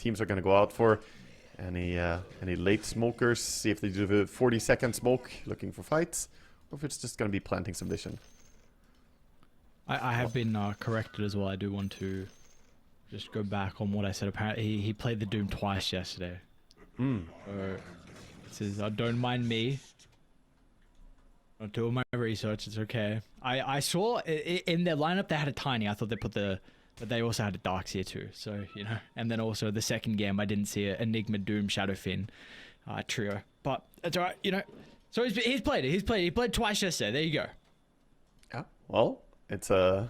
teams are going to go out for. Any late smokers, see if they do the 40-second smoke, looking for fights, or if it's just going to be planting some vision. I have been corrected as well. I do want to just go back on what I said. Apparently, he played the Doom twice yesterday. So, it says, don't mind me. I'll do all my research, it's okay. I saw in their lineup they had a Tiny. I thought they put but they also had a Darkseer too, so, you know. And then also the second game, I didn't see an Enigma, Doom, Shadowfin trio. But it's alright, you know. So he's played it. He played twice yesterday. There you go. Yeah, well, it's a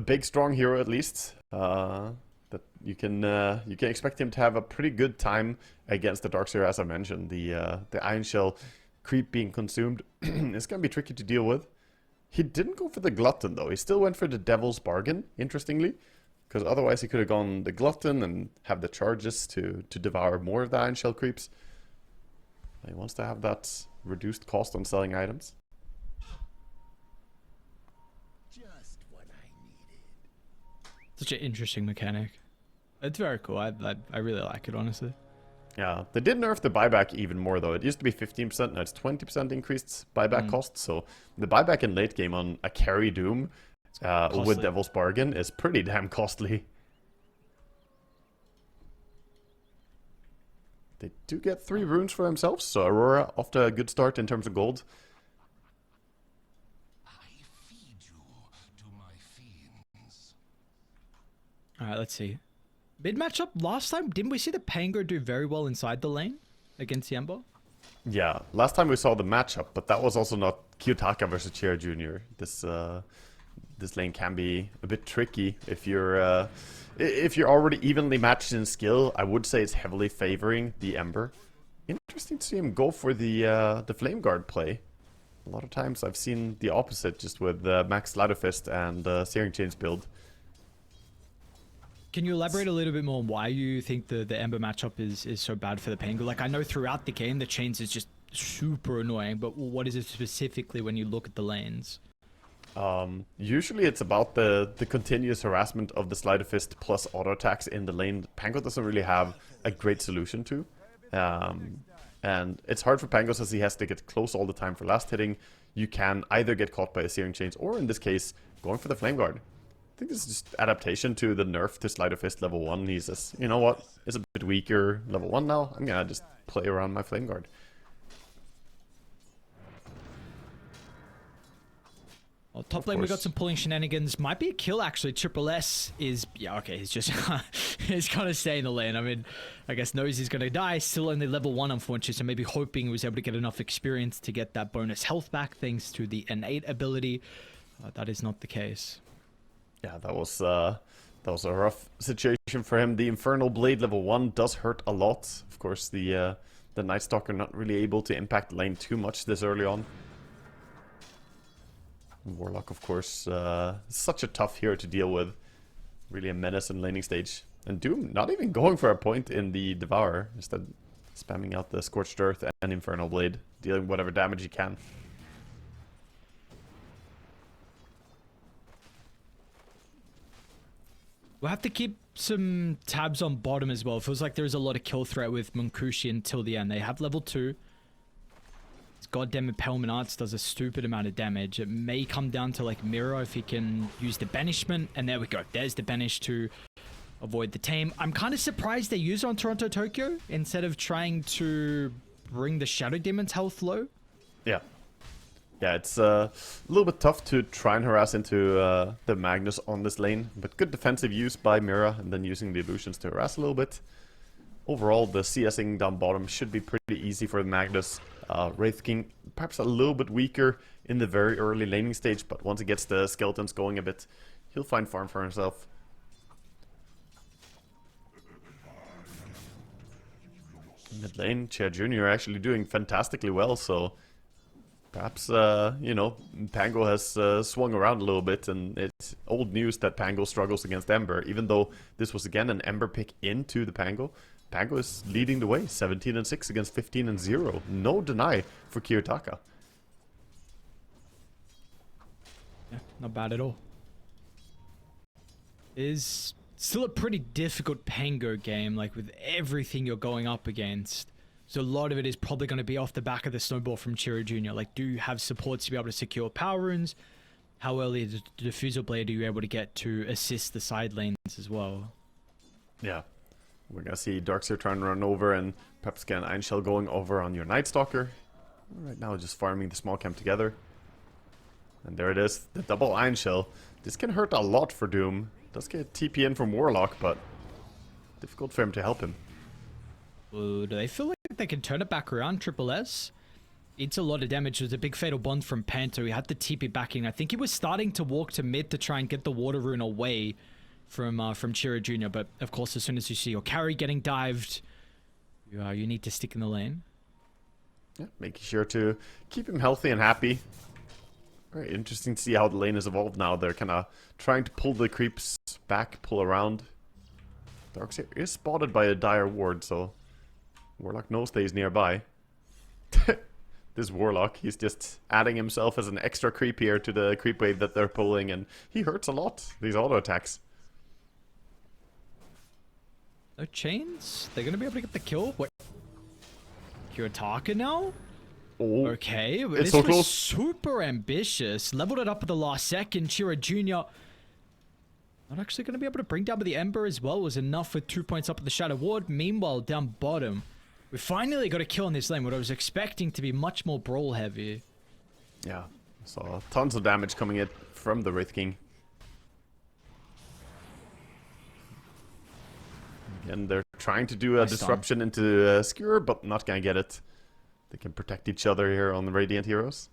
big, strong hero at least. That you can expect him to have a pretty good time against the Darkseer, as I mentioned. The Iron Shell creep being consumed is going to be tricky to deal with. He didn't go for the Glutton, though. He still went for the Devil's Bargain, interestingly. Because otherwise he could have gone the Glutton and have the charges to devour more of the Iron Shell creeps. He wants to have that reduced cost on selling items. Just what I needed. Such an interesting mechanic. It's very cool. I really like it, honestly. Yeah, they did nerf the buyback even more, though. It used to be 15%, now it's 20% increased buyback cost. So the buyback in late game on a carry Doom with Devil's Bargain is pretty damn costly. They do get 3 runes for themselves, so Aurora off to a good start in terms of gold. I feed you to my fiends. Alright, let's see. Mid matchup last time, didn't we see the Pango do very well inside the lane against the Ember? Yeah, last time we saw the matchup, but that was also not Kiyotaka versus Chira Jr. This lane can be a bit tricky if you're already evenly matched in skill. I would say it's heavily favoring the Ember. Interesting to see him go for the Flame Guard play. A lot of times I've seen the opposite, just with Max Slatterfist and Searing Chains build. Can you elaborate a little bit more on why you think the Ember matchup is so bad for the Pango? Like, I know throughout the game the chains is just super annoying, but what is it specifically when you look at the lanes? Usually it's about the continuous harassment of the Sleight of Fist plus auto attacks in the lane. Pango doesn't really have a great solution to. And it's hard for Pango since he has to get close all the time for last hitting. You can either get caught by a Searing Chains or, in this case, going for the Flame Guard. I think this is just adaptation to the nerf to Sleight of Fist level 1. He says, you know what, it's a bit weaker level 1 now. I'm gonna just play around my Flame Guard. Well, top lane, we got some pulling shenanigans. Might be a kill, actually. Triple S is... Yeah, okay, he's just... he's gonna stay in the lane. I mean, I guess knows he's gonna die. Still only level 1, unfortunately, so maybe hoping he was able to get enough experience to get that bonus health back thanks to the innate ability. That is not the case. Yeah, that was a rough situation for him. The Infernal Blade level 1 does hurt a lot. Of course, the Night Stalker not really able to impact the lane too much this early on. Warlock, of course, such a tough hero to deal with. Really a menace in laning stage. And Doom not even going for a point in the Devour. Instead, spamming out the Scorched Earth and Infernal Blade, dealing whatever damage he can. We'll have to keep some tabs on bottom as well. It feels like there's a lot of kill threat with Munkushi until the end. They have level 2. His goddamn Impalement Arts does a stupid amount of damage. It may come down to like Mirror if he can use the Banishment. And there we go. There's the Banish to avoid the tame. I'm kind of surprised they use it on Toronto Tokyo instead of trying to bring the Shadow Demon's health low. Yeah. Yeah, it's a little bit tough to try and harass into the Magnus on this lane, but good defensive use by Mira, and then using the illusions to harass a little bit. Overall, the CSing down bottom should be pretty easy for the Magnus. Wraith King perhaps a little bit weaker in the very early laning stage, but once he gets the skeletons going a bit, he'll find farm for himself. Mid lane, Chair Jr. actually doing fantastically well, so... Perhaps, you know, Pango has swung around a little bit, and it's old news that Pango struggles against Ember. Even though this was, again, an Ember pick into the Pango, Pango is leading the way, 17-6 against 15-0. No deny for Kiyotaka. Yeah, not bad at all. Is still a pretty difficult Pango game, like with everything you're going up against. So a lot of it is probably going to be off the back of the snowball from Chiro Jr. Like, do you have supports to be able to secure power runes? How early is the diffuser blade are you able to get to assist the side lanes as well? Yeah. We're going to see Darkseer trying to run over and perhaps get an Iron Shell going over on your Night Stalker. Right now just farming the small camp together. And there it is, the double Iron Shell. This can hurt a lot for Doom. Does get TP in from Warlock, but difficult for him to help him. Ooh, do they feel like they can turn it back around, Triple S? It's a lot of damage. There's a big fatal bond from Panto. He had the TP backing. I think he was starting to walk to mid to try and get the water rune away from Chiro Jr. But of course, as soon as you see your carry getting dived, you need to stick in the lane. Yeah, making sure to keep him healthy and happy. Very interesting to see how the lane has evolved now. They're kind of trying to pull the creeps back, pull around. Darkseer is spotted by a dire ward, so Warlock knows that he's nearby. This Warlock, he's just adding himself as an extra creep here to the creep wave that they're pulling, and he hurts a lot, these auto attacks. No chains? They're going to be able to get the kill? Wait. Kiyotaka now? Oh, okay, but it's this so was close. super ambitious. Leveled it up at the last second. Chiro Jr. not actually going to be able to bring down with the Ember as well. Was enough with 2 points up at the Shadow Ward. Meanwhile, down bottom, we finally got a kill on this lane, what I was expecting to be much more brawl heavy. Yeah, saw tons of damage coming in from the Wraith King. Again, they're trying to do a disruption into Skewer, but not gonna get it. They can protect each other here on the Radiant Heroes.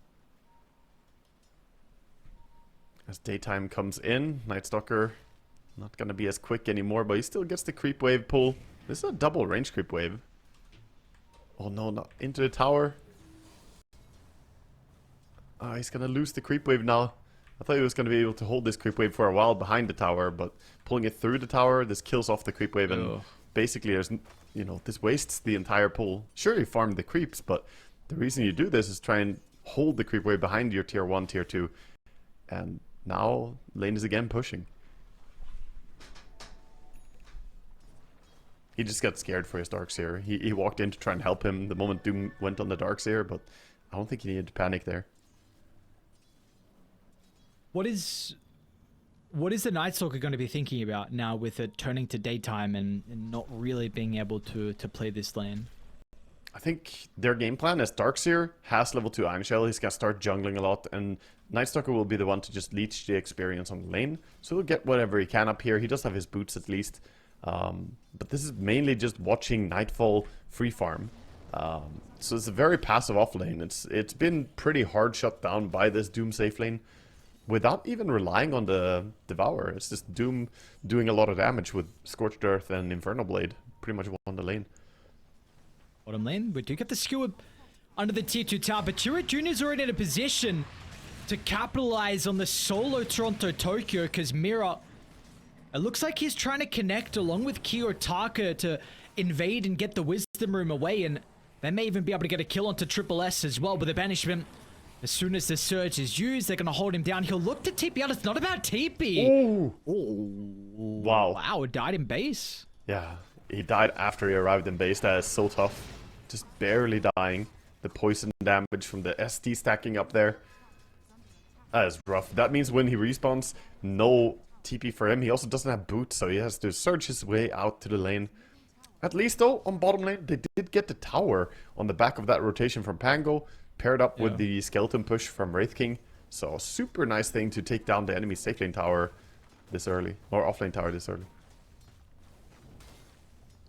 As daytime comes in, Night Stalker not gonna be as quick anymore, but he still gets the creep wave pull. This is a double range creep wave. Oh no, not into the tower. Oh, he's gonna lose the creep wave now. I thought he was gonna be able to hold this creep wave for a while behind the tower, but pulling it through the tower, this kills off the creep wave, and basically there's, you know, this wastes the entire pull. Sure, you farm the creeps, but the reason you do this is try and hold the creep wave behind your tier 1, tier 2. And now lane is again pushing. He just got scared for his Darkseer. He walked in to try and help him the moment Doom went on the Darkseer, but I don't think he needed to panic there. What is the Night Stalker going to be thinking about now with it turning to daytime and not really being able to play this lane? I think their game plan is Darkseer has level 2 Iron Shell. He's going to start jungling a lot, and Night Stalker will be the one to just leech the experience on the lane. So he'll get whatever he can up here. He does have his boots at least. But this is mainly just watching Nightfall free farm. So it's a very passive off lane. It's been pretty hard shut down by this Doom safe lane without even relying on the Devour. It's just Doom doing a lot of damage with Scorched Earth and Infernal Blade. Pretty much won the lane. Bottom lane, we do get the skewer under the tier 2 tower, but Chiro Jr. is already in a position to capitalize on the solo Toronto Tokyo, because Mira, it looks like he's trying to connect along with Kiyotaka to invade and get the Wisdom Room away, and they may even be able to get a kill onto Triple S as well with the Banishment. As soon as the Surge is used, they're going to hold him down. He'll look to TP out. It's not about TP. Ooh. Wow. Wow, it died in base. Yeah, he died after he arrived in base. That is so tough. Just barely dying. The poison damage from the ST stacking up there. That is rough. That means when he respawns, no TP for him. He also doesn't have boots, so he has to search his way out to the lane. At least, though, on bottom lane, they did get the tower on the back of that rotation from Pango, paired up with the skeleton push from Wraith King. So, super nice thing to take down the enemy safe lane tower this early, or off lane tower this early.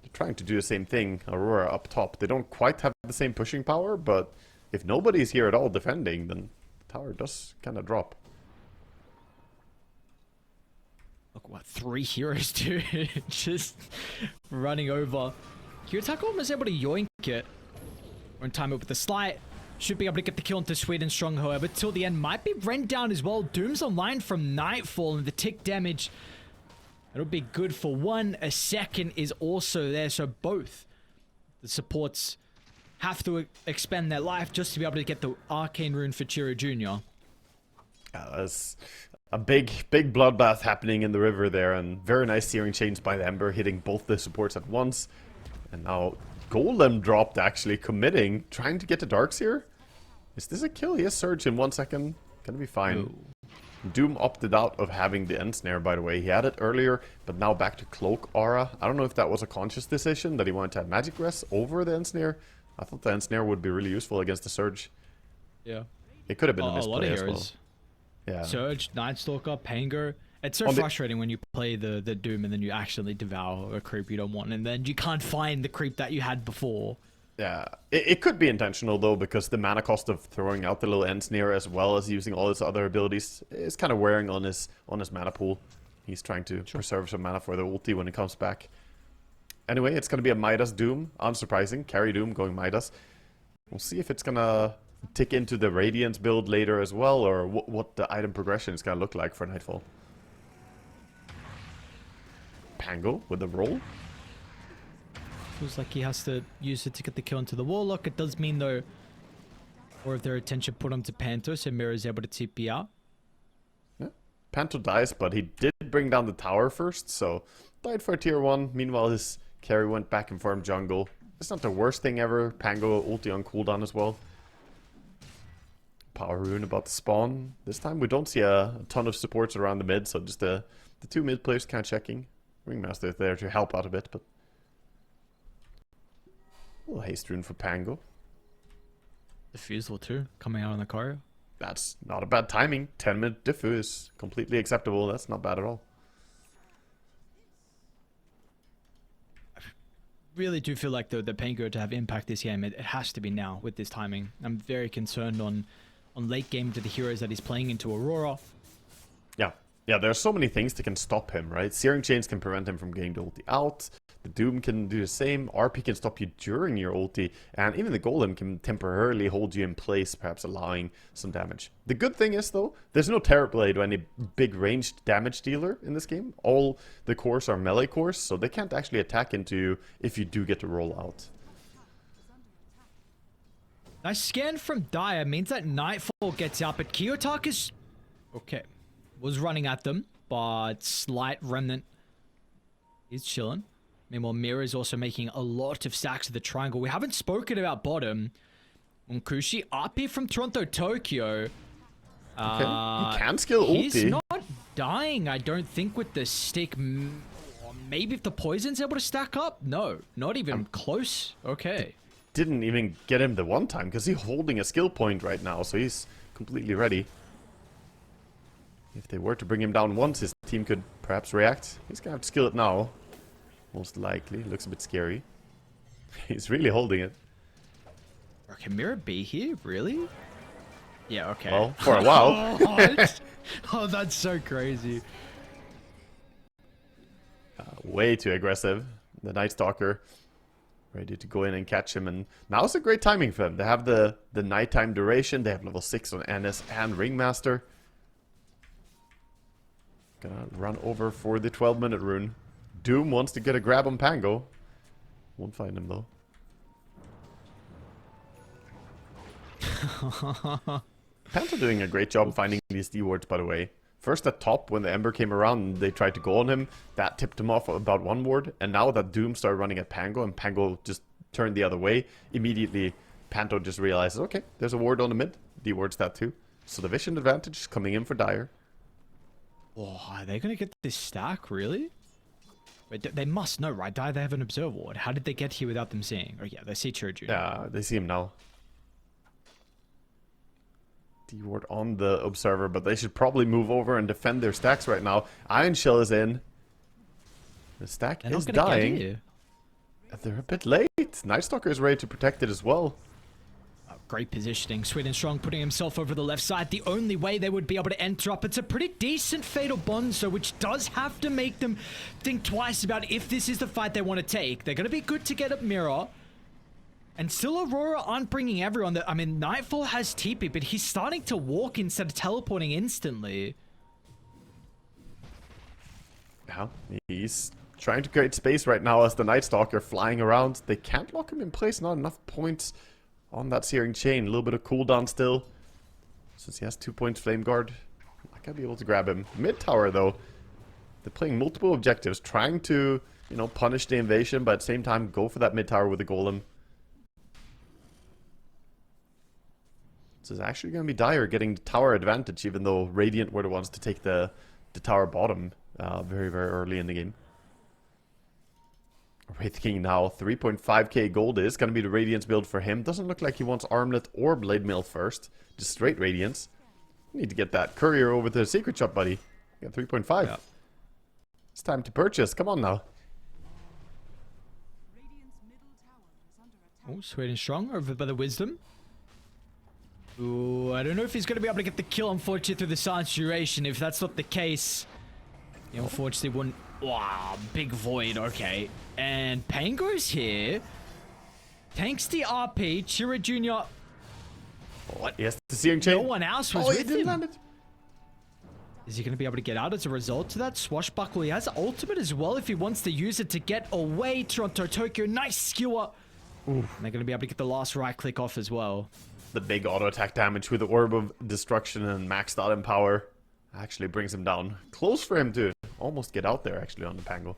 They're trying to do the same thing, Aurora up top. They don't quite have the same pushing power, but if nobody's here at all defending, then the tower does kind of drop. Look, what, 3 heroes, dude. Just running over. Kiyotaka almost able to yoink it. Or in time it with the slight. Should be able to get the kill into Sweden Strong, however. Till the end, might be rent down as well. Doom's online from Nightfall, and the tick damage. It'll be good for one. A second is also there, so both the supports have to expend their life just to be able to get the Arcane Rune for Chiro Jr. Yeah, that's a big bloodbath happening in the river there, and very nice searing chains by the Ember, hitting both the supports at once. And now Golem dropped, actually committing, trying to get the Darkseer. Is this a kill? He has Surge in 1 second. Gonna be fine. Ooh. Doom opted out of having the Ensnare, by the way. He had it earlier, but now back to Cloak Aura. I don't know if that was a conscious decision, that he wanted to have Magic Rest over the Ensnare. I thought the Ensnare would be really useful against the Surge. Yeah. It could have been a A lot of misplay as well. heroes. Yeah. Surge, Night Stalker, Pango. It's so frustrating when you play the Doom and then you accidentally devour a creep you don't want, and then you can't find the creep that you had before. Yeah, it could be intentional though, because the mana cost of throwing out the little Ensnare as well as using all his other abilities is kind of wearing on his mana pool. He's trying to preserve some mana for the ulti when it comes back. Anyway, it's going to be a Midas Doom. Unsurprising. Carry Doom going Midas. We'll see if it's going to tick into the Radiance build later as well, or what the item progression is going to look like for Nightfall. Pango with the roll. Feels like he has to use it to get the kill into the Warlock. It does mean, though, more of their attention put onto Panto, so Mira is able to TP out. Yeah. Panto dies, but he did bring down the tower first, so died for a tier 1. Meanwhile, his carry went back and farmed jungle. It's not the worst thing ever. Pango ulti on cooldown as well. Power rune about to spawn. This time we don't see a ton of supports around the mid, so just the two mid players kind of checking. Ringmaster is there to help out a bit, but a little haste rune for Pango. Diffusal too, coming out on the car. That's not a bad timing. 10-minute diffu is completely acceptable. That's not bad at all. I really do feel like, though, the Pango to have impact this game, it has to be now with this timing. I'm very concerned on late game to the heroes that he's playing into Aurora. Yeah, there are so many things that can stop him, right? Searing Chains can prevent him from getting the ulti out. The Doom can do the same. RP can stop you during your ulti. And even the Golem can temporarily hold you in place, perhaps allowing some damage. The good thing is, though, there's no Terrorblade or any big ranged damage dealer in this game. All the cores are melee cores, so they can't actually attack into you if you do get to roll out. Nice scan from Dire means that Nightfall gets out, but Kiotak is... okay. Was running at them, but slight remnant. He's chilling. Meanwhile, Mira is also making a lot of stacks of the triangle. We haven't spoken about bottom. Unkushi, RP from Toronto, Tokyo. Okay. He can skill ulti. He's not dying, I don't think, with the stick. Maybe if the poison's able to stack up? No, not even close. Okay. Didn't even get him the one time, because he's holding a skill point right now, so he's completely ready. If they were to bring him down once, his team could perhaps react. He's gonna have to skill it now. Most likely. Looks a bit scary. He's really holding it. Can Mira be here? Really? Yeah, okay. Well, for a while. Oh, that's so crazy. Way too aggressive. The Night Stalker ready to go in and catch him. And now's a great timing for them. They have the nighttime duration. They have level 6 on NS and Ringmaster. Gonna run over for the 12-minute rune. Doom wants to get a grab on Pango. Won't find him though. Panther doing a great job finding these D wards, by the way. First at top, when the Ember came around and they tried to go on him, that tipped him off about one ward. And now that Doom started running at Pango and Pango just turned the other way, immediately Panto just realizes, okay, there's a ward on the mid. D wards that too. So the vision advantage is coming in for Dire. Oh, are they going to get this stack, really? Wait, they must know, right? They have an observer ward. How did they get here without them seeing? Oh, yeah, they see Choju. Yeah, they see him now. D-ward on the observer, but they should probably move over and defend their stacks right now. Iron Shell is in. The stack is dying. They're a bit late. Night Stalker is ready to protect it as well. Great positioning. Sweet and Strong putting himself over the left side. The only way they would be able to enter up. It's a pretty decent Fatal Bonzo, which does have to make them think twice about if this is the fight they want to take. They're going to be good to get up Mirror. And still Aurora aren't bringing everyone. I mean, Nightfall has TP, but he's starting to walk instead of teleporting instantly. Yeah, he's trying to create space right now as the Night Stalker flying around. They can't lock him in place. Not enough points on that Searing Chain. A little bit of cooldown still. Since he has 2 points Flame Guard. Not gonna be able to grab him. Mid tower though, they're playing multiple objectives, trying to, you know, punish the invasion, but at the same time go for that mid tower with the golem. This is actually gonna be dire getting the tower advantage, even though Radiant were the ones to take the tower bottom very, very early in the game. Wraith King now, 3.5k gold is going to be the Radiance build for him. Doesn't look like he wants Armlet or Blade Mail first. Just straight Radiance. Need to get that courier over to the secret shop, buddy. You got 3.5. Yeah. It's time to purchase. Come on now. Oh, sweet and strong over by the Wisdom. Ooh, I don't know if he's going to be able to get the kill, unfortunately, through the silence duration. If that's not the case, he unfortunately wouldn't. Wow, big void. Okay. And Pango's here. Tanks the RP. Chira Jr. What? Yes, the Searing Chain. No one else was with him. Land it. Is he going to be able to get out as a result of that? Swashbuckle. He has ultimate as well if he wants to use it to get away. Toronto, Tokyo. Nice skewer. And they're going to be able to get the last right click off as well. The big auto attack damage with the Orb of Destruction and maxed out in power actually brings him down. Close for him to almost get out there actually on the Pango.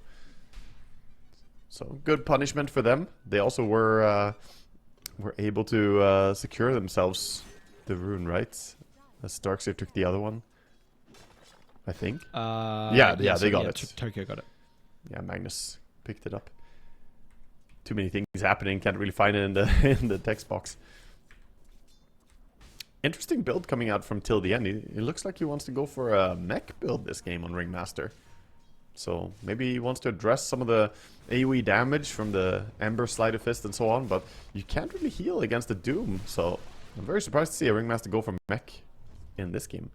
So good punishment for them. They also were able to secure themselves the rune, right? As Darkseer took the other one, I think. Yeah, they got it. Tokyo got it. Yeah, Magnus picked it up. Too many things happening. Can't really find it in the in the text box. Interesting build coming out from till the end. It looks like he wants to go for a mech build this game on Ringmaster. So maybe he wants to address some of the AoE damage from the Ember, Sleight of Fist and so on, but you can't really heal against the Doom. So I'm very surprised to see a Ringmaster go for mech in this game.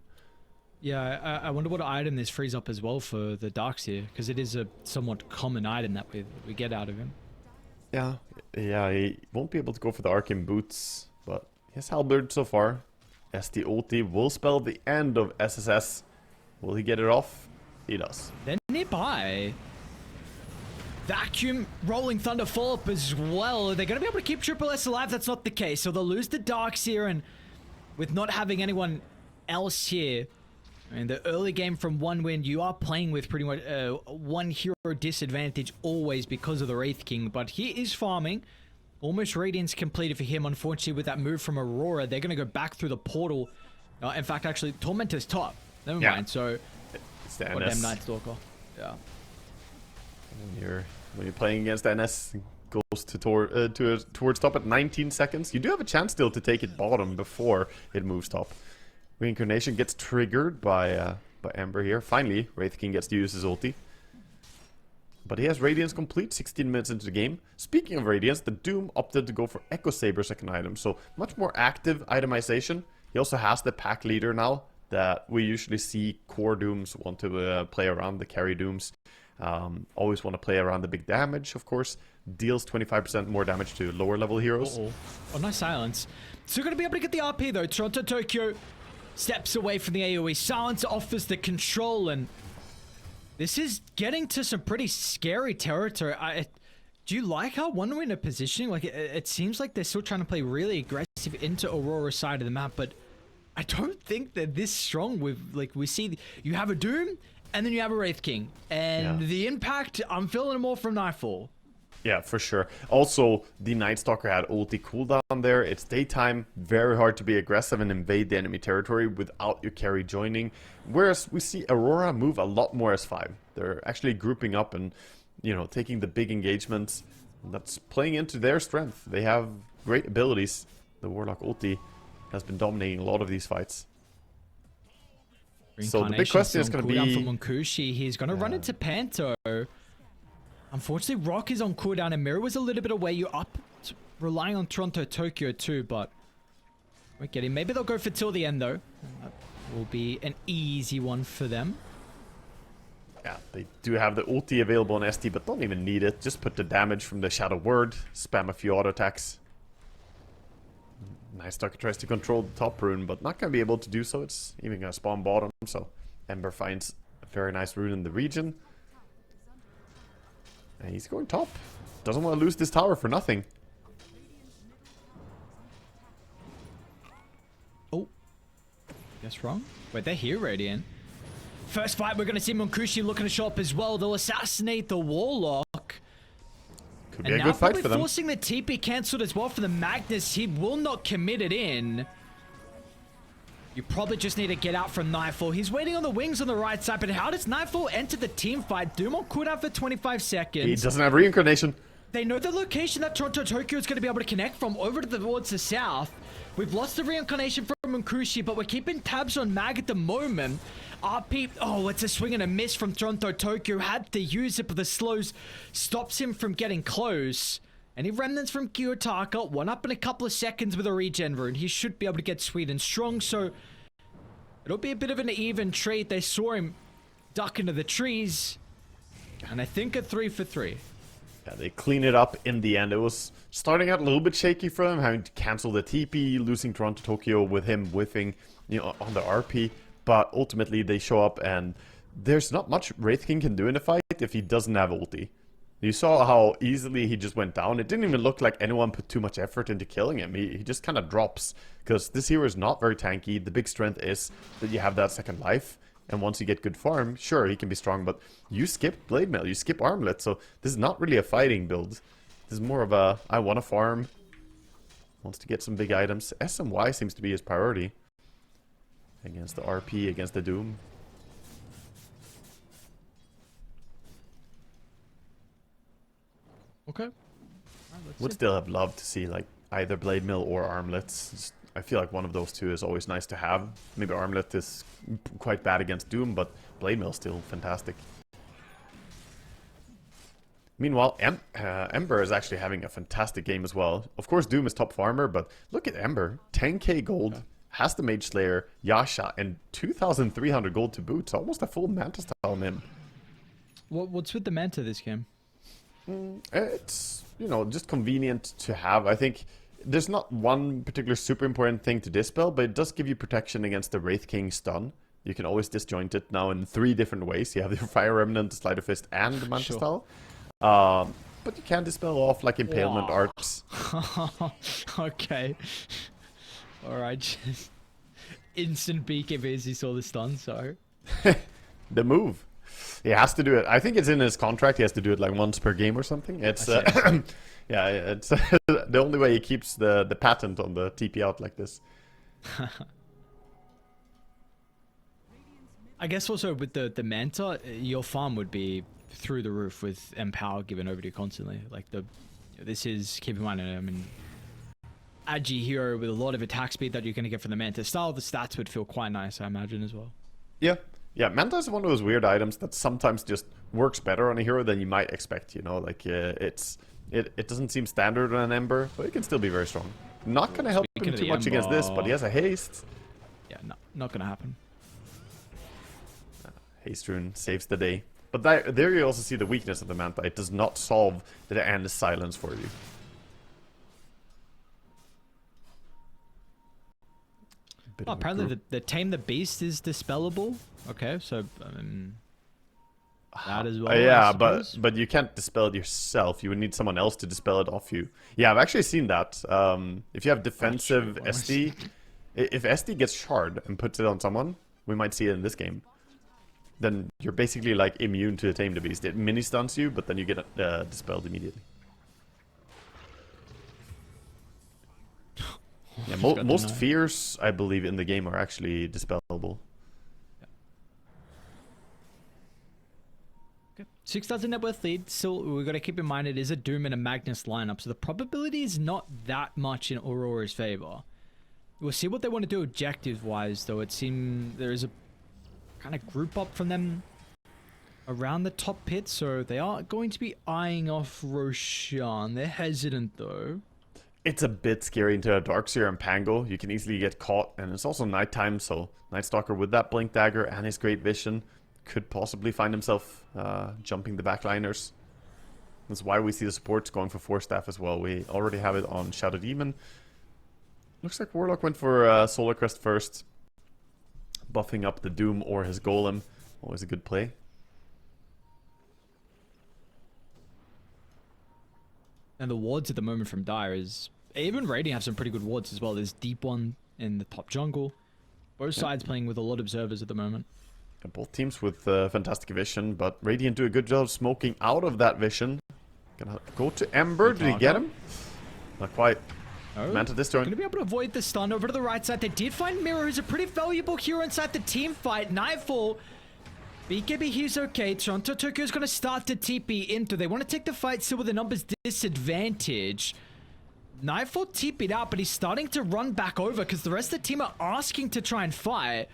Yeah, I wonder what item this frees up as well for the Darkseer, because it is a somewhat common item that we get out of him. Yeah, he won't be able to go for the Arcane Boots, but he has Halberd so far. SD ulti will spell the end of SSS. Will he get it off? He does. Then nearby, Vacuum, Rolling Thunder follow up as well. They're going to be able to keep Triple S alive. That's not the case. So they'll lose the Darkseer, and with not having anyone else here, in the early game from one win, you are playing with pretty much one hero disadvantage always because of the Wraith King. But he is farming. Almost Radiance completed for him. Unfortunately, with that move from Aurora, they're going to go back through the portal. In fact, actually, Tormentor's top. Never mind. So, it's the goddamn NS. Night Stalker. Yeah. When you're playing against NS, goes towards top at 19 seconds. You do have a chance still to take it bottom before it moves top. Reincarnation gets triggered by Ember here. Finally, Wraith King gets to use his ulti. But he has Radiance complete 16 minutes into the game. Speaking of Radiance, the Doom opted to go for Echo Saber second item. So much more active itemization. He also has the pack leader now that we usually see core Dooms want to play around, the carry Dooms. Always want to play around the big damage, of course. Deals 25% more damage to lower level heroes. Oh, nice silence. So going to be able to get the RP though. Toronto Tokyo steps away from the AoE. Silence offers the control, and this is getting to some pretty scary territory. Do you like how one win are positioning? Like, it seems like they're still trying to play really aggressive into Aurora's side of the map, but I don't think they're this strong with, like, we see you have a Doom and then you have a Wraith King, and the impact, I'm feeling it more from Nightfall. Yeah, for sure. Also, the Night Stalker had ulti cooldown there. It's daytime, very hard to be aggressive and invade the enemy territory without your carry joining. Whereas we see Aurora move a lot more as 5. They're actually grouping up and, you know, taking the big engagements. That's playing into their strength. They have great abilities. The Warlock ulti has been dominating a lot of these fights. So the big question is going to be... From Monkushi. He's going to run into Panto. Unfortunately, Rock is on cooldown and Mirror was a little bit away. You're up relying on Toronto Tokyo too, but we're getting... Maybe they'll go for till the end though. That will be an easy one for them. Yeah, they do have the ulti available on ST, but don't even need it. Just put the damage from the Shadow Word, spam a few auto attacks. Night Stalker tries to control the top rune, but not going to be able to do so. It's even going to spawn bottom, so Ember finds a very nice rune in the region. And he's going top. Doesn't want to lose this tower for nothing. Oh. Guess wrong. Wait, they're here, Radiant. First fight, we're going to see Munkushi looking to show up as well. They'll assassinate the Warlock. Could be And a now good fight probably for them. forcing the TP cancelled as well for the Magnus. He will not commit it in. You probably just need to get out from Nightfall. He's waiting on the wings on the right side, but how does Nightfall enter the team fight? Doom on cooldown for 25 seconds. He doesn't have reincarnation. They know the location that Toronto Tokyo is going to be able to connect from over towards the south. We've lost the reincarnation from Munkushi, but we're keeping tabs on Mag at the moment. RP, oh, it's a swing and a miss from Toronto Tokyo. Had to use it, but the slows stops him from getting close. Any remnants from Kiyotaka, one up in a couple of seconds with a regen rune. He should be able to get sweet and strong, so it'll be a bit of an even trade. They saw him duck into the trees, and I think a 3 for 3. Yeah, they clean it up in the end. It was starting out a little bit shaky for them, having to cancel the TP, losing Toronto Tokyo with him whiffing, on the RP. But ultimately, they show up, and there's not much Wraith King can do in a fight if he doesn't have ulti. You saw how easily he just went down. It didn't even look like anyone put too much effort into killing him. He just kind of drops, because this hero is not very tanky. The big strength is that you have that second life. And once you get good farm, sure, he can be strong, but you skip Blade Mail, you skip Armlet, so this is not really a fighting build. This is more of a, I want to farm, wants to get some big items. SMY seems to be his priority. Against the RP, against the Doom. Okay. Would still have loved to see like either Blade Mill or Armlets. I feel like one of those two is always nice to have. Maybe Armlet is quite bad against Doom, but Blade Mill still fantastic. Meanwhile, Ember is actually having a fantastic game as well. Of course, Doom is top farmer, but look at Ember. 10k gold, has the Mage Slayer, Yasha, and 2,300 gold to boot. So almost a full Manta style Nim. What's with the Manta this game? It's, just convenient to have. I think there's not one particular super important thing to dispel, but it does give you protection against the Wraith King stun. You can always disjoint it now in 3 different ways. You have your Fire Remnant, the Sleight of Fist, and the Manta style. But you can dispel off like Impalement Arts. Okay. Alright, just instant beak if he saw the stun, so. The move. He has to do it. I think it's in his contract. He has to do it like once per game or something. It's yeah, it's the only way he keeps the patent on the TP out like this. I guess also with the Manta, your farm would be through the roof with Empower given over to you constantly. Like this is, keep in mind, I mean, Agi hero with a lot of attack speed that you're going to get from the Manta style. The stats would feel quite nice, I imagine, as well. Yeah. Yeah, Manta is one of those weird items that sometimes just works better on a hero than you might expect, Like, it doesn't seem standard on an Ember, but it can still be very strong. Not going to help him too much against this, but he has a haste. Yeah, not going to happen. Haste rune saves the day. But there you also see the weakness of the Manta. It does not solve the end silence for you. Apparently the Tame the Beast is dispellable. Okay, so that as well. Yeah, but you can't dispel it yourself. You would need someone else to dispel it off you. Yeah, I've actually seen that. If you have defensive SD, if SD gets shard and puts it on someone, we might see it in this game. Then you're basically like immune to the Tame the Beast. It mini stuns you, but then you get dispelled immediately. Yeah, most fears, I believe, in the game are actually dispellable. Okay. 6,000 net worth lead. Still, we've got to keep in mind it is a Doom and a Magnus lineup, so the probability is not that much in Aurora's favor. We'll see what they want to do objective-wise, though. It seems there is a kind of group up from them around the top pit, so they are going to be eyeing off Roshan. They're hesitant, though. It's a bit scary into a Darkseer and Pango. You can easily get caught, and it's also nighttime, so Nightstalker with that Blink Dagger and his Great Vision could possibly find himself jumping the backliners. That's why we see the supports going for Force Staff as well. We already have it on Shadow Demon. Looks like Warlock went for Solar Crest first, buffing up the Doom or his Golem. Always a good play. And the wards at the moment from Dire is... Even Radiant have some pretty good wards as well. There's Deep One in the top jungle. Both sides playing with a lot of observers at the moment. Yeah, both teams with fantastic vision, but Radiant do a good job smoking out of that vision. Gonna go to Ember. Did he get him? Not quite. Oh, Manta this turn. Gonna be able to avoid the stun over to the right side. They did find Mirror, who's a pretty valuable hero inside the team fight. Nightfall. BKB, he's okay. Toronto Tokyo's gonna start to TP into. They want to take the fight still with the numbers disadvantage. Nightfall TP'd out, but he's starting to run back over because the rest of the team are asking to try and fight.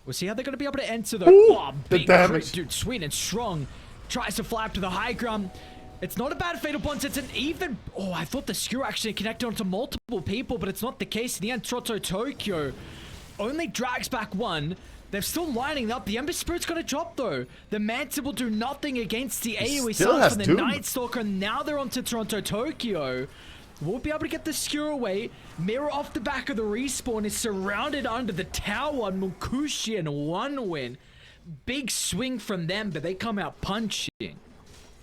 We'll see how they're gonna be able to enter the big crit, dude. Sweet and strong. Tries to fly up to the high ground. It's not a bad fatal bonds, it's an even... Oh, I thought the skewer actually connected onto multiple people, but it's not the case. In the end, Toronto Tokyo only drags back one. They're still lining up. The Ember Spirit's gonna drop though. The Manta will do nothing against the AoE sounds from the Night Stalker. Now they're onto Toronto Tokyo. Won't be able to get the skewer away. Mirror off the back of the respawn is surrounded under the tower. Munkushi and one win. Big swing from them, but they come out punching.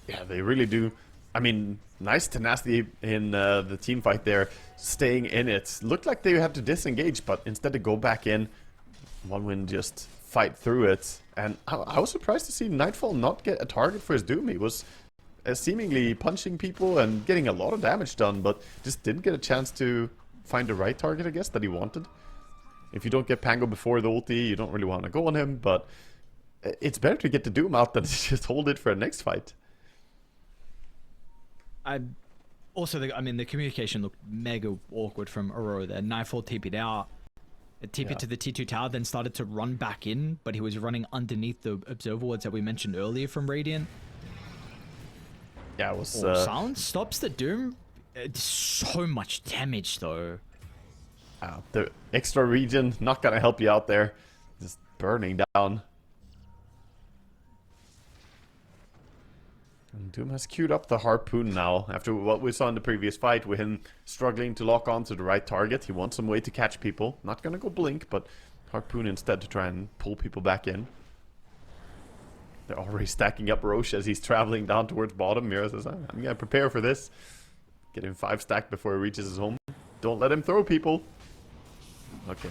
Yeah, they really do. I mean, nice tenacity in the team fight there, staying in it. Looked like they had to disengage, but instead to go back in, one win just fight through it. And I was surprised to see Nightfall not get a target for his Doom. He was seemingly punching people and getting a lot of damage done, but just didn't get a chance to find the right target, I guess, that he wanted. If you don't get Pango before the ulti, you don't really want to go on him, but it's better to get the Doom out than to just hold it for a next fight. I mean, the communication looked mega awkward from Aurora there. Nightfall TP'd out. It TP'd to the T2 tower, then started to run back in, but he was running underneath the observer wards that we mentioned earlier from Radiant. Yeah, it was... Silence stops the Doom. It's so much damage, though. The extra region, not gonna help you out there. Just burning down. And Doom has queued up the Harpoon now. After what we saw in the previous fight, with him struggling to lock on to the right target. He wants some way to catch people. Not gonna go Blink, but Harpoon instead to try and pull people back in. They're already stacking up Roche as he's traveling down towards bottom. Mira says, I'm gonna prepare for this. Get him 5 stacked before he reaches his home. Don't let him throw people. Okay.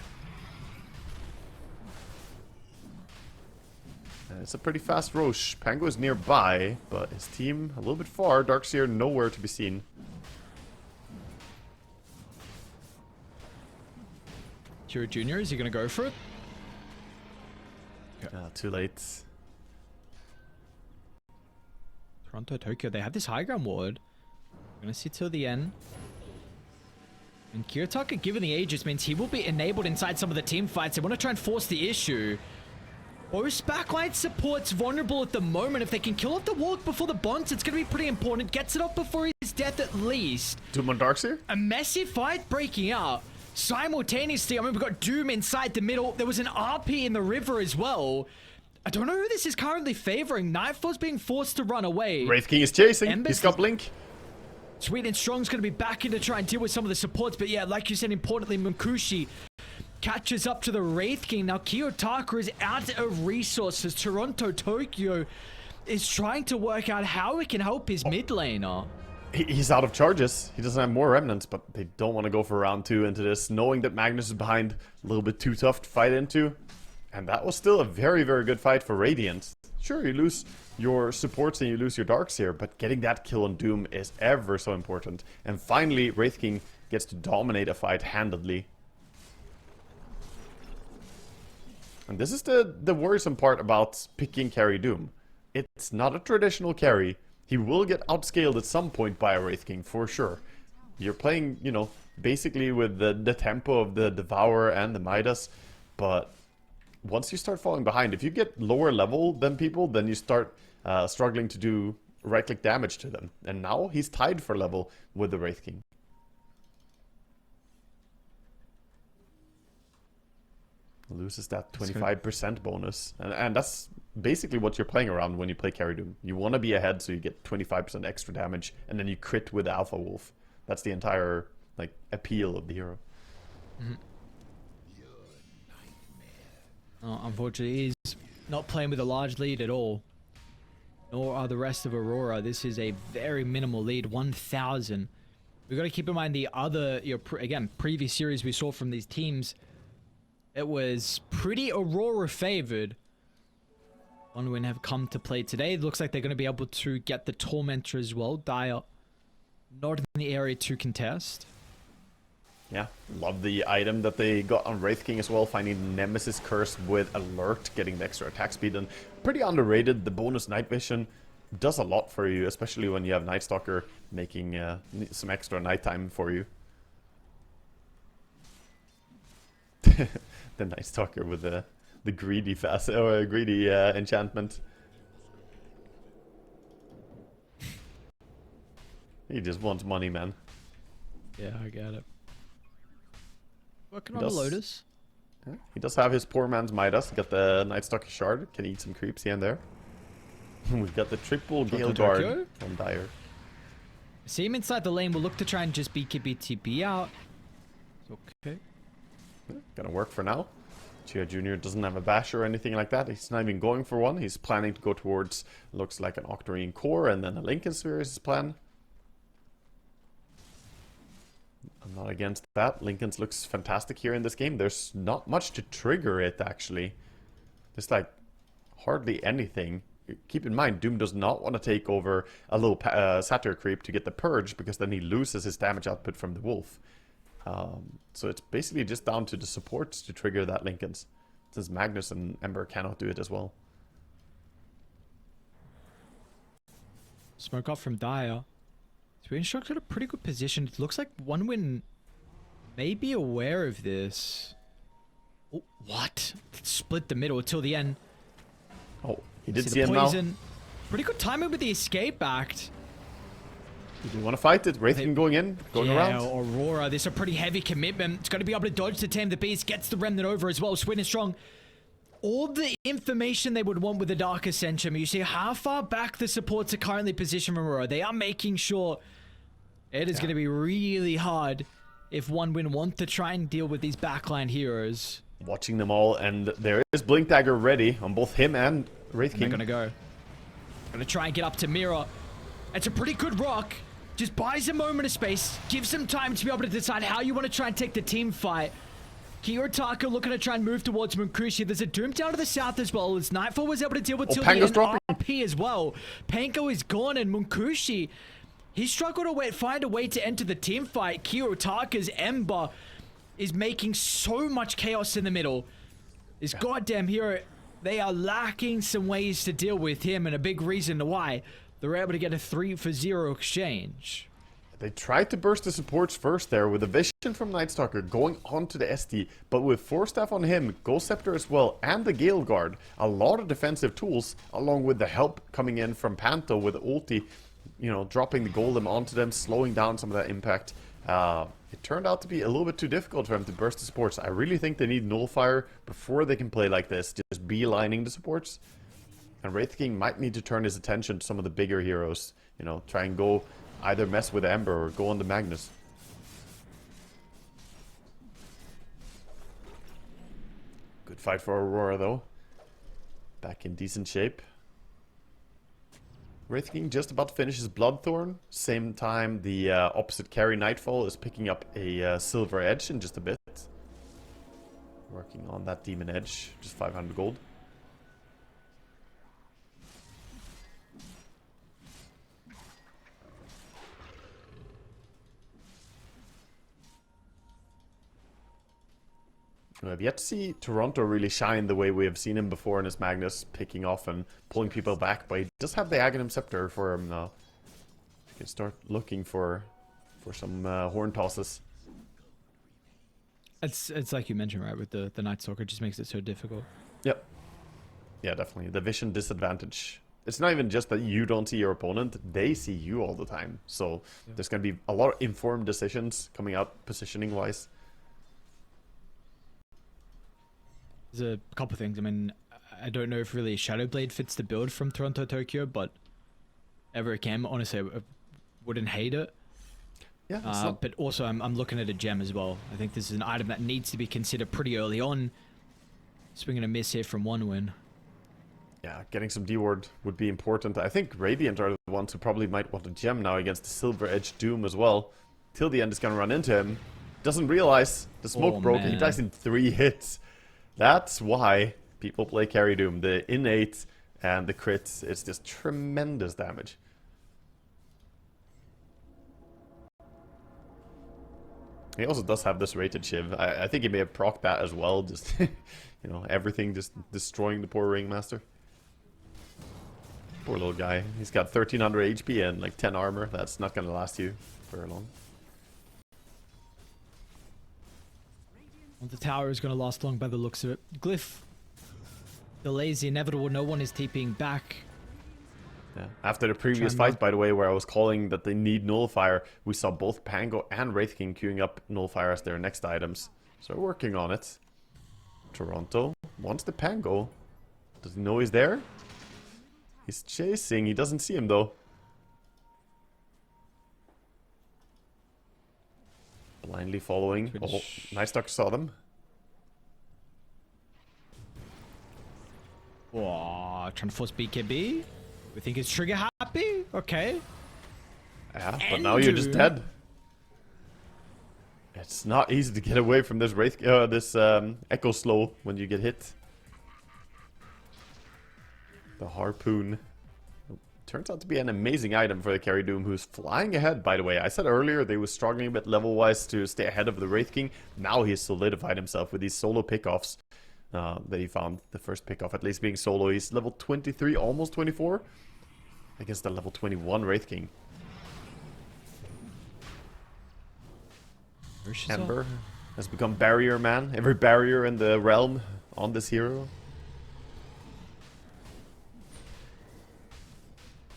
It's a pretty fast Roche. Pango is nearby, but his team a little bit far. Darkseer nowhere to be seen. Kira Jr., is he going to go for it? Too late. Toronto, Tokyo, they have this high ground ward. We're going to see till the end. And Kirotaka, given the ages, means he will be enabled inside some of the team fights. They want to try and force the issue. Both backline support's vulnerable at the moment. If they can kill off the walk before the bonds, it's going to be pretty important. Gets it off before his death at least. Doom on Darkseer? A messy fight breaking out. Simultaneously, I mean, we've got Doom inside the middle. There was an RP in the river as well. I don't know who this is currently favoring. Nightfall's being forced to run away. Wraith King is chasing. Ember's He's got Blink. Sweet and Strong's going to be back in to try and deal with some of the supports. But yeah, like you said, importantly, Munkushi catches up to the Wraith King. Now, Kiyotaka is out of resources. Toronto Tokyo is trying to work out how he can help his mid laner. He's out of charges. He doesn't have more remnants, but they don't want to go for round 2 into this, knowing that Magnus is behind. A little bit too tough to fight into. And that was still a very, very good fight for Radiant. Sure, you lose your supports and you lose your Darkseer, but getting that kill on Doom is ever so important. And finally, Wraith King gets to dominate a fight handedly. And this is the worrisome part about picking carry Doom. It's not a traditional carry. He will get outscaled at some point by a Wraith King, for sure. You're playing, you know, basically with the tempo of the Devourer and the Midas, but once you start falling behind, if you get lower level than people, then you start struggling to do right-click damage to them. And now he's tied for level with the Wraith King. Loses that 25% bonus. And that's basically what you're playing around when you play carry Doom. You want to be ahead so you get 25% extra damage, and then you crit with Alpha Wolf. That's the entire like appeal of the hero. Mm-hmm. Unfortunately, he's not playing with a large lead at all. Nor are the rest of Aurora. This is a very minimal lead, 1,000. We've got to keep in mind the other, again, previous series we saw from these teams. It was pretty Aurora favored. One win have come to play today. It looks like they're going to be able to get the Tormentor as well. Dire not in the area to contest. Yeah, love the item that they got on Wraith King as well, finding Nemesis Curse with Alert, getting the extra attack speed, and pretty underrated. The bonus Night Vision does a lot for you, especially when you have Night Stalker making some extra nighttime for you. The Night Stalker with the greedy greedy enchantment. He just wants money, man. Yeah, I get it. Working on the Lotus. Yeah, he does have his poor man's Midas. Got the Night Stalker Shard. Can eat some creeps here and there. We've got the triple Gale Guard from Dire. See him inside the lane. We'll look to try and just BKB TP out. Okay. Yeah, gonna work for now. Chia Jr. doesn't have a bash or anything like that. He's not even going for one. He's planning to go towards, looks like an Octarine Core, and then a Lincoln Sphere is his plan. I'm not against that. Lincoln's looks fantastic here in this game. There's not much to trigger it, actually. There's like hardly anything. Keep in mind, Doom does not want to take over a little Satyr creep to get the Purge, because then he loses his damage output from the Wolf. So it's basically just down to the supports to trigger that Lincoln's, since Magnus and Ember cannot do it as well. Smoke off from Dire. So we instructed a pretty good position. It looks like One Win may be aware of this. Oh, what? Split the middle until the end. Oh, he did see him now. Pretty good timing with the escape act. You do want to fight it? Wraithkin going in, going around. Aurora, this is a pretty heavy commitment. It's going to be able to dodge to tame the beast. Gets the remnant over as well. Swin is strong. All the information they would want with the Dark Ascension. You see how far back the supports are currently positioned from Aurora. They are making sure it is going to be really hard if One Win want to try and deal with these backline heroes. Watching them all, and there is Blink Dagger ready on both him and Wraith King. They're going to go. Going to try and get up to Mira. It's a pretty good rock. Just buys a moment of space. Gives them time to be able to decide how you want to try and take the team fight. Kiyotaka looking to try and move towards Munkushi. There's a Doom down to the south as well, as Nightfall was able to deal with till the end. RP as well. Panko is gone, and Munkushi, he struggled to find a way to enter the team fight. Kiyotaka's Ember is making so much chaos in the middle. This goddamn hero, they are lacking some ways to deal with him, and a big reason why they're able to get a 3-for-0 exchange. They tried to burst the supports first there with a vision from Night Stalker going onto the SD, but with Force Staff on him, Ghost Scepter as well, and the Gale Guard, a lot of defensive tools, along with the help coming in from Panto with ulti, you know, dropping the Golem onto them, slowing down some of that impact. It turned out to be a little bit too difficult for them to burst the supports. I really think they need Nullifier before they can play like this, just beelining the supports. And Wraith King might need to turn his attention to some of the bigger heroes, you know, try and go either mess with Ember or go on the Magnus. Good fight for Aurora though. Back in decent shape. Wraith King just about to finish his Bloodthorn. Same time the opposite carry Nightfall is picking up a Silver Edge in just a bit. Working on that Demon Edge, just 500 gold. We have yet to see Toronto really shine the way we have seen him before in his Magnus, picking off and pulling people back, but he does have the Aghanim Scepter for him now. You can start looking for some horn tosses. It's like you mentioned, right, with the Night Stalker, just makes it so difficult. Yep. Yeah, definitely. The vision disadvantage. It's not even just that you don't see your opponent, they see you all the time. So there's going to be a lot of informed decisions coming out positioning-wise. There's a couple things. I mean, I don't know if really Shadowblade fits the build from Toronto Tokyo, but ever it can, honestly, I wouldn't hate it. Yeah, but also I'm looking at a gem as well. I think this is an item that needs to be considered pretty early on. Swinging a miss here from One Win. Yeah, getting some D-Ward would be important. I think Radiant are the ones who probably might want a gem now against the Silver Edge Doom as well. Till the end is going to run into him. Doesn't realize the smoke broke. Man. He dies in 3 hits. That's why people play carry Doom. The innate and the crits, it's just tremendous damage. He also does have this rated Shiv. I think he may have procced that as well. Just, you know, everything just destroying the poor Ringmaster. Poor little guy. He's got 1300 HP and like 10 armor. That's not gonna last you very long. Well, the tower is going to last long by the looks of it. Glyph delays the inevitable. No one is TPing back. Yeah. After the previous fight, by the way, where I was calling that they need Nullifier, we saw both Pango and Wraith King queuing up Nullifier as their next items. So we're working on it. Toronto wants the Pango. Does he know he's there? He's chasing. He doesn't see him though. Blindly following. Oh, Night Stalker saw them. Whoa, trying to force BKB. We think it's trigger happy. Okay. Yeah, but now you're just dead. It's not easy to get away from this Echo Slow when you get hit. The Harpoon. Turns out to be an amazing item for the Carry Doom, who's flying ahead, by the way. I said earlier they were struggling a bit level-wise to stay ahead of the Wraith King. Now he's solidified himself with these solo pickoffs that he found. The first pickoff, at least being solo. He's level 23, almost 24, against the level 21 Wraith King. Ember has become barrier man. Every barrier in the realm on this hero.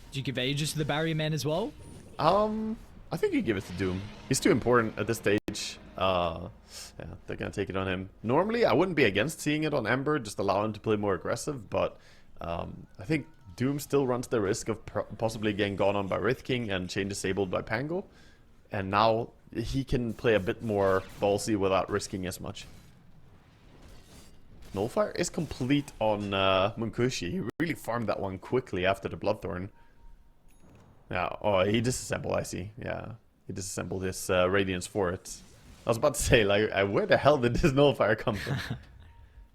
Did you give Aegis to the barrier man as well? I think you give it to Doom. He's too important at this stage. Yeah, they're gonna take it on him. Normally, I wouldn't be against seeing it on Ember, just allow him to play more aggressive, but I think Doom still runs the risk of possibly getting gone on by Wraith King and chain disabled by Pango. And now he can play a bit more ballsy without risking as much. Nullfire is complete on Munkushi. He really farmed that one quickly after the Bloodthorn. Yeah, oh, he disassembled, I see. Yeah, he disassembled his Radiance for it. I was about to say, like, where the hell did this Nullifier come from?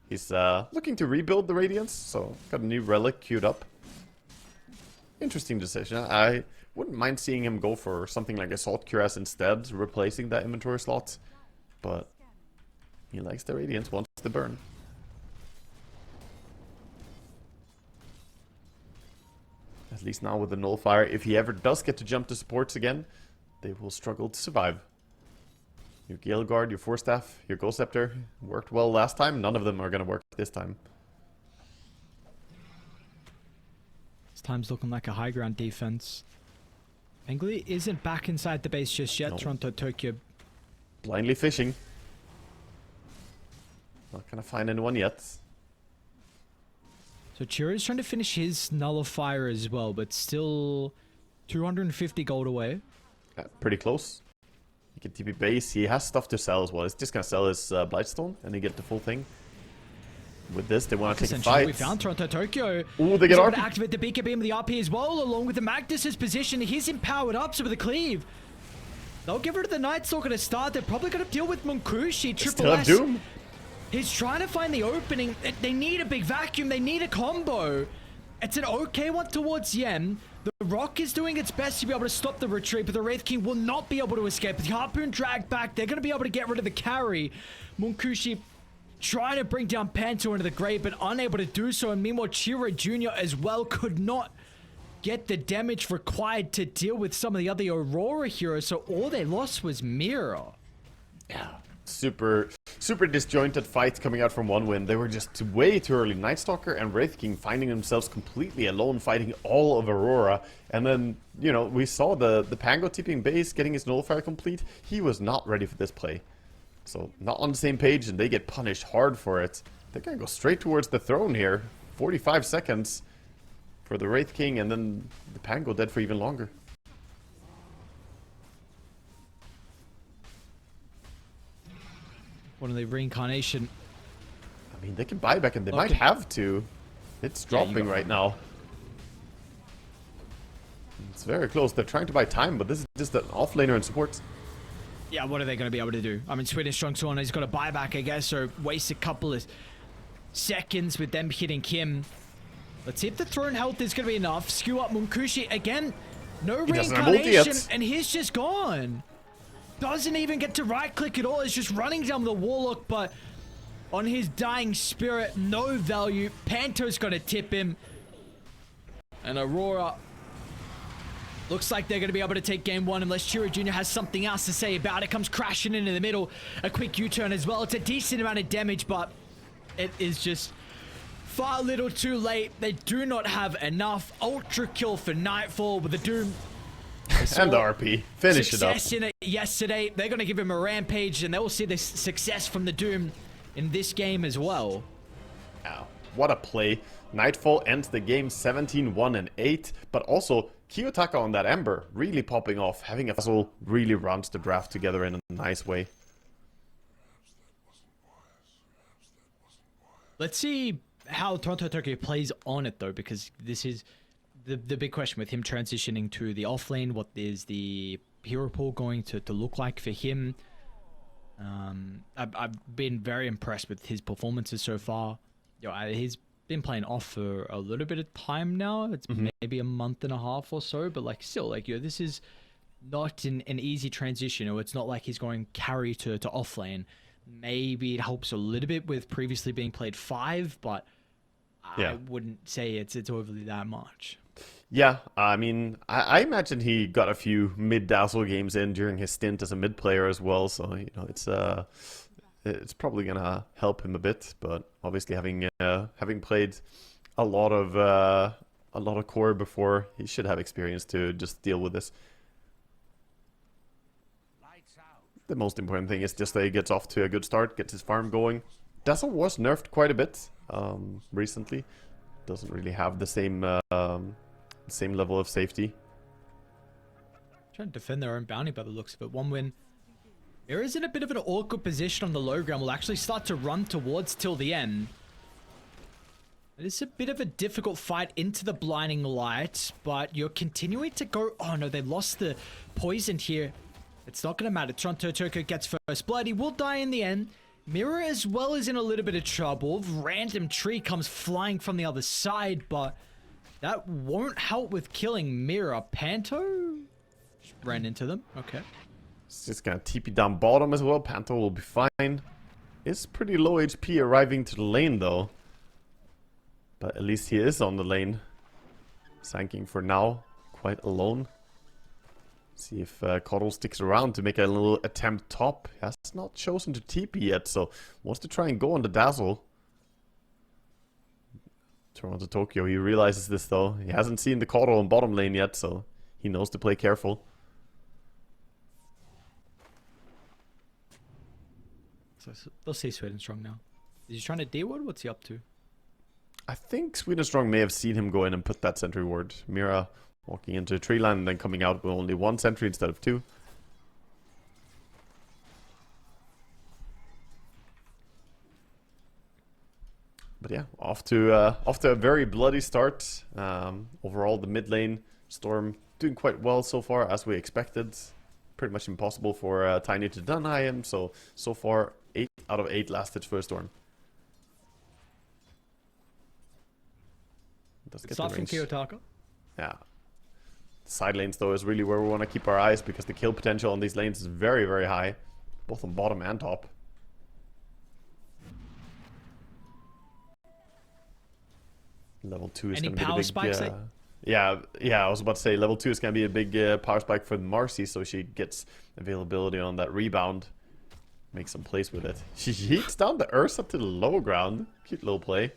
He's looking to rebuild the Radiance, so got a new relic queued up. Interesting decision. I wouldn't mind seeing him go for something like Assault Cuirass instead, replacing that inventory slot. But he likes the Radiance, wants the burn. At least now with the Nullifier, if he ever does get to jump to supports again, they will struggle to survive. Your Gale Guard, your Force Staff, your Ghost Scepter worked well last time. None of them are going to work this time. This time's looking like a high ground defense. Angli isn't back inside the base just yet. No. Toronto, Tokyo. Blindly fishing. Not going to find anyone yet. So Chira's trying to finish his Nullifier as well, but still 250 gold away. Pretty close. He can TP base. He has stuff to sell as well. He's just going to sell his Blightstone and he get the full thing. With this, they want to take a fight. We found Toronto, Tokyo. Ooh, they get RP. To activate the BKB and the RP as well, along with the Magnus's position. He's empowered up, so with the cleave. They'll give rid of the Night Stalker to start. They're probably going to deal with Munkushi. Triple S. Doom. He's trying to find the opening. They need a big vacuum. They need a combo. It's an okay one towards Yen. The Rock is doing its best to be able to stop the retreat, but the Wraith King will not be able to escape. The Harpoon dragged back. They're going to be able to get rid of the carry. Munkushi trying to bring down Panto into the grave, but unable to do so. And meanwhile, Chira Jr. as well could not get the damage required to deal with some of the other Aurora heroes. So all they lost was Mira. Yeah. Super disjointed fight coming out from one win. They were just way too early. Night Stalker and Wraith King finding themselves completely alone, fighting all of Aurora. And then, you know, we saw the Pango TPing base, getting his Nullifier complete. He was not ready for this play. So, not on the same page, and they get punished hard for it. They're gonna go straight towards the throne here. 45 seconds for the Wraith King, and then the Pango dead for even longer. One of the reincarnation. I mean, they can buy back, and they might have to. It's dropping right now. It's very close. They're trying to buy time, but this is just an offlaner and supports. Yeah, what are they going to be able to do? I mean, Swedish Strong Swan, he's got a buyback, I guess, or waste a couple of seconds with them hitting him. Let's see if the throne health is going to be enough. Skew up Munkushi again. No reincarnation, and he's just gone. Doesn't even get to right click at all. It's just running down the Warlock, but on his dying spirit, no value. Panto's going to tip him. And Aurora looks like they're going to be able to take game one unless Chiro Jr. has something else to say about it. Comes crashing into the middle. A quick U-turn as well. It's a decent amount of damage, but it is just far little too late. They do not have enough. Ultra kill for Nightfall with the Doom. And the RP. Finish it up. Success in it yesterday. They're going to give him a rampage, and they will see the success from the Doom in this game as well. Wow. What a play. Nightfall ends the game 17-1-8, but also Kiyotaka on that Ember really popping off. Having a puzzle really runs the draft together in a nice way. Let's see how Toronto Tokyo plays on it though, because this is the big question with him transitioning to the offlane. What is the hero pool going to look like for him? I've been very impressed with his performances so far. He's been playing off for a little bit of time now. It's maybe a month and a half or so, but like still, like this is not an easy transition. Or it's not like he's going carry to offlane. Maybe it helps a little bit with previously being played 5, but yeah. I wouldn't say it's overly that much. Yeah, I mean, I imagine he got a few mid-dazzle games in during his stint as a mid player as well. So it's probably gonna help him a bit. But obviously, having played a lot of core before, he should have experience to just deal with this. The most important thing is just that he gets off to a good start, gets his farm going. Dazzle was nerfed quite a bit recently. Doesn't really have the same level of safety. Trying to defend their own bounty by the looks of it. One win. There is in a bit of an awkward position on the low ground. Will actually start to run towards till the end. It is a bit of a difficult fight into the blinding light, but you're continuing to go. Oh no, they lost the poison here. It's not going to matter. Toronto Tokyo gets first blood. He will die in the end. Mirror as well is in a little bit of trouble. Random tree comes flying from the other side, but that won't help with killing Mirror. Panto just ran into them. Okay. It's just going to TP down bottom as well. Panto will be fine. It's pretty low HP arriving to the lane though. But at least he is on the lane. Sanking for now. Quite alone. See if Coddle sticks around to make a little attempt top. He has not chosen to TP yet, so wants to try and go on the Dazzle. Toronto Tokyo, he realizes this though. He hasn't seen the Coddle in bottom lane yet, so he knows to play careful. So they'll see Sweden Strong now. Is he trying to D-ward? What's he up to? I think Sweden Strong may have seen him go in and put that sentry ward. Mira walking into a tree line and then coming out with only 1 sentry instead of 2. But yeah, off to a very bloody start. Overall, the mid lane Storm doing quite well so far, as we expected. Pretty much impossible for Tiny to deny him. So far, 8 out of 8 last hits for Storm. It's off from Kiyotaka. Yeah. Side lanes, though, is really where we want to keep our eyes, because the kill potential on these lanes is very, very high. Both on bottom and top. Level 2 is going to be the big... Yeah, I was about to say, level 2 is going to be a big power spike for Marcy, so she gets availability on that rebound. Make some plays with it. She heats down the Ursa to the low ground. Cute little play.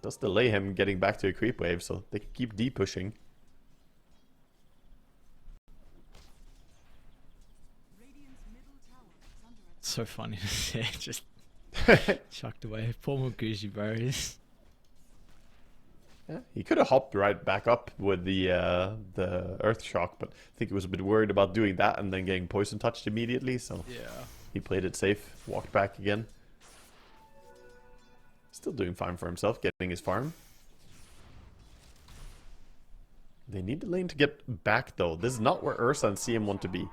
Does delay him getting back to a creep wave, so they can keep D-pushing. So funny to see, just chucked away. Poor Mugushi berries. Yeah, he could have hopped right back up with the Earth Shock, but I think he was a bit worried about doing that and then getting poison touched immediately, so yeah, he played it safe, walked back again. Still doing fine for himself, getting his farm. They need the lane to get back though. This is not where Ursa and CM want to be.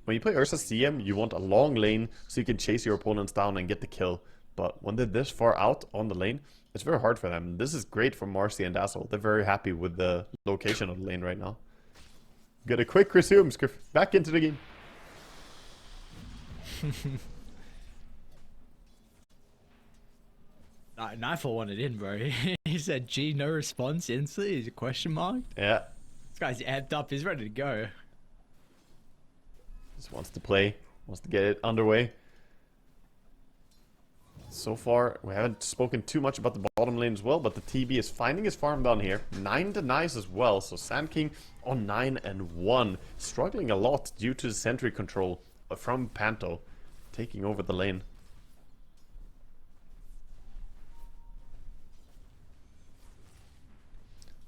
When you play Ursa CM, you want a long lane so you can chase your opponents down and get the kill. but when they're this far out on the lane, it's very hard for them. This is great for Marcy and Dazzle. They're very happy with the location of the lane right now. Get a quick resume, Scriff. Back into the game. Nightfall wanted in, bro. He said, "G, no response instantly." Is a question mark? Yeah. This guy's amped up. He's ready to go. Just wants to play. Wants to get it underway. So far, we haven't spoken too much about the bottom lane as well, but the TB is finding his farm down here. 9 denies as well, so Sand King on 9 and 1. Struggling a lot due to the sentry control from Panto taking over the lane.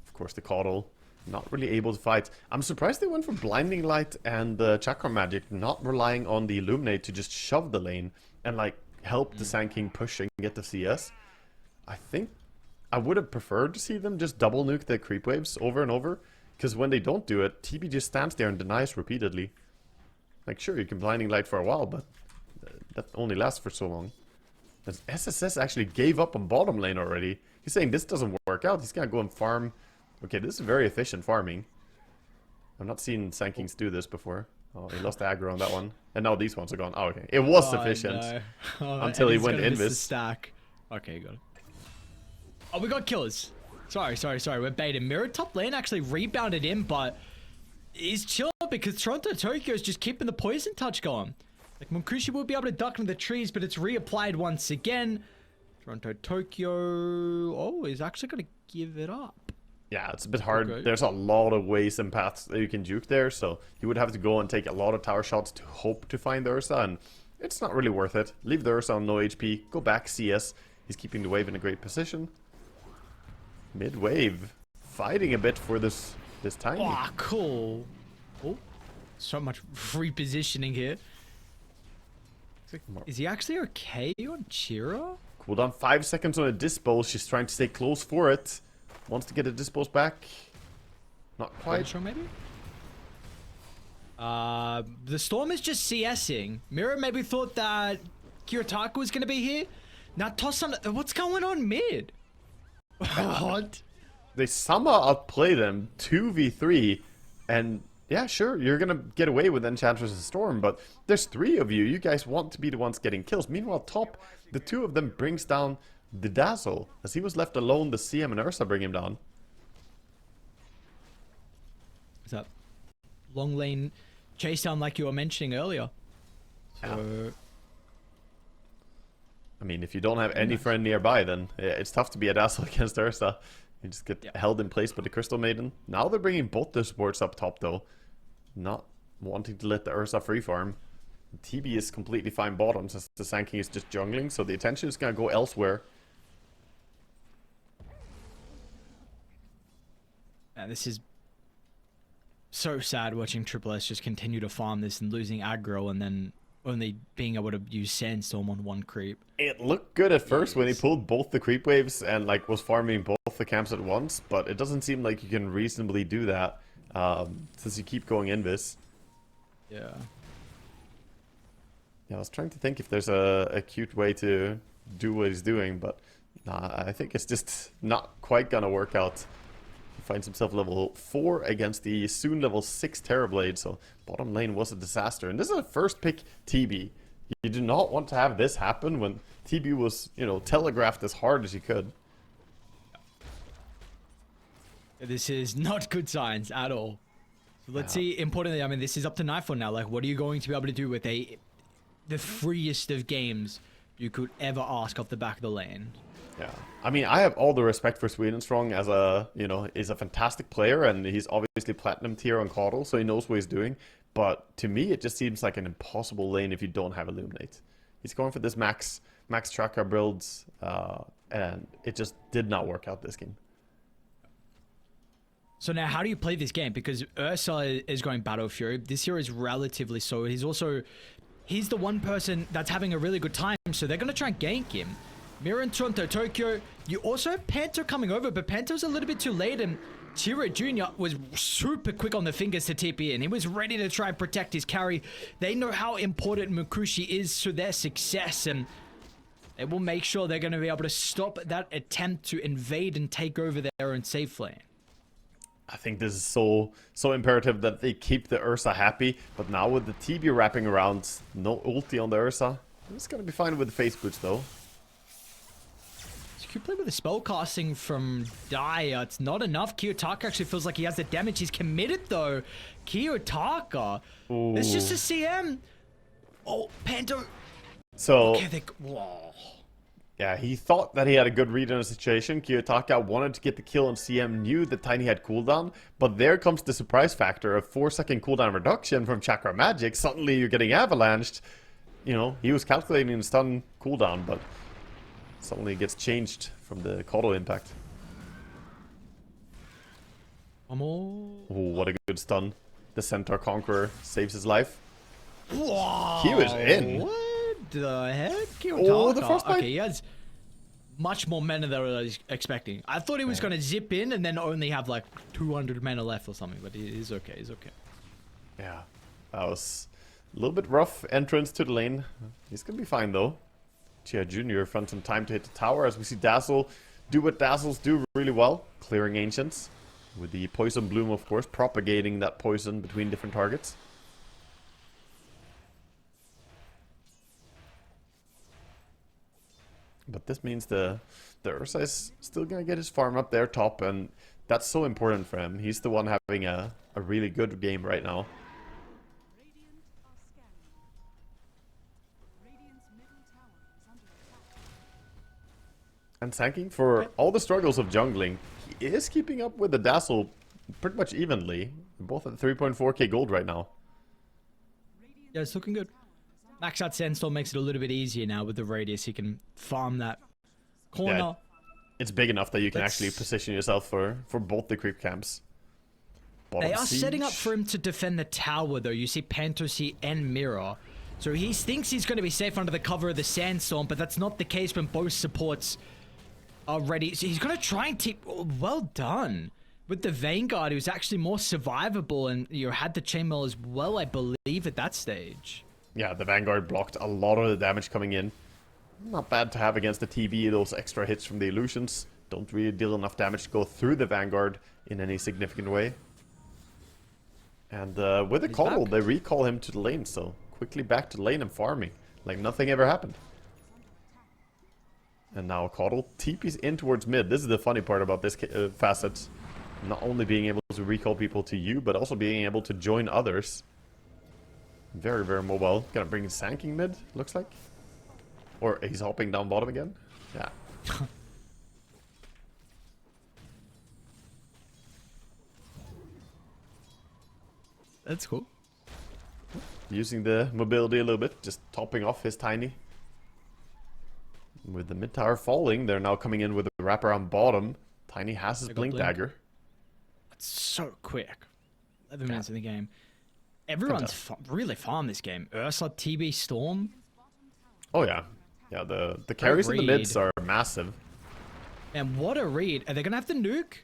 Of course, the Caudal not really able to fight. I'm surprised they went for Blinding Light and the Chakra Magic, not relying on the Illuminate to just shove the lane and like help the Sand King push and get the CS. I think I would have preferred to see them just double nuke the creep waves over and over, because when they don't do it, TB just stands there and denies repeatedly. Like, sure, you can Blinding Light for a while, but that only lasts for so long. And SSS actually gave up on bottom lane already. He's saying this doesn't work out. He's gonna go and farm. Okay, this is very efficient farming. I've not seen Sand Kings do this before. Oh, he lost the aggro on that one. And now these ones are gone. Oh, okay. It was sufficient. No. Until he went invis. Stack. Okay, got it. Oh, we got killers. Sorry. We're baited. Mirror top lane actually rebounded in, but he's chilling because Toronto Tokyo is just keeping the poison touch going. Like, Munkushi will be able to duck into the trees, but it's reapplied once again. Toronto Tokyo... Oh, he's actually going to give it up. Yeah, it's a bit hard. Okay. There's a lot of ways and paths that you can juke there, so you would have to go and take a lot of tower shots to hope to find the Ursa, and it's not really worth it. Leave the Ursa on no HP, go back CS. He's keeping the wave in a great position. Mid-wave, fighting a bit for this time. Oh, cool. Oh, so much repositioning here. Is he actually okay on Chira? Cooldown 5 seconds on a dispose. She's trying to stay close for it. Wants to get a dispose back. Not quite. Sure, maybe? The Storm is just CSing. Mirror maybe thought that Kirotaka was going to be here. Now toss on... What's going on mid? What? They somehow outplay them 2v3. And yeah, sure, you're going to get away with Enchantress and Storm. But there's 3 of you. You guys want to be the ones getting kills. Meanwhile, top, the 2 of them brings down the Dazzle. As he was left alone, the CM and Ursa bring him down. Is that long lane chase down like you were mentioning earlier? So... Yeah. I mean, if you don't have any friend nearby, then yeah, it's tough to be a Dazzle against Ursa. You just get held in place by the Crystal Maiden. Now they're bringing both the supports up top, though. Not wanting to let the Ursa free farm. TB is completely fine bottom, since the Sand King is just jungling, so the attention is going to go elsewhere. This is so sad watching Triple S just continue to farm this and losing aggro and then only being able to use Sandstorm on one creep. It looked good at first when he pulled both the creep waves and like was farming both the camps at once, but it doesn't seem like you can reasonably do that since you keep going invis. Yeah. Yeah, I was trying to think if there's a cute way to do what he's doing, but nah, I think it's just not quite gonna work out. He finds himself level 4 against the soon level 6 Terrorblade, so bottom lane was a disaster. And this is a first pick TB. You do not want to have this happen when TB was, you know, telegraphed as hard as he could. This is not good signs at all. So let's see, importantly, I mean, this is up to Nightfall now. Like, what are you going to be able to do with the freest of games you could ever ask off the back of the lane? Yeah, I mean, I have all the respect for Sweden Strong as a, you know, he's a fantastic player and he's obviously platinum tier on Caudal, so he knows what he's doing. But to me, it just seems like an impossible lane if you don't have Illuminate. He's going for this max tracker builds, and it just did not work out this game. So now, how do you play this game? Because Ursa is going Battle Fury. This hero is relatively slow. He's the one person that's having a really good time, so they're going to try and gank him. Mirror and Toronto Tokyo. You also have Panto coming over, but Panto's a little bit too late, and Chiro Jr. was super quick on the fingers to TP in. He was ready to try and protect his carry. They know how important Mukushi is to their success, and It will make sure they're going to be able to stop that attempt to invade and take over their own safe lane. I think this is so imperative that they keep the Ursa happy. But now with the TB wrapping around, no ulti on the Ursa. It's going to be fine with the face boots though. So you could play with the spell casting from Dire. It's not enough. Kiyotaka actually feels like he has the damage. He's committed though. Kiyotaka. Ooh. It's just a CM. Oh, Panto. So, Okay, whoa. yeah, he thought that he had a good read on the situation. Kiyotaka wanted to get the kill on CM, knew that Tiny had cooldown, but there comes the surprise factor, a 4-second cooldown reduction from Chakra Magic. Suddenly you're getting avalanched. You know, he was calculating the stun cooldown, but suddenly it gets changed from the Kodo impact. One more. Ooh, what a good stun. The Centaur Conqueror saves his life. Whoa. He was in. What the heck? Kiyotaka. Oh, the first bite. Okay, he has much more mana than I was expecting. I thought he was going to zip in and then only have like 200 mana left or something, but he's okay. He's okay. Yeah, that was a little bit rough entrance to the lane. He's going to be fine though. Chia Jr. found some time to hit the tower as we see Dazzle do what Dazzles do really well, clearing Ancients. With the Poison Bloom, of course, propagating that poison between different targets. But this means the Ursa is still going to get his farm up there top, and that's so important for him. He's the one having a really good game right now. And Sanking, for all the struggles of jungling, he is keeping up with the Dazzle pretty much evenly. Both at 3.4k gold right now. Yeah, it's looking good. Max out Sandstorm makes it a little bit easier now with the radius. He can farm that corner. Yeah, it's big enough that you can actually position yourself for both the creep camps. They are setting up for him to defend the tower, though. You see Pantosi and Mirror. So he thinks he's going to be safe under the cover of the Sandstorm, but that's not the case when both supports are ready. So he's going to try and take... Oh, well done. With the Vanguard, he was actually more survivable, and you had the Chainmail as well, I believe, at that stage. Yeah, the Vanguard blocked a lot of the damage coming in. Not bad to have against the TB, those extra hits from the illusions. Don't really deal enough damage to go through the Vanguard in any significant way. And with the call, they recall him to the lane, so quickly back to the lane and farming. Like nothing ever happened. And now Coddle TP's in towards mid. This is the funny part about this facet. Not only being able to recall people to you, but also being able to join others. Very, very mobile. Gonna bring Sanking mid, looks like. Or he's hopping down bottom again. Yeah. That's cool. Using the mobility a little bit, just topping off his Tiny. With the mid tower falling, they're now coming in with a wraparound bottom. Tiny has his blink dagger. It's so quick. 11 minutes in the game. Everyone's really farmed this game. Ursa, TB, Storm. Oh yeah. Yeah, the carries in the mids are massive. And what a read. Are they going to have the nuke?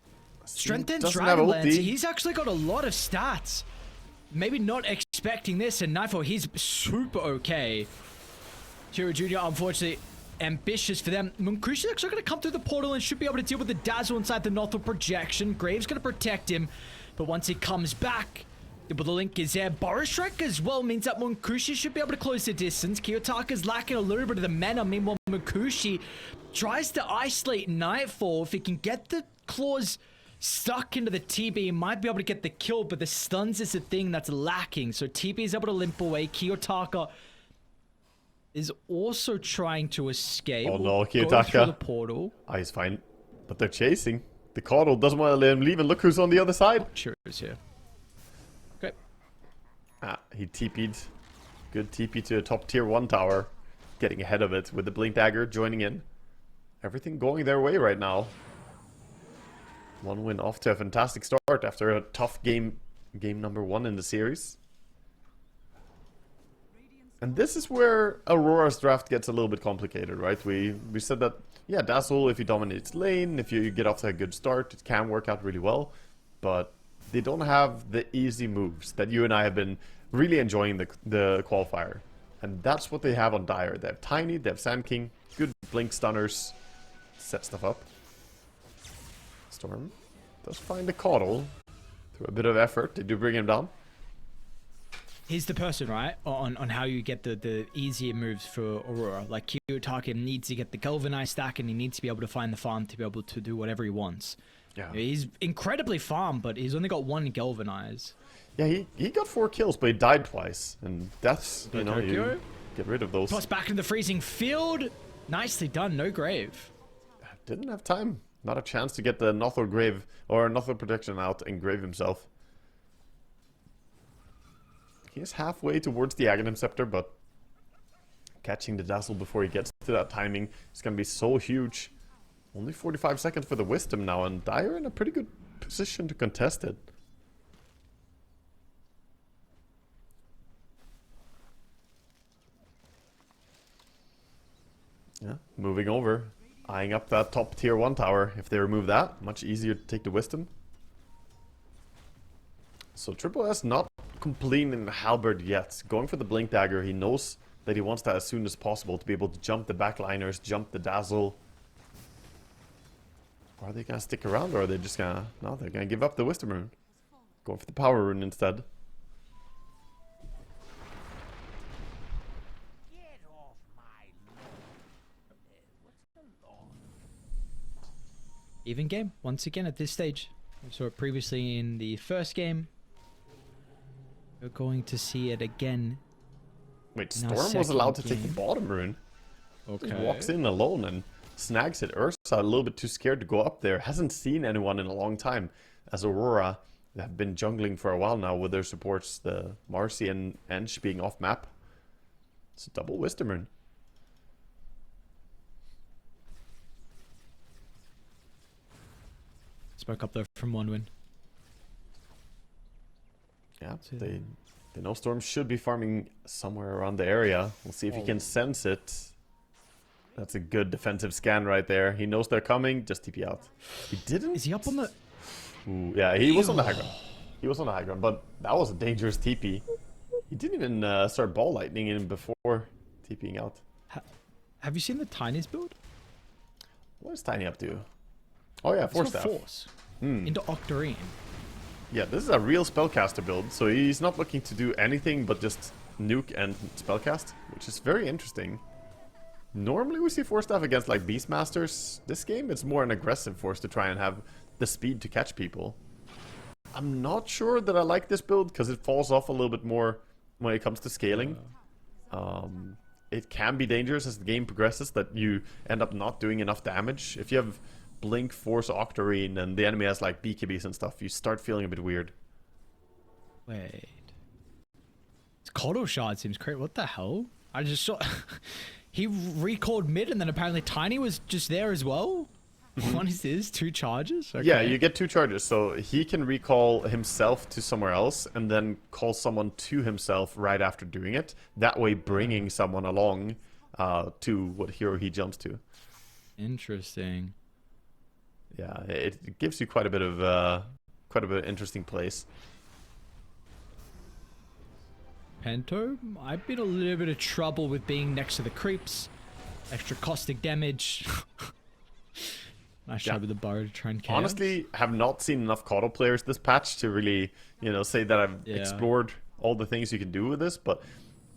Strength and doesn't have Dragonlance. ulti. He's actually got a lot of stats. Maybe not expecting this. And Knifo, he's super okay. Hero Jr., unfortunately, ambitious for them. Munkushi's actually going to come through the portal and should be able to deal with the Dazzle inside the Nothel projection. Graves going to protect him. But once he comes back, the link is there. Boris Strike as well means that Munkushi should be able to close the distance. Kiyotaka's lacking a little bit of the mana. Meanwhile, Munkushi tries to isolate Nightfall. If he can get the claws stuck into the TB, he might be able to get the kill, but the stuns is the thing that's lacking. So TB is able to limp away. Kiyotaka is also trying to escape. Oh no, Go through Kiyotaka. the portal. Oh, he's fine. But they're chasing. The Coddle doesn't want to let him leave, and look who's on the other side. Cheers here. Okay. Ah, he TP'd. Good TP to a top tier 1 tower. Getting ahead of it with the Blink Dagger joining in. Everything going their way right now. One win off to a fantastic start after a tough game number 1 in the series. And this is where Aurora's draft gets a little bit complicated, right? We said that, yeah, Dazzle, if he dominates lane, if you get off to a good start, it can work out really well. But they don't have the easy moves that you and I have been really enjoying the qualifier. And that's what they have on Dire. They have Tiny, they have Sand King, good blink stunners, set stuff up. Storm does find the Coddle through a bit of effort. They do bring him down. He's the person, right, on how you get the easier moves for Aurora. Like, Kiyotake needs to get the Galvanize stack, and he needs to be able to find the farm to be able to do whatever he wants. Yeah. He's incredibly farm, but he's only got one Galvanize. Yeah, he got 4 kills, but he died twice. And that's, you know, you get rid of those. Plus back in the freezing field. Nicely done, no grave. Didn't have time. Not a chance to get the Nothor grave, or Nothor protection out and grave himself. He is halfway towards the Aghanim Scepter, but catching the Dazzle before he gets to that timing is going to be so huge. Only 45 seconds for the Wisdom now, and Dire in a pretty good position to contest it. Yeah, moving over. Eyeing up that top tier 1 tower. If they remove that, much easier to take the Wisdom. So Triple S not completing the halberd yet. Going for the Blink Dagger. He knows that he wants that as soon as possible to be able to jump the backliners, jump the Dazzle. Or are they going to stick around, or are they just going to... No, they're going to give up the Wisdom Rune. Going for the Power Rune instead. Even game, once again at this stage. We saw it previously in the first game. We're going to see it again. Wait, in our Storm was allowed to second take the game. bottom rune. Okay. Just walks in alone and snags it. Ursa a little bit too scared to go up there. Hasn't seen anyone in a long time. As Aurora have been jungling for a while now with their supports, the Marcy and Ench being off map. It's a double Wisdom Rune. Spoke up there from one win. Yeah, they know Storm should be farming somewhere around the area. We'll see if he can sense it. That's a good defensive scan right there. He knows they're coming. Just TP out. He didn't. Is he up on the... Ooh, yeah, he was on the high ground. He was on the high ground, but that was a dangerous TP. He didn't even start ball lightning in before TPing out. Have you seen the Tiny's build? What is Tiny up to? Oh yeah, Force Staff. Force. Into Octarine. Yeah, this is a real spellcaster build, so he's not looking to do anything but just nuke and spellcast, which is very interesting. Normally we see Force Staff against like Beastmasters. This game it's more an aggressive force to try and have the speed to catch people. I'm not sure that I like this build because it falls off a little bit more when it comes to scaling. It can be dangerous as the game progresses that you end up not doing enough damage. If you have Blink, Force, Octarine, and the enemy has like BKBs and stuff, you start feeling a bit weird. Wait. This Kodo shard seems crazy. What the hell? I just saw... He recalled mid and then apparently Tiny was just there as well? What is this? 2 charges? Okay. Yeah, you get 2 charges. So he can recall himself to somewhere else and then call someone to himself right after doing it. That way bringing someone along to what hero he jumps to. Interesting. Yeah, it gives you quite a bit of interesting plays. Pento, I've been a little bit of trouble with being next to the creeps. Extra caustic damage. Nice job with the bar to try and chaos. Honestly, have not seen enough Coddle players this patch to really, say that I've explored all the things you can do with this, but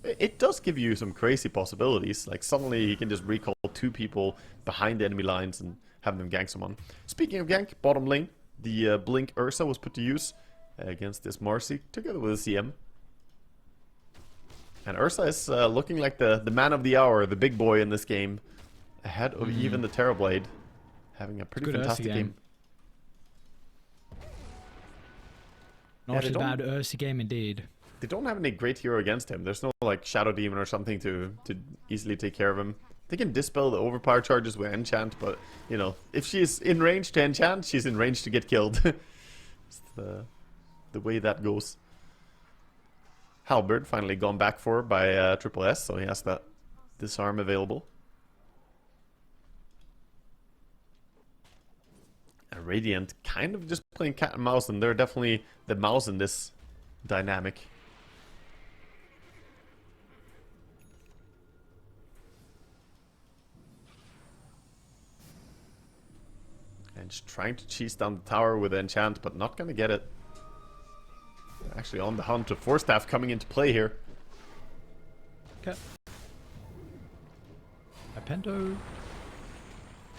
it does give you some crazy possibilities. Like suddenly you can just recall 2 people behind the enemy lines and have them gank someone. Speaking of gank, bottom lane, the Blink Ursa was put to use against this Marcy together with the CM. And Ursa is looking like the man of the hour, the big boy in this game, ahead of even the Terrorblade, having a pretty fantastic game. Not a bad Ursa game indeed. They don't have any great hero against him. There's no like Shadow Demon or something to easily take care of him. They can dispel the overpower charges with enchant, but if she's in range to enchant, she's in range to get killed. It's the way that goes. Halberd finally gone back for by Triple S, so he has that disarm available. And Radiant kind of just playing cat and mouse, and they're definitely the mouse in this dynamic. And just trying to cheese down the tower with enchant, but not gonna get it. Actually on the hunt. The Force Staff coming into play here. Okay. Apendo.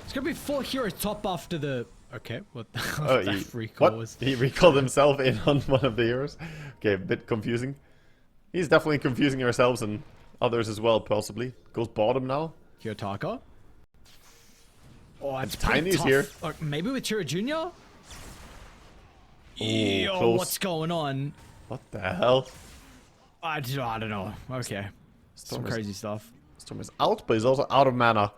It's gonna be 4 heroes top after the. Okay, what the Oh, that recall what? was. He recalled himself in on one of the heroes. Okay, a bit confusing. He's definitely confusing ourselves and others as well, possibly. Goes bottom now. Kiyotaka. Oh, it's Tiny's tough. here. Maybe with Chira Jr.? Ooh, Yo, close. what's going on? What the hell? I don't know. Okay. Storm Some is- crazy stuff. Storm is out, but he's also out of mana.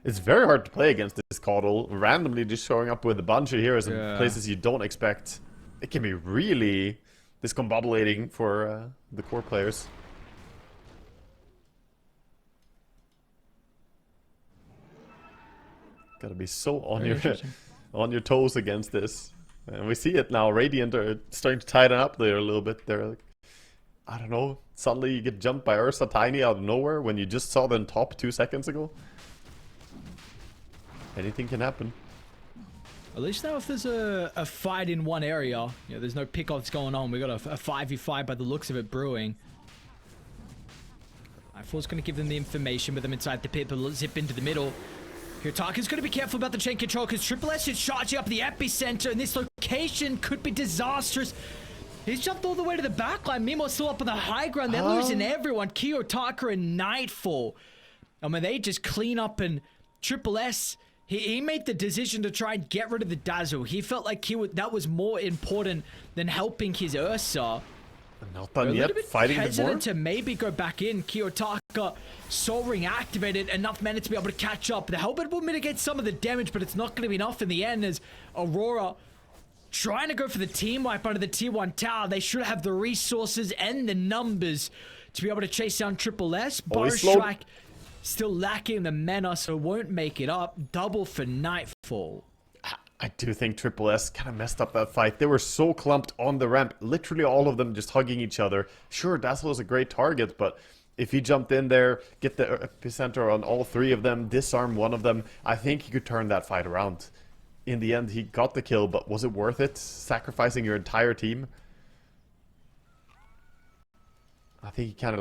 It's very hard to play against this Caudal, randomly just showing up with a bunch of heroes in places you don't expect. It can be really discombobulating for the core players. Gotta be so on Very your interesting. on your toes against this. And we see it now. Radiant are starting to tighten up there a little bit. They're like, I don't know. Suddenly you get jumped by Ursa Tiny out of nowhere when you just saw them top 2 seconds ago. Anything can happen. At least now if there's a fight in one area, you know, there's no pickoffs going on. We got a 5v5 by the looks of it brewing. Nightfall's going to give them the information with them inside the pit, but let's zip into the middle. Hirotaka's going to be careful about the chain control because Triple S is charging up the epicenter, and this location could be disastrous. He's jumped all the way to the backline. Mimo's still up on the high ground. They're losing everyone. Kiyotaka and Nightfall. I mean, they just clean up, and Triple S, he made the decision to try and get rid of the Dazzle. He felt like that was more important than helping his Ursa. Not They're done a yet. little bit Fighting a bit more. hesitant to maybe go back in. Kiyotaka, Soul Ring activated, enough mana to be able to catch up. The Hellbent will mitigate some of the damage, but it's not going to be enough in the end as Aurora trying to go for the team wipe under the tier 1 tower. They should have the resources and the numbers to be able to chase down Triple S. Bow Strike still lacking the mana, so won't make it up. Double for Nightfall. I do think Triple S kind of messed up that fight. They were so clumped on the ramp. Literally all of them just hugging each other. Sure, Dazzle is a great target, but if he jumped in there, get the epicenter on all 3 of them, disarm one of them, I think he could turn that fight around. In the end, he got the kill, but was it worth it? Sacrificing your entire team? I think he kind of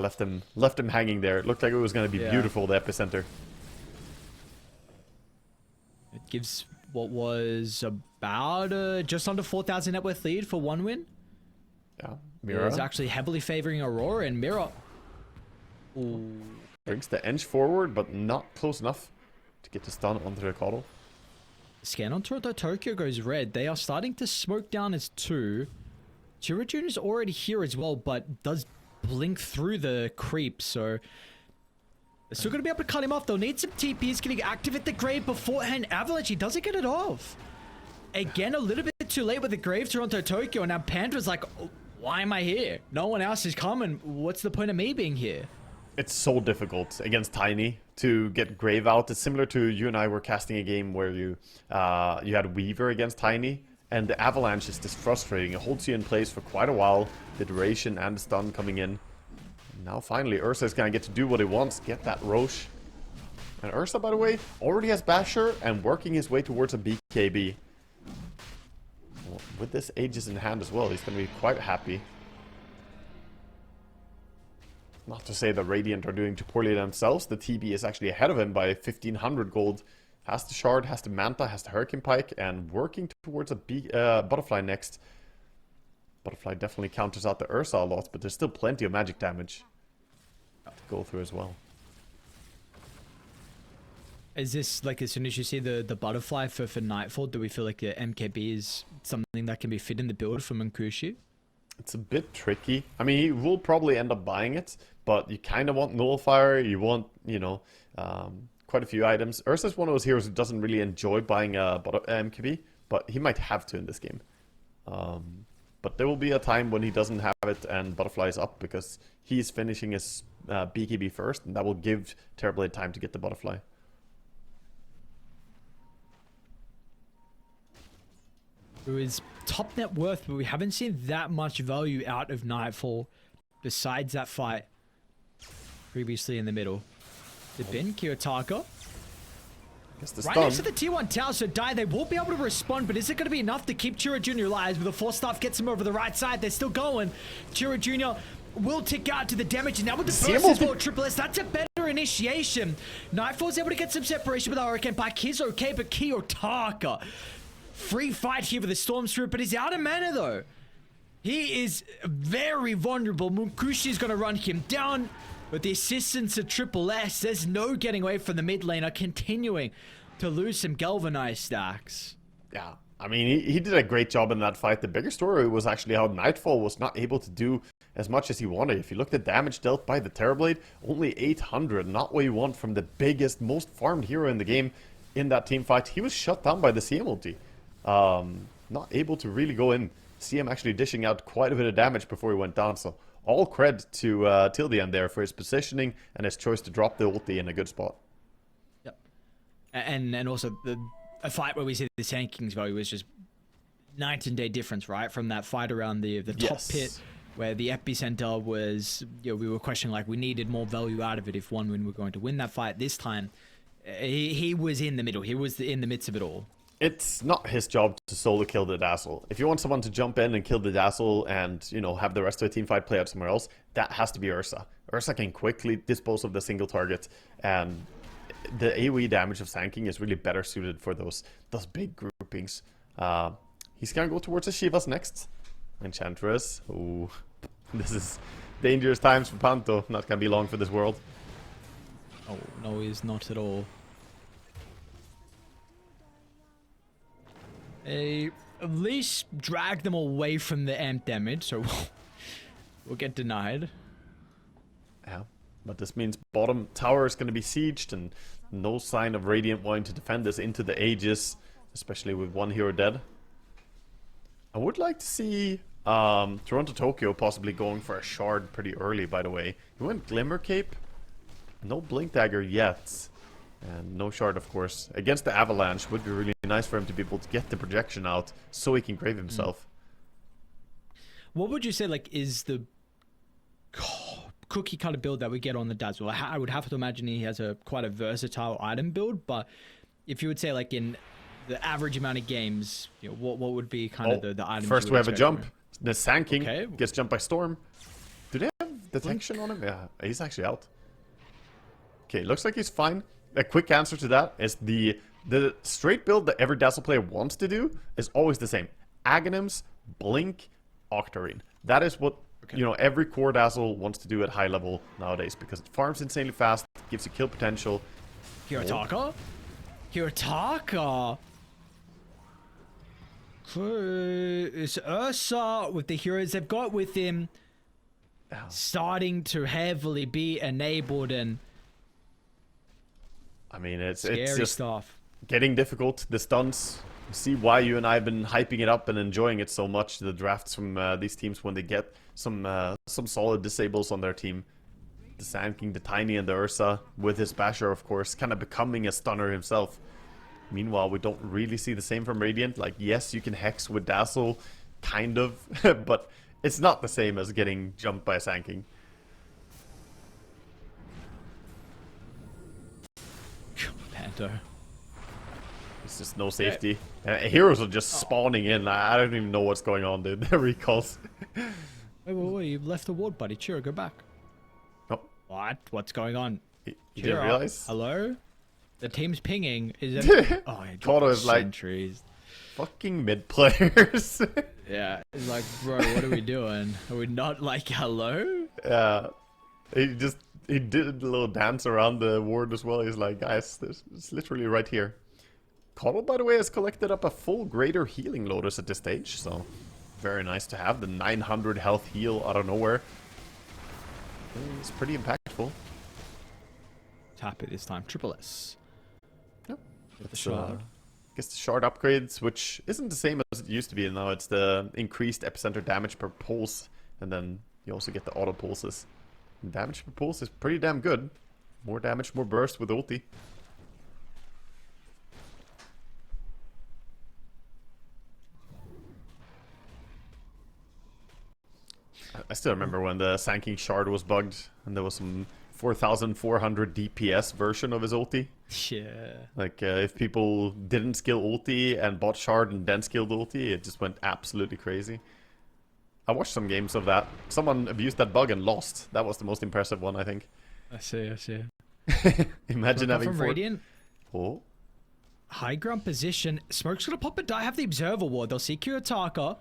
left him hanging there. It looked like it was going to be beautiful, the epicenter. It gives what was about just under 4,000 net worth lead for 1 win. Yeah, Mira It's actually heavily favoring Aurora, and Mira brings the edge forward, but not close enough to get the stun onto the Caudal. Scan on Toronto Tokyo goes red. They are starting to smoke down as 2. Chirajun is already here as well, but does blink through the creep, so they're still going to be able to cut him off. They'll need some TPs. Going to activate the Grave beforehand. Avalanche, he doesn't get it off. Again, a little bit too late with the Grave, Toronto Tokyo, and now Pandra's like, oh, why am I here? No one else is coming. What's the point of me being here? It's so difficult against Tiny to get Grave out. It's similar to you and I were casting a game where you had Weaver against Tiny, and the Avalanche is just frustrating. It holds you in place for quite a while. The duration and the stun coming in. Now finally Ursa is going to get to do what he wants, get that Roche. And Ursa, by the way, already has Basher and working his way towards a BKB. With this Aegis in hand as well, he's going to be quite happy. Not to say that Radiant are doing too poorly themselves. The TB is actually ahead of him by 1,500 gold. Has the Shard, has the Manta, has the Hurricane Pike, and working towards a Butterfly next. Butterfly definitely counters out the Ursa a lot, but there's still plenty of magic damage to go through as well. Is this like as soon as you see the Butterfly for Nightfall, do we feel like the MKB is something that can be fit in the build for Mankushi? It's a bit tricky. I mean, he will probably end up buying it, but you kind of want Nullifier, you want, you know, quite a few items. Ursa's one of those heroes who doesn't really enjoy buying a MKB, but he might have to in this game. But there will be a time when he doesn't have it and Butterfly is up because he's finishing his BKB first, and that will give Terrorblade time to get the Butterfly. Who is top net worth, but we haven't seen that much value out of Nightfall besides that fight previously in the middle. The bin, Kiyotaka. Gets the Right stun. next to the T1 tower, so they will be able to respond, but is it going to be enough to keep Chira Jr. alive? With the Force Staff gets him over the right side, they're still going. Chira Jr. will tick out to the damage, and now with the burst as well, Triple S, that's a better initiation. Nightfall's able to get some separation with Hurricane Pike. He's okay, but Kiyotaka, free fight here with the Storm Spirit, but he's out of mana though. He is very vulnerable. Munkushi is going to run him down. But the assistance of Triple S, there's no getting away from the mid laner, continuing to lose some galvanized stacks. Yeah, I mean, he did a great job in that fight. The bigger story was actually how Nightfall was not able to do as much as he wanted. If you looked at damage dealt by the Terrorblade, only 800, not what you want from the biggest, most farmed hero in the game in that team fight. He was shut down by the CM ulti. Not able to really go in. CM actually dishing out quite a bit of damage before he went down, so all cred to Tildian there for his positioning and his choice to drop the ulti in a good spot. Yep. And also a fight where we see the Sand King's value was just night and day difference, right? From that fight around the top pit where the epicenter was, we were questioning like we needed more value out of it if one win were going to win that fight. This time, he was in the middle. He was in the midst of it all. It's not his job to solo kill the Dazzle. If you want someone to jump in and kill the Dazzle and, have the rest of the team fight play out somewhere else, that has to be Ursa. Ursa can quickly dispose of the single target, and the AoE damage of Sand King is really better suited for those big groupings. He's gonna go towards the Shivas next. Enchantress. Ooh. This is dangerous times for Panto. Not gonna be long for this world. Oh, no, he's not at all. At least drag them away from the amp damage, so we'll get denied. Yeah, but this means bottom tower is going to be sieged, and no sign of Radiant wanting to defend this into the ages, especially with one hero dead. I would like to see Toronto Tokyo possibly going for a shard pretty early, by the way. He went Glimmer Cape, no Blink Dagger yet. And no shard, of course. Against the Avalanche would be really nice for him to be able to get the projection out so he can grave himself. What would you say, like, is the cookie cutter build that we get on the Dazzle? I would have to imagine he has quite a versatile item build, but if you would say, like, in the average amount of games, what would be kind of the items? First we have a jump. The Sand King gets jumped by Storm. Do they have detection on him? Yeah, he's actually out. Okay, looks like he's fine. A quick answer to that is the straight build that every Dazzle player wants to do is always the same. Aghanims, Blink, Octarine. That is what every core Dazzle wants to do at high level nowadays because it farms insanely fast, gives you kill potential. Hirotaka? Hirotaka! It's Ursa with the heroes they've got with him starting to heavily be enabled, and I mean, it's just stuff. Getting difficult. The stunts. See why you and I have been hyping it up and enjoying it so much. The drafts from these teams when they get some solid disables on their team. The Sand King, the Tiny, and the Ursa with his Basher, of course, kind of becoming a stunner himself. Meanwhile, we don't really see the same from Radiant. Like, yes, you can hex with Dazzle, kind of, but it's not the same as getting jumped by a Sand King. Panto. It's just no safety. Heroes are just spawning in. I don't even know what's going on, dude. The recalls. Wait, you've left the ward, buddy. Chira, go back. Oh. What? What's going on? You didn't realize? Hello? The team's pinging. Is it? Oh, yeah, Kodo is like, fucking mid players. Yeah, it's like, bro, what are we doing? Are we not like, hello? Yeah. He did a little dance around the ward as well. He's like, guys, it's literally right here. Kodo, by the way, has collected up a full Greater Healing Lotus at this stage, so very nice to have. The 900 health heal out of nowhere. It's pretty impactful. Tap it this time. Triple S. Yep. With the shard. Guess the shard upgrades, which isn't the same as it used to be. Now it's the increased epicenter damage per pulse, and then you also get the auto pulses. And damage per pulse is pretty damn good. More damage, more burst with ulti. I still remember when the Sand King shard was bugged, and there was some 4,400 DPS version of his ulti. Yeah. Like, if people didn't skill ulti and bought shard and then skilled ulti, it just went absolutely crazy. I watched some games of that. Someone abused that bug and lost. That was the most impressive one, I think. I see. Imagine having from Radiant. Oh. High ground position. Smoke's gonna pop a die, have the observer ward. They'll see Kuretaka.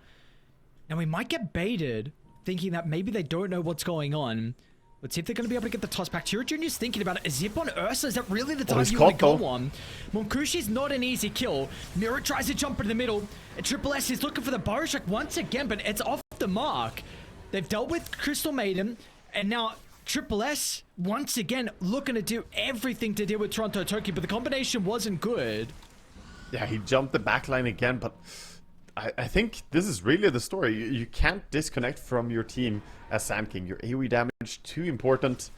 Now we might get baited, thinking that maybe they don't know what's going on. Let's see if they're going to be able to get the toss back. Chiro Jr.'s thinking about it. A zip on Ursa, is that really the time you want to go on? Monkushi's not an easy kill. Mira tries to jump in the middle. And Triple S is looking for the Burrow Strike once again, but it's off the mark. They've dealt with Crystal Maiden, and now Triple S, once again, looking to do everything to deal with Toronto Tokyo, but the combination wasn't good. Yeah, he jumped the backline again, but I think this is really the story. You can't disconnect from your team as Sand King. Your AoE damage, too important.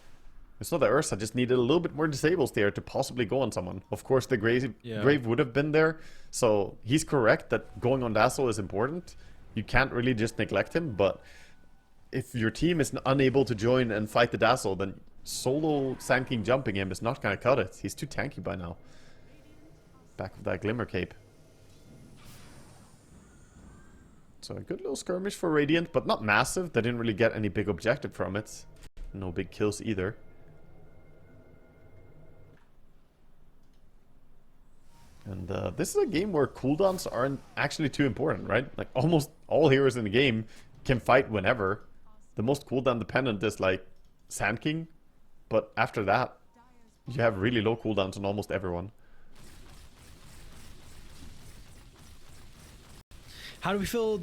It's not that Ursa just needed a little bit more disables there to possibly go on someone. Of course, the Grave would have been there, so he's correct that going on Dazzle is important. You can't really just neglect him, but if your team is unable to join and fight the Dazzle, then solo Sand King jumping him is not going to cut it. He's too tanky by now. Back of that Glimmer Cape. So a good little skirmish for Radiant, but not massive. They didn't really get any big objective from it. No big kills either. And this is a game where cooldowns aren't actually too important, right? Like almost all heroes in the game can fight whenever. The most cooldown dependent is like Sand King, but after that, you have really low cooldowns on almost everyone. How do we feel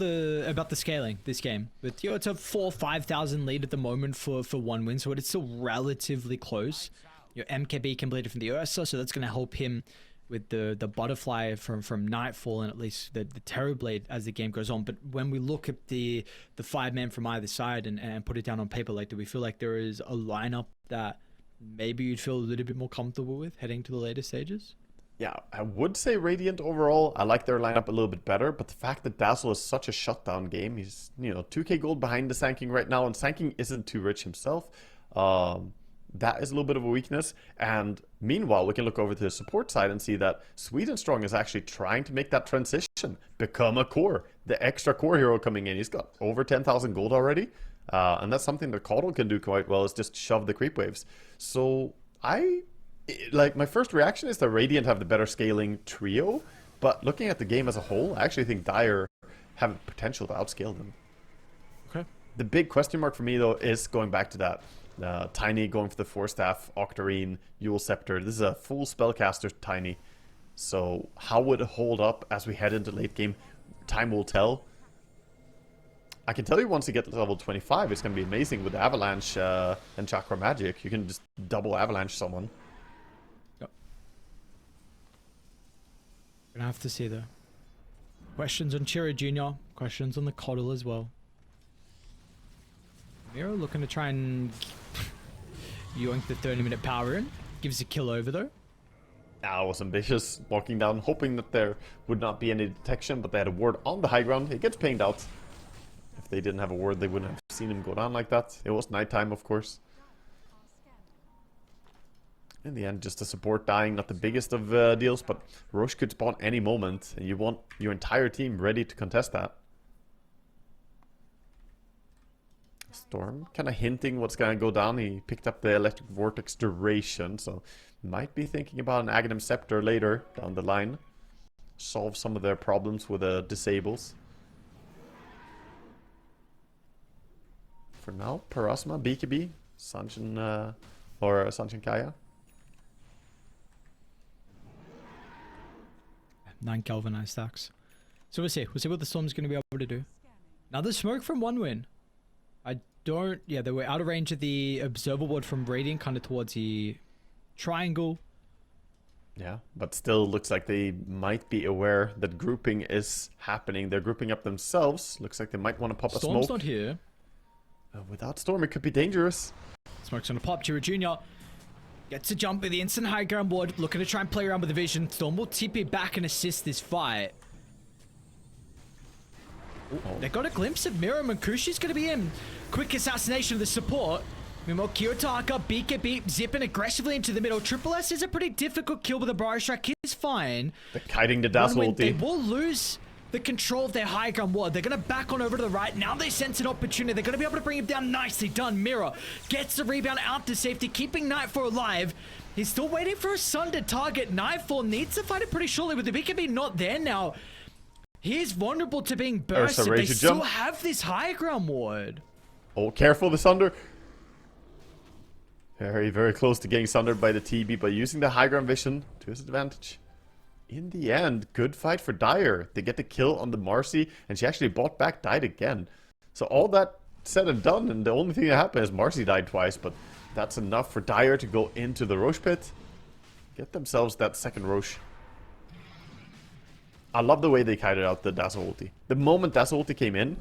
about the scaling this game? With it's a 4,000-5,000 lead at the moment for one win, so it's still relatively close. Your MKB completed from the Ursa, so that's going to help him with the butterfly from Nightfall and at least the Terrorblade as the game goes on. But when we look at the 5-man from either side and put it down on paper, like, do we feel like there is a lineup that maybe you'd feel a little bit more comfortable with heading to the later stages? Yeah, I would say Radiant overall. I like their lineup a little bit better, but the fact that Dazzle is such a shutdown game, he's, 2k gold behind the Sand King right now, and Sand King isn't too rich himself. That is a little bit of a weakness. And meanwhile, we can look over to the support side and see that Sweden Strong is actually trying to make that transition, become a core. The extra core hero coming in, he's got over 10,000 gold already. And that's something that Caudle can do quite well, is just shove the creep waves. So my first reaction is that Radiant have the better scaling trio, but looking at the game as a whole, I actually think Dire have potential to outscale them. Okay. The big question mark for me, though, is going back to that. Tiny going for the Force Staff, Octarine, Eul Scepter. This is a full spellcaster Tiny. So how would it hold up as we head into late game? Time will tell. I can tell you once you get to level 25, it's going to be amazing with Avalanche and Chakra Magic. You can just double Avalanche someone. Gonna have to see though. Questions on Chiro Jr., questions on the Coddle as well. Miro looking to try and yoink the 30-minute power in. Gives a kill over though. I was ambitious, walking down, hoping that there would not be any detection, but they had a ward on the high ground. It gets pinged out. If they didn't have a ward, they wouldn't have seen him go down like that. It was nighttime, of course. In the end, just a support dying, not the biggest of deals, but Roche could spawn any moment, and you want your entire team ready to contest that. Storm kind of hinting what's going to go down. He picked up the Electric Vortex duration, so might be thinking about an Aghanim Scepter later down the line. Solve some of their problems with the disables. For now, Parasma, BKB, Sanchin, or Sanchin Kaya. 9 galvanized stacks. So we'll see what the Storm's going to be able to do. Now the smoke from one win. They were out of range of the observer ward from Radiant, kind of towards the triangle. Yeah, but still looks like they might be aware that grouping is happening. They're grouping up themselves. Looks like they might want to pop a smoke. Storm's not here. Without Storm, it could be dangerous. Smoke's going to pop. Chiro Jr. gets a jump with the instant high ground ward. Looking to try and play around with the vision. Storm will TP back and assist this fight. They got a glimpse of Miro. Mankushi's going to be in. Quick assassination of the support. Meanwhile, Kiyotaka, BKB, zipping aggressively into the middle. Triple S is a pretty difficult kill, but the Barrage Strike is fine. They're kiting the Dazzle ulti. They will lose the control of their high ground ward. They're going to back on over to the right. Now they sense an opportunity. They're going to be able to bring him down. Nicely done. Mirror gets the rebound out to safety, keeping Nightfall alive. He's still waiting for a Sun to target. Nightfall needs to fight it pretty shortly with the BKB not there now. He is vulnerable to being bursted. They still have this high ground ward. Oh, careful, the Sunder. Very, very close to getting sundered by the TB, but using the high ground vision to his advantage. In the end, good fight for Dire. They get the kill on the Marcy, and she actually bought back, died again. So all that said and done, and the only thing that happened is Marcy died twice, but that's enough for Dire to go into the Roche pit. Get themselves that second Roche. I love the way they kited out the Dazzle ulti. The moment Dazzle ulti came in,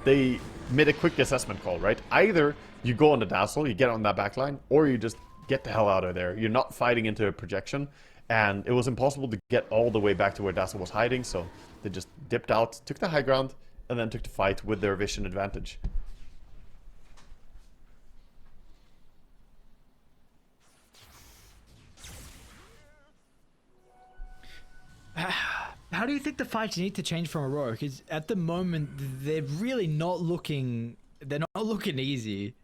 they made a quick assessment call, right? Either you go on the Dazzle, you get on that backline, or you just get the hell out of there. You're not fighting into a projection, and it was impossible to get all the way back to where Dazzle was hiding, so they just dipped out, took the high ground, and then took the fight with their vision advantage. How do you think the fights need to change from Aurora? Because at the moment, they're really not looking... They're not looking easy.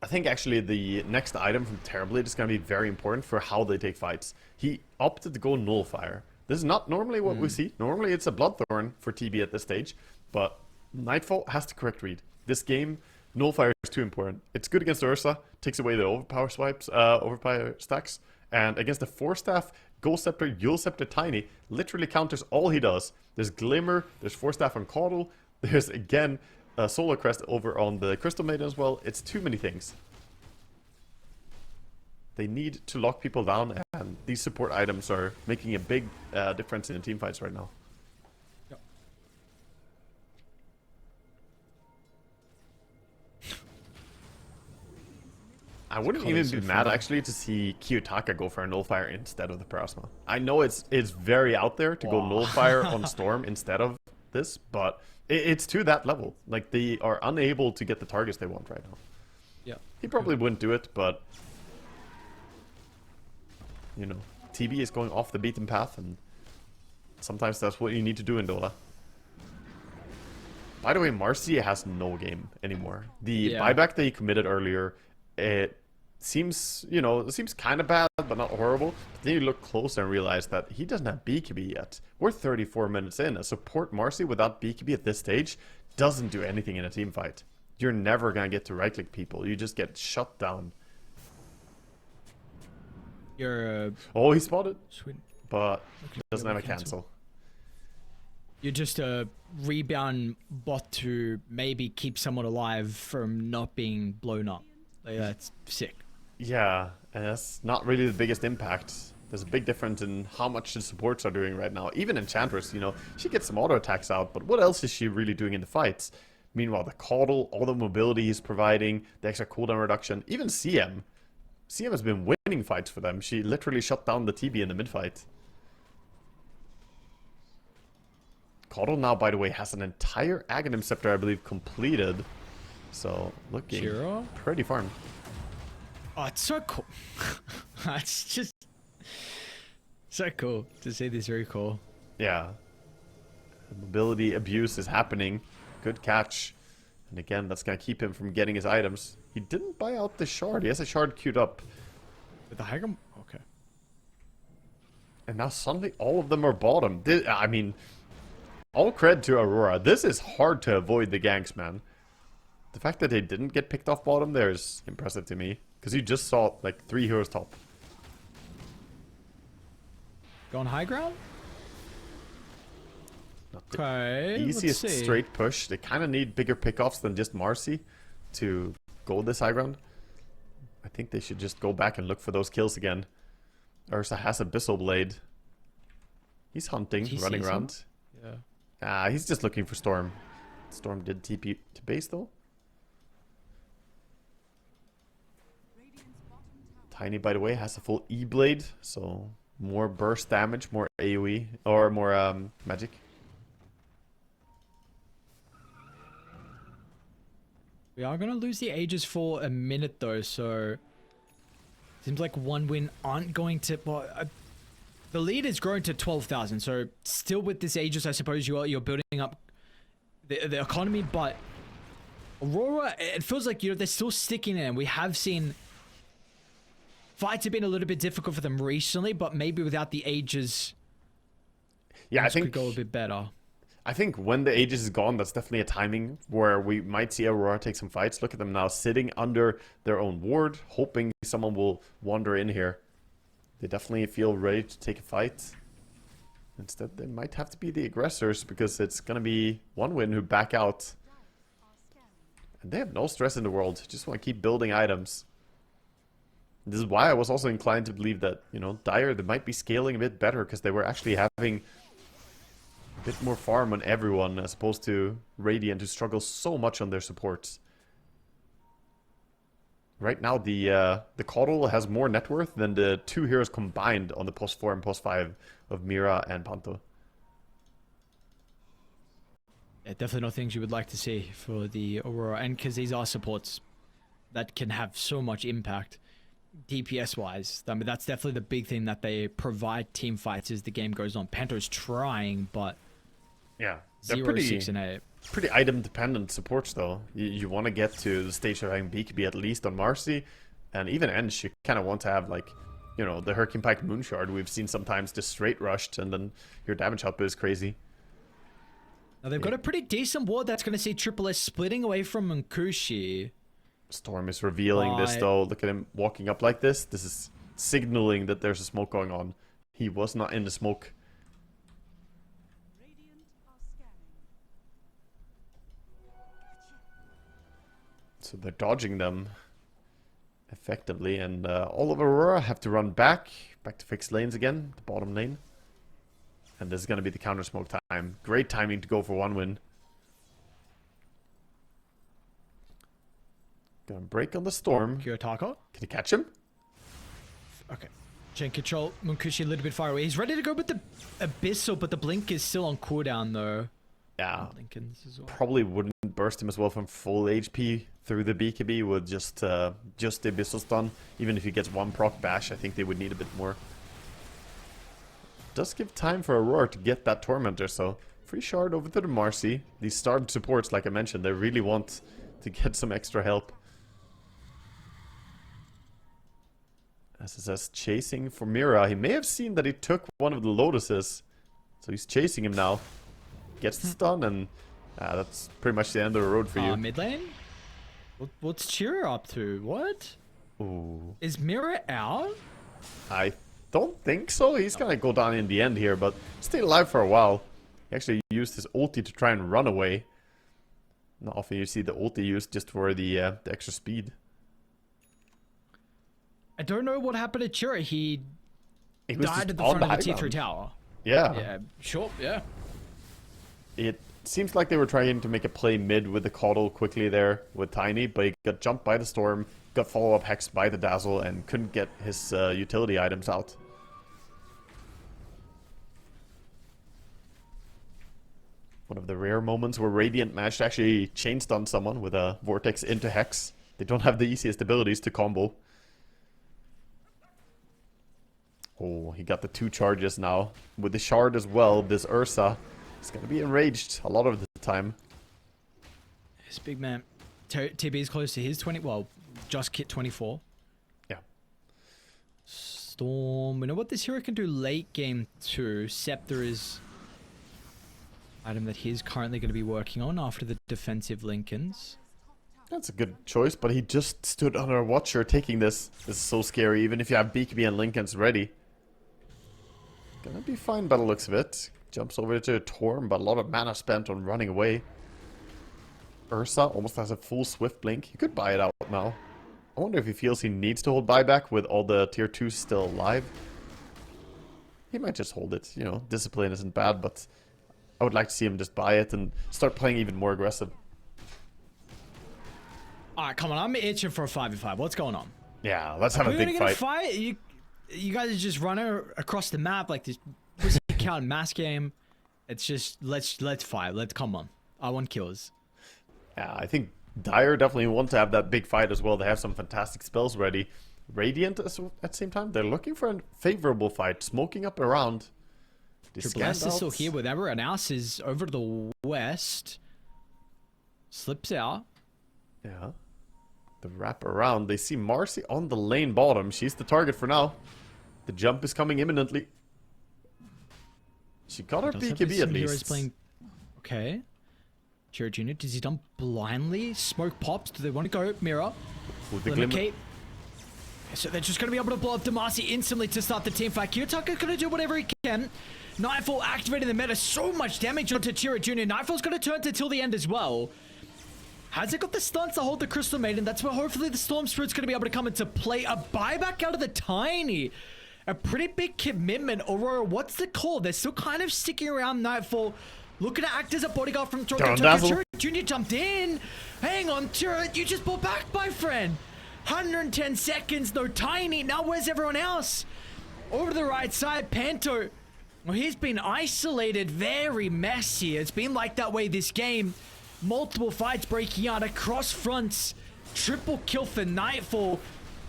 I think actually the next item from Terrorblade is going to be very important for how they take fights. He opted to go Nullifier. This is not normally what we see. Normally it's a Bloodthorn for TB at this stage. But Nightfall has the correct read. This game, Nullifier is too important. It's good against Ursa. Takes away the overpower swipes, overpower stacks. And against the Force Staff, Ghost Scepter, Yule Scepter, Tiny literally counters all he does. There's Glimmer, there's Force Staff on Caudle, there's again Solar Crest over on the Crystal Maiden as well. It's too many things. They need to lock people down, and these support items are making a big difference in the team fights right now. Yep. I wouldn't even be mad actually to see Kiyotaka go for a Nullifier instead of the Plasma. I know it's very out there to go Nullifier on Storm instead of this, but it's to that level. Like, they are unable to get the targets they want right now. Yeah. He probably wouldn't do it, but you know, TB is going off the beaten path, and sometimes that's what you need to do in Dota. By the way, Marcy has no game anymore. The buyback that he committed earlier, it seems, you know, it seems kind of bad, but not horrible. But then you look closer and realize that he doesn't have BKB yet. We're 34 minutes in. A support Marcy without BKB at this stage doesn't do anything in a team fight. You're never going to get to right-click people. You just get shut down. You're oh, he spotted. Sweet. But he doesn't have a cancel. You're just a rebound bot to maybe keep someone alive from not being blown up. Like, that's sick. Yeah, and that's not really the biggest impact. There's a big difference in how much the supports are doing right now. Even Enchantress, you know, she gets some auto attacks out, but what else is she really doing in the fights? Meanwhile, the Caudle, all the mobility he's providing, the extra cooldown reduction, even CM. CM has been winning fights for them. She literally shut down the TB in the mid-fight. Caudle now, by the way, has an entire Aghanim Scepter, I believe, completed. So, looking pretty farmed. Oh, it's so cool. It's just so cool to see this. Very cool. Yeah. The mobility abuse is happening. Good catch. And again, that's going to keep him from getting his items. He didn't buy out the shard. He has a shard queued up. With the Hagam? Okay. And now suddenly all of them are bottom. I mean, all cred to Aurora. This is hard to avoid the ganks, man. The fact that they didn't get picked off bottom there is impressive to me. Because you just saw, like, 3 heroes top. Going high ground? Okay, easiest straight push. They kind of need bigger pickoffs than just Marcy to go this high ground. I think they should just go back and look for those kills again. Ursa has Abyssal Blade. He's hunting, running around. Yeah. He's just looking for Storm. Storm did TP to base though. Tiny, by the way, has a full E-Blade, so more burst damage, more AoE, or more magic. We are going to lose the Aegis for a minute though, so seems like one win aren't going to... Well, the lead is growing to 12,000, so still with this Aegis, I suppose you're building up the economy, but Aurora, it feels like they're still sticking in. We have seen fights have been a little bit difficult for them recently, but maybe without the Aegis, yeah, I think could go a bit better. I think when the Aegis is gone, that's definitely a timing where we might see Aurora take some fights. Look at them now sitting under their own ward, hoping someone will wander in here. They definitely feel ready to take a fight. Instead, they might have to be the aggressors because it's going to be one win who back out. And they have no stress in the world. Just want to keep building items. This is why I was also inclined to believe that, you know, Dire, they might be scaling a bit better because they were actually having a bit more farm on everyone as opposed to Radiant, who struggles so much on their supports. Right now, the Coddle has more net worth than the two heroes combined on the post 4 and post 5 of Mira and Panto. Yeah, definitely not things you would like to see for the Aurora, and because these are supports that can have so much impact DPS wise. I mean, that's definitely the big thing that they provide team fights as the game goes on. Panto's trying, but yeah, 0, 6, and 8. Pretty item dependent supports though. You want to get to the stage of having BKB at least on Marcy, and even Ensh, you kind of want to have, like, you know, the Hurricane Pike Moonshard we've seen sometimes just straight rushed, and then your damage output is crazy. Now they've got a pretty decent ward that's going to see Triple S splitting away from Munkushi. Storm is revealing this though. Look at him walking up like this. This is signaling that there's a smoke going on. He was not in the smoke. So they're dodging them effectively, and all of Aurora have to run back to fixed lanes again, the bottom lane. And this is going to be the counter smoke time. Great timing to go for one win. Gonna break on the Storm. Kiyotaka. Can you catch him? Okay. Chain control. Munkushi a little bit far away. He's ready to go with the Abyssal, but the blink is still on cooldown though. Yeah. Lincoln's as well. Probably wouldn't burst him as well from full HP through the BKB with just the Abyssal stun. Even if he gets one proc bash, I think they would need a bit more. Does give time for Aurora to get that Tormentor, so free shard over to the Marcy. These starved supports, like I mentioned, they really want to get some extra help. SSS chasing for Mira. He may have seen that he took one of the Lotuses, so he's chasing him now. Gets the stun, and that's pretty much the end of the road for you. Mid lane? What's Chira up to? What? Ooh. Is Mira out? I don't think so. He's gonna go down in the end here, but stay alive for a while. He actually used his ulti to try and run away. Not often you see the ulti used just for the extra speed. I don't know what happened to Chira. He was died just at the on front of the high T3 ground. tower. Yeah. Yeah, sure, yeah. It seems like they were trying to make a play mid with the Coddle quickly there with Tiny, but he got jumped by the Storm, got follow-up hexed by the Dazzle, and couldn't get his utility items out. One of the rare moments where Radiant managed to actually chain stun someone with a Vortex into Hex. They don't have the easiest abilities to combo. Oh, he got the 2 charges now. With the shard as well, this Ursa is going to be enraged a lot of the time. This big man. TB is close to his 20. Well, just hit 24. Yeah. Storm. We know what this hero can do late game too. Scepter is item that he's currently going to be working on after the defensive Lincolns. That's a good choice, but he just stood under a Watcher taking this. This is so scary, even if you have BKB and Lincolns ready. Gonna be fine by the looks of it. Jumps over to Torm, but a lot of mana spent on running away. Ursa almost has a full Swift Blink. He could buy it out now. I wonder if he feels he needs to hold buyback with all the tier 2s still alive. He might just hold it, you know, discipline isn't bad, but I would like to see him just buy it and start playing even more aggressive. Alright, come on, I'm itching for a 5v5. What's going on? Yeah, let's have a big fight. You guys are just running across the map like this pussy count mass game. It's just let's fight. Come on. I want kills. Yeah, I think Dire definitely want to have that big fight as well. They have some fantastic spells ready. Radiant at the same time, they're looking for a favorable fight, smoking up around. Triple S is still here with everyone else is over to the west. Slips out. Yeah. The wrap around. They see Marcy on the lane bottom. She's the target for now. The jump is coming imminently. She got her BKB at least. Playing... Okay. Jared Jr., does he done blindly? Smoke pops. Do they want to go mirror? The So they're just going to be able to blow up Demacy instantly to start the team fight. Kiyotaka's going to do whatever he can. Nightfall activating the meta. So much damage onto Chira Jr. Nightfall's going to turn to till the end as well. Has it got the stunts to hold the Crystal Maiden? That's where hopefully the Storm Spirit's going to be able to come into play. A buyback out of the Tiny. A pretty big commitment. Aurora, what's the call? They're still kind of sticking around Nightfall. Looking to act as a bodyguard from Tokyo. Chira Jr. jumped in. Hang on, Chira. You just pulled back, my friend. 110 seconds, no Tiny. Now where's everyone else? Over to the right side, Panto. Well, he's been isolated, very messy. It's been like that way this game. Multiple fights breaking out across fronts. Triple kill for Nightfall.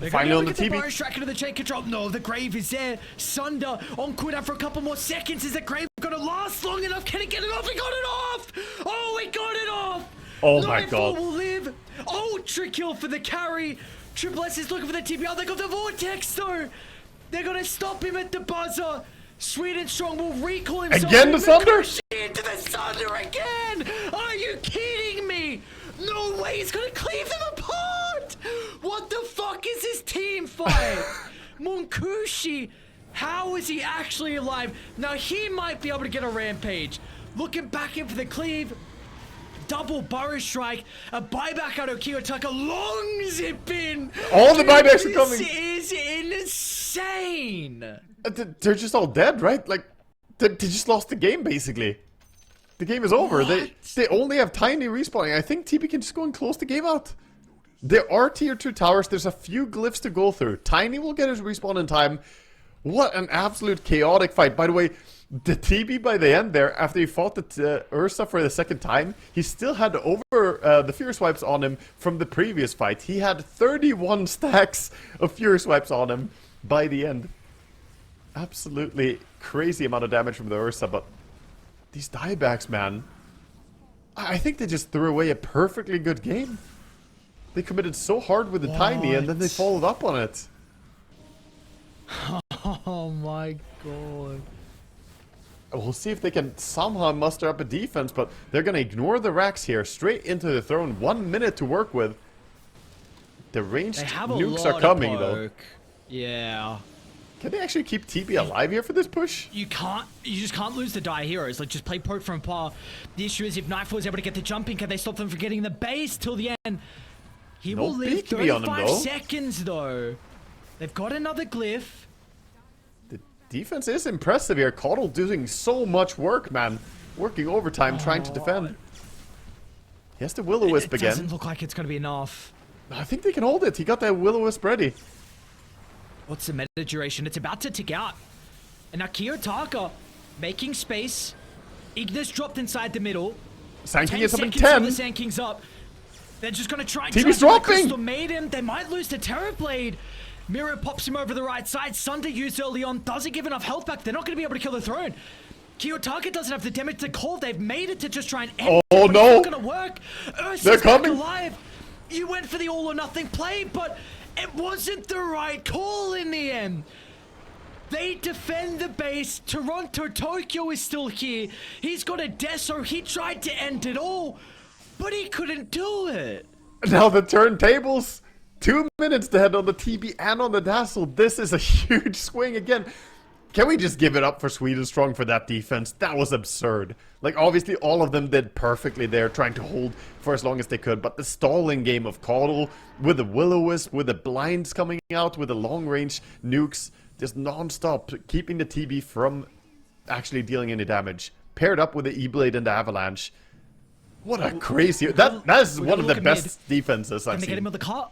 They're finally on the TV. Barrage track into the chain control. No, the Grave is there. Sunder on cooldown for a couple more seconds. Is the Grave gonna last long enough? Can he get it off? He got it off! Oh, he got it off! Oh my Nightfall god. will live. Ultra kill for the carry. Triple S is looking for the TPR. They got the Vortex though. They're gonna stop him at the buzzer. Sweet and Strong will recall himself. Again the Sunder? Into the Sunder again. Are you kidding me? No way. He's gonna cleave them apart. What the fuck is this team fight? Monkushi. How is he actually alive? Now he might be able to get a rampage. Looking back in for the cleave. Double burrow strike, a buyback out of Kiyotaka, long zip in. All the buybacks are coming. This is insane. They're just all dead, right? Like, they just lost the game, basically. The game is over. They only have Tiny respawning. I think TB can just go and close the game out. There are tier 2 towers. There's a few glyphs to go through. Tiny will get his respawn in time. What an absolute chaotic fight. By the way, the TB by the end there, after he fought the Ursa for the second time, he still had over the Fierce Wipes on him from the previous fight. He had 31 stacks of Fierce Wipes on him by the end. Absolutely crazy amount of damage from the Ursa, but these diebacks, man, I think they just threw away a perfectly good game. They committed so hard with the Tiny, and then they followed up on it. Oh my god. We'll see if they can somehow muster up a defense, but they're going to ignore the racks here. Straight into the throne. 1 minute to work with. The ranged nukes are coming, though. Yeah. Can they actually keep TB alive here for this push? You just can't lose the Die Heroes. Like, just play poke from par. The issue is if Nightfall is able to get the jumping, can they stop them from getting the base till the end? He will live 35 seconds, though. They've got another glyph. Defense is impressive here. Coddle doing so much work, man. Working overtime, trying to defend. He has the Will-O-Wisp again. It doesn't look like it's going to be enough. I think they can hold it. He got that Will-O-Wisp ready. What's the meta duration? It's about to tick out. And now Kiyotaka making space. Ignis dropped inside the middle. Sand King is up in 10. 10. The Sand King's up. They're just going to try TB's dropping. Crystal Maiden. They might lose to Terrorblade. Miro pops him over the right side. Sunder used early on. Doesn't give enough health back. They're not going to be able to kill the throne. Kiyotaka doesn't have the damage to call. They've made it to just try and end oh, it, but no. it's not going to work. Ursa's They're coming. alive. You went for the all or nothing play, but it wasn't the right call in the end. They defend the base. Toronto, Tokyo is still here. He's got a Deso. He tried to end it all, but he couldn't do it. Now the turntables. 2 minutes to head on the TB and on the Dazzle. This is a huge swing again. Can we just give it up for Sweet and Strong for that defense? That was absurd. Like, obviously, all of them did perfectly there, trying to hold for as long as they could. But the stalling game of Coddle, with the Will-O-Wisp, with the blinds coming out, with the long-range nukes, just non-stop, keeping the TB from actually dealing any damage. Paired up with the E-Blade and the Avalanche. What a crazy... That is one of the best defenses I've seen. Can they get him on the car?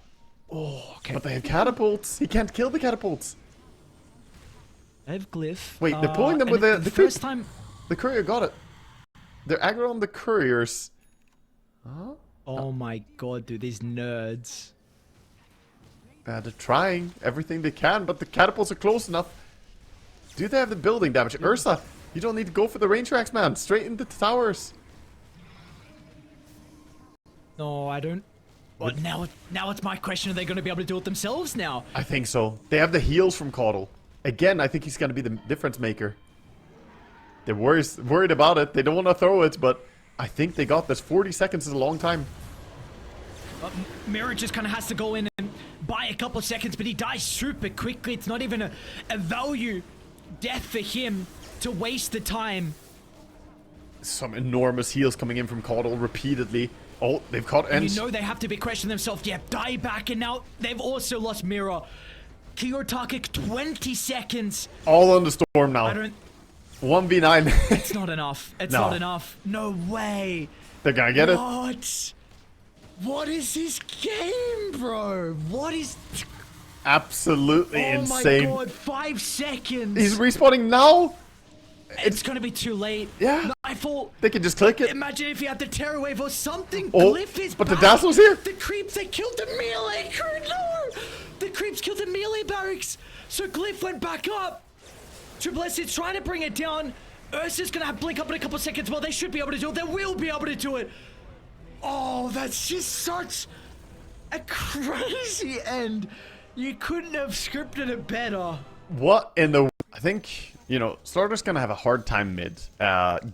Oh, okay. But they have catapults. He can't kill the catapults. They have glyph. Wait, they're pulling them with the first time. The courier got it. They're aggro on the couriers. Huh? Oh my god, dude, these nerds. They're trying everything they can, but the catapults are close enough. Do they have the building damage? Ursa, you don't need to go for the range tracks, man. Straight into the towers. No, I don't. But now it's my question: are they going to be able to do it themselves now? I think so. They have the heals from Caudle. Again, I think he's going to be the difference maker. They're worried about it. They don't want to throw it, but I think they got this. 40 seconds is a long time. Mirror just kind of has to go in and buy a couple seconds, but he dies super quickly. It's not even a value death for him to waste the time. Some enormous heals coming in from Caudle repeatedly. Oh, they've caught Ents. You know they have to be questioning themselves. Yeah, die back, and now they've also lost Mirror. Kiyotake, 20 seconds. All on the storm now. I don't... 1v9. It's not enough. It's not enough. No way. They're gonna get it. What? What is this game, bro? What is... Absolutely insane. Oh my god, 5 seconds. He's respawning now? It's gonna be too late. Yeah. Nightfall. They can just click it. Imagine if he had the Terror Wave or something. Oh, Glyph is but back. the Dazzler's here. The creeps, they killed the melee crew. No! The creeps killed the melee barracks. So Glyph went back up. Triple S is trying to bring it down. Ursa's gonna have blink up in a couple seconds. Well, they should be able to do it. They will be able to do it. Oh, that's just such a crazy end. You couldn't have scripted it better. What in the... I think, you know, Starter's gonna have a hard time mid.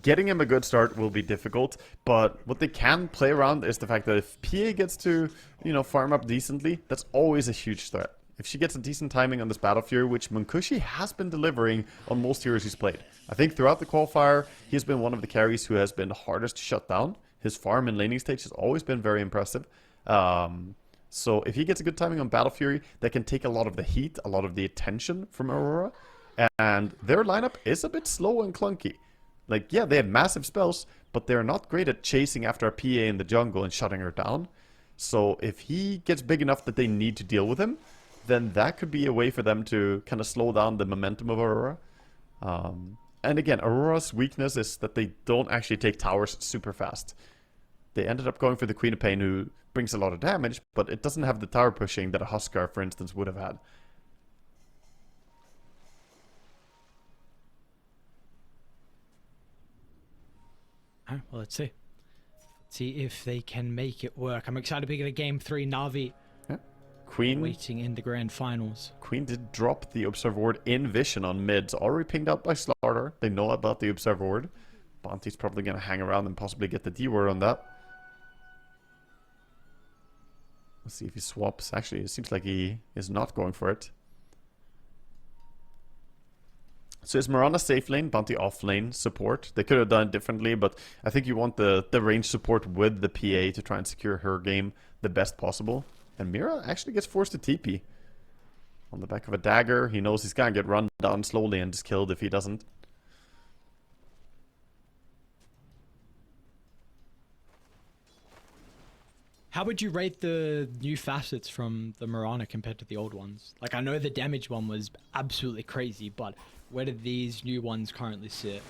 Getting him a good start will be difficult, but what they can play around is the fact that if PA gets to, you know, farm up decently, that's always a huge threat. If she gets a decent timing on this Battle Fury, which Munkushi has been delivering on most heroes he's played. I think throughout the qualifier, he's been one of the carries who has been the hardest to shut down. His farm and laning stage has always been very impressive. So if he gets a good timing on Battle Fury, that can take a lot of the heat, a lot of the attention from Aurora. And their lineup is a bit slow and clunky. Like, yeah, they have massive spells, but they're not great at chasing after a PA in the jungle and shutting her down. So if he gets big enough that they need to deal with him, then that could be a way for them to kind of slow down the momentum of Aurora. And again, Aurora's weakness is that they don't actually take towers super fast. They ended up going for the Queen of Pain, who brings a lot of damage, but it doesn't have the tower pushing that a Huskar, for instance, would have had. Well, let's see. See if they can make it work. I'm excited to be the Game 3 Na'Vi. Yeah. Queen Waiting in the grand finals. Queen did drop the Observer Ward in Vision on mids, already pinged out by Slaughter. They know about the Observer Ward. Bonte's probably going to hang around and possibly get the D word on that. Let's see if he swaps. Actually, it seems like he is not going for it. So is Mirana safe lane, Bounty off lane support? They could have done it differently, but I think you want the range support with the PA to try and secure her game the best possible. And Mira actually gets forced to TP. On the back of a dagger, he knows he's gonna get run down slowly and just killed if he doesn't. How would you rate the new facets from the Mirana compared to the old ones? Like, I know the damage one was absolutely crazy, but where do these new ones currently sit?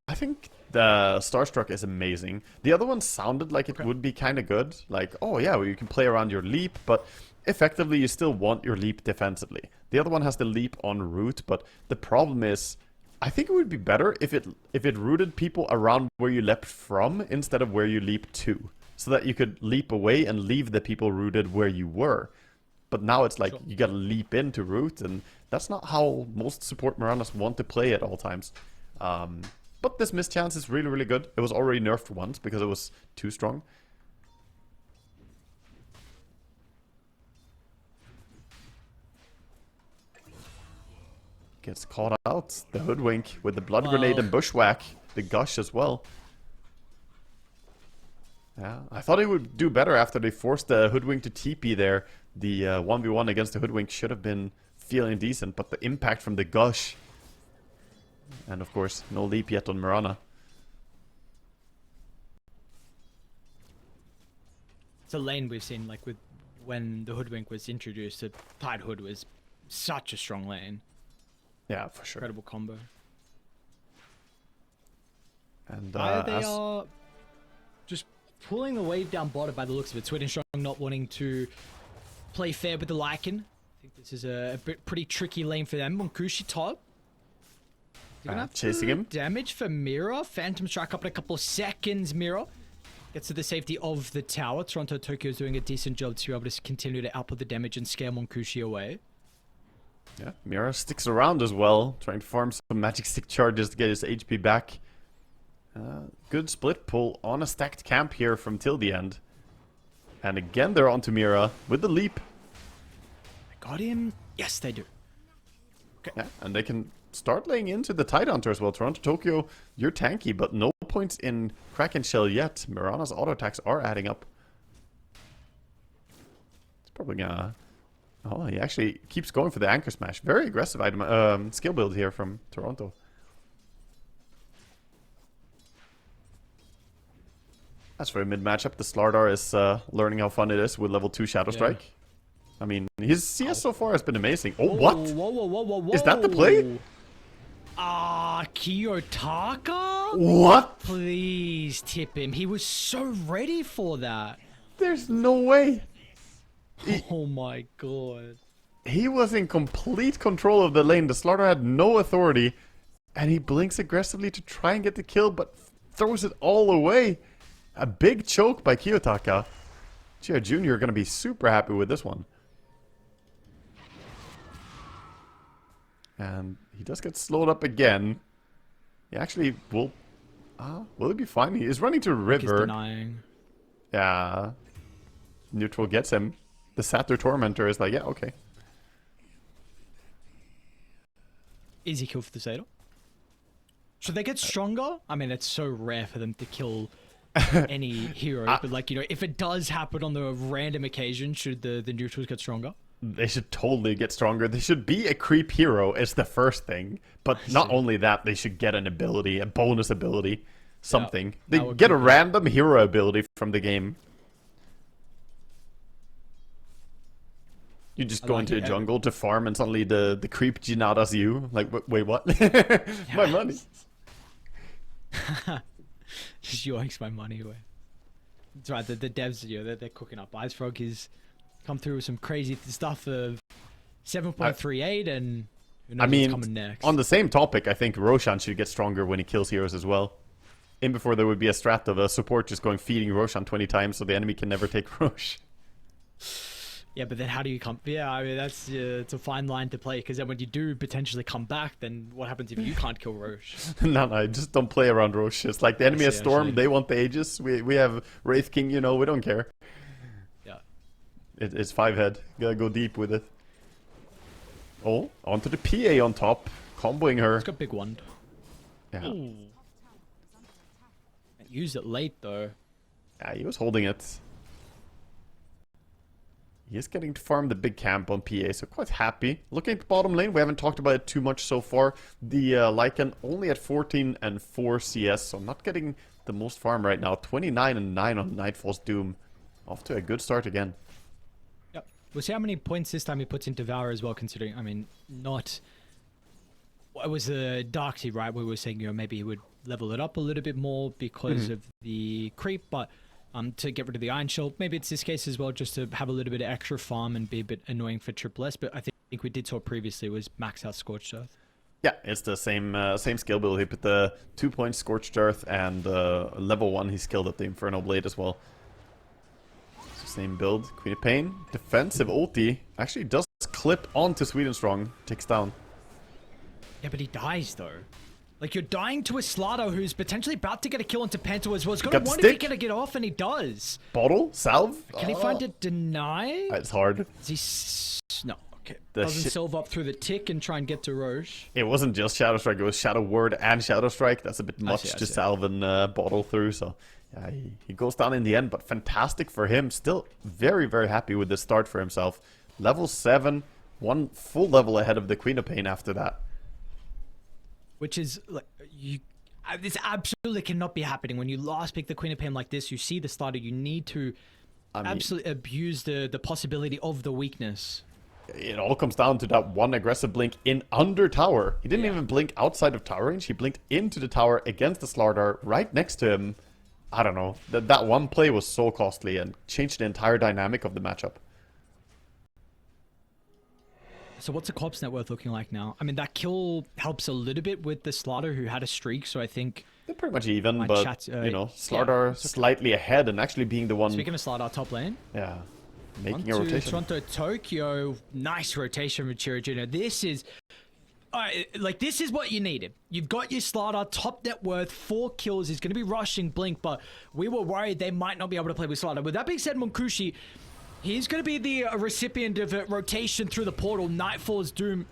I think the Starstruck is amazing. The other one sounded like it would be kind of good. Like, oh yeah, well, you can play around your leap, but effectively you still want your leap defensively. The other one has the leap en route, but the problem is, I think it would be better if it rooted people around where you leapt from instead of where you leap to. So that you could leap away and leave the people rooted where you were. But now it's like, sure, you gotta leap into root, and that's not how most support Miranas want to play at all times. But this mischance is really, really good. It was already nerfed once because it was too strong. Gets caught out. The Hoodwink with the Blood Grenade and Bushwhack. The Gush as well. Yeah, I thought he would do better after they forced the Hoodwink to TP there. The 1v1 against the Hoodwink should have been feeling decent, but the impact from the Gush. And of course, no leap yet on Mirana. It's a lane we've seen, like, with when the Hoodwink was introduced, the Tide Hood was such a strong lane. Yeah, for sure. Incredible combo. And they are just pulling the wave down bottom by the looks of it. Sweden Strong not wanting to play fair with the Lycan. I think this is a pretty tricky lane for them. Monkushi top. They're gonna have chasing him. Damage for Mira. Phantom Strike up in a couple of seconds. Mira gets to the safety of the tower. Toronto Tokyo is doing a decent job to be able to continue to output the damage and scare Monkushi away. Yeah, Mira sticks around as well, trying to farm some magic stick charges to get his HP back. Good split pull on a stacked camp here from till the end. And again they're onto Mira with the leap. They got him. Yes, they do. Okay. Yeah, and they can start laying into the Tidehunter as well. Toronto Tokyo, you're tanky, but no points in Kraken Shell yet. Mirana's auto attacks are adding up. It's probably gonna... Oh, he actually keeps going for the Anchor Smash. Very aggressive item, skill build here from Toronto. As for a mid matchup, the Slardar is learning how fun it is with level 2 Shadow Strike. I mean, his CS so far has been amazing. Oh, what? Whoa. Is that the play? Kiyotaka? What? Please tip him. He was so ready for that. There's no way. Oh my god. He was in complete control of the lane. The Slardar had no authority. And he blinks aggressively to try and get the kill, but throws it all away. A big choke by Kiyotaka. Gia Jr. going to be super happy with this one. And he does get slowed up again. He actually will... will he be fine? He is running to river. He's denying. Yeah. Neutral gets him. The Satyr Tormentor is like, yeah, okay. Easy kill for the Satyr. Should they get stronger? I mean, it's so rare for them to kill any hero. But like, you know, if it does happen on the random occasion, should the neutrals get stronger? They should totally get stronger. They should be a creep hero is the first thing. But not only that, they should get an ability, a bonus ability, something. Yeah, they get a random hero ability from the game. You just go into a jungle to farm and suddenly the creep Jinadas you. Like, wait, what? My money. Just yoinks my money away. That's right, the devs, you know, they're cooking up. Ice Frog has come through with some crazy stuff of 7.38 and who knows what's coming next. On the same topic, I think Roshan should get stronger when he kills heroes as well. In before there would be a strat of a support just going feeding Roshan 20 times so the enemy can never take Rosh. Yeah, but then how do you come... Yeah, I mean, that's... it's a fine line to play, because then when you do potentially come back, then what happens if you can't kill Roche? No, just don't play around Roche. It's like the enemy has Storm, actually. They want the Aegis. We have Wraith King, you know, we don't care. Yeah. It's 5-head. Gotta go deep with it. Oh, onto the PA on top. Comboing her. It's got big wand. Yeah. Ooh. Used it late, though. Yeah, he was holding it. He is getting to farm the big camp on PA, so quite happy. Looking at the bottom lane, we haven't talked about it too much so far. The Lycan only at 14 and 4 CS, so not getting the most farm right now. 29 and 9 on Nightfall's Doom. Off to a good start again. Yep. We'll see how many points this time he puts into Devour as well, considering, I mean, not... It was a Darkseid, right? We were saying, you know, maybe he would level it up a little bit more because of the creep, but... to get rid of the Iron Shell. Maybe it's this case as well, just to have a little bit of extra farm and be a bit annoying for Triple S, but I think we did saw previously was max out Scorched Earth. Yeah, it's the same skill build. He put the 2-point Scorched Earth and level 1 he skilled up the Inferno Blade as well. So same build. Queen of Pain, defensive ulti, actually does clip onto Sweden Strong, takes down. Yeah, but he dies though. Like, you're dying to a Slato who's potentially about to get a kill onto Pento as well. He's going to wonder if he's going to get off, and he does. Bottle? Salve? Can he find a deny? It's hard. Is he... No, okay. Doesn't Silve up through the tick and try and get to Roche. It wasn't just Shadow Strike, it was Shadow Word and Shadow Strike. That's a bit much to salve and bottle through, so... Yeah, he goes down in the end, but fantastic for him. Still very, very happy with the start for himself. Level 7, one full level ahead of the Queen of Pain after that. Which is, like, this absolutely cannot be happening. When you last pick the Queen of Pain like this, you see the starter, you need to absolutely abuse the possibility of the weakness. It all comes down to that one aggressive blink in under tower. He didn't even blink outside of tower range. He blinked into the tower against the Slardar right next to him. I don't know. That one play was so costly and changed the entire dynamic of the matchup. So what's the corpse net worth looking like now? I mean, that kill helps a little bit with the Slaughter who had a streak, so I think... They're pretty much even, my but, chat, you know, Slaughter yeah, slightly ahead and actually being the one... Speaking of Slaughter, top lane. Yeah, making On a to rotation. Toronto, Tokyo. Nice rotation with Chiro Jr. This is... like, this is what you needed. You've got your Slaughter, top net worth, 4 kills. He's going to be rushing Blink, but we were worried they might not be able to play with Slaughter. With that being said, Munkushi, he's going to be the recipient of a rotation through the portal. Nightfall's Doom.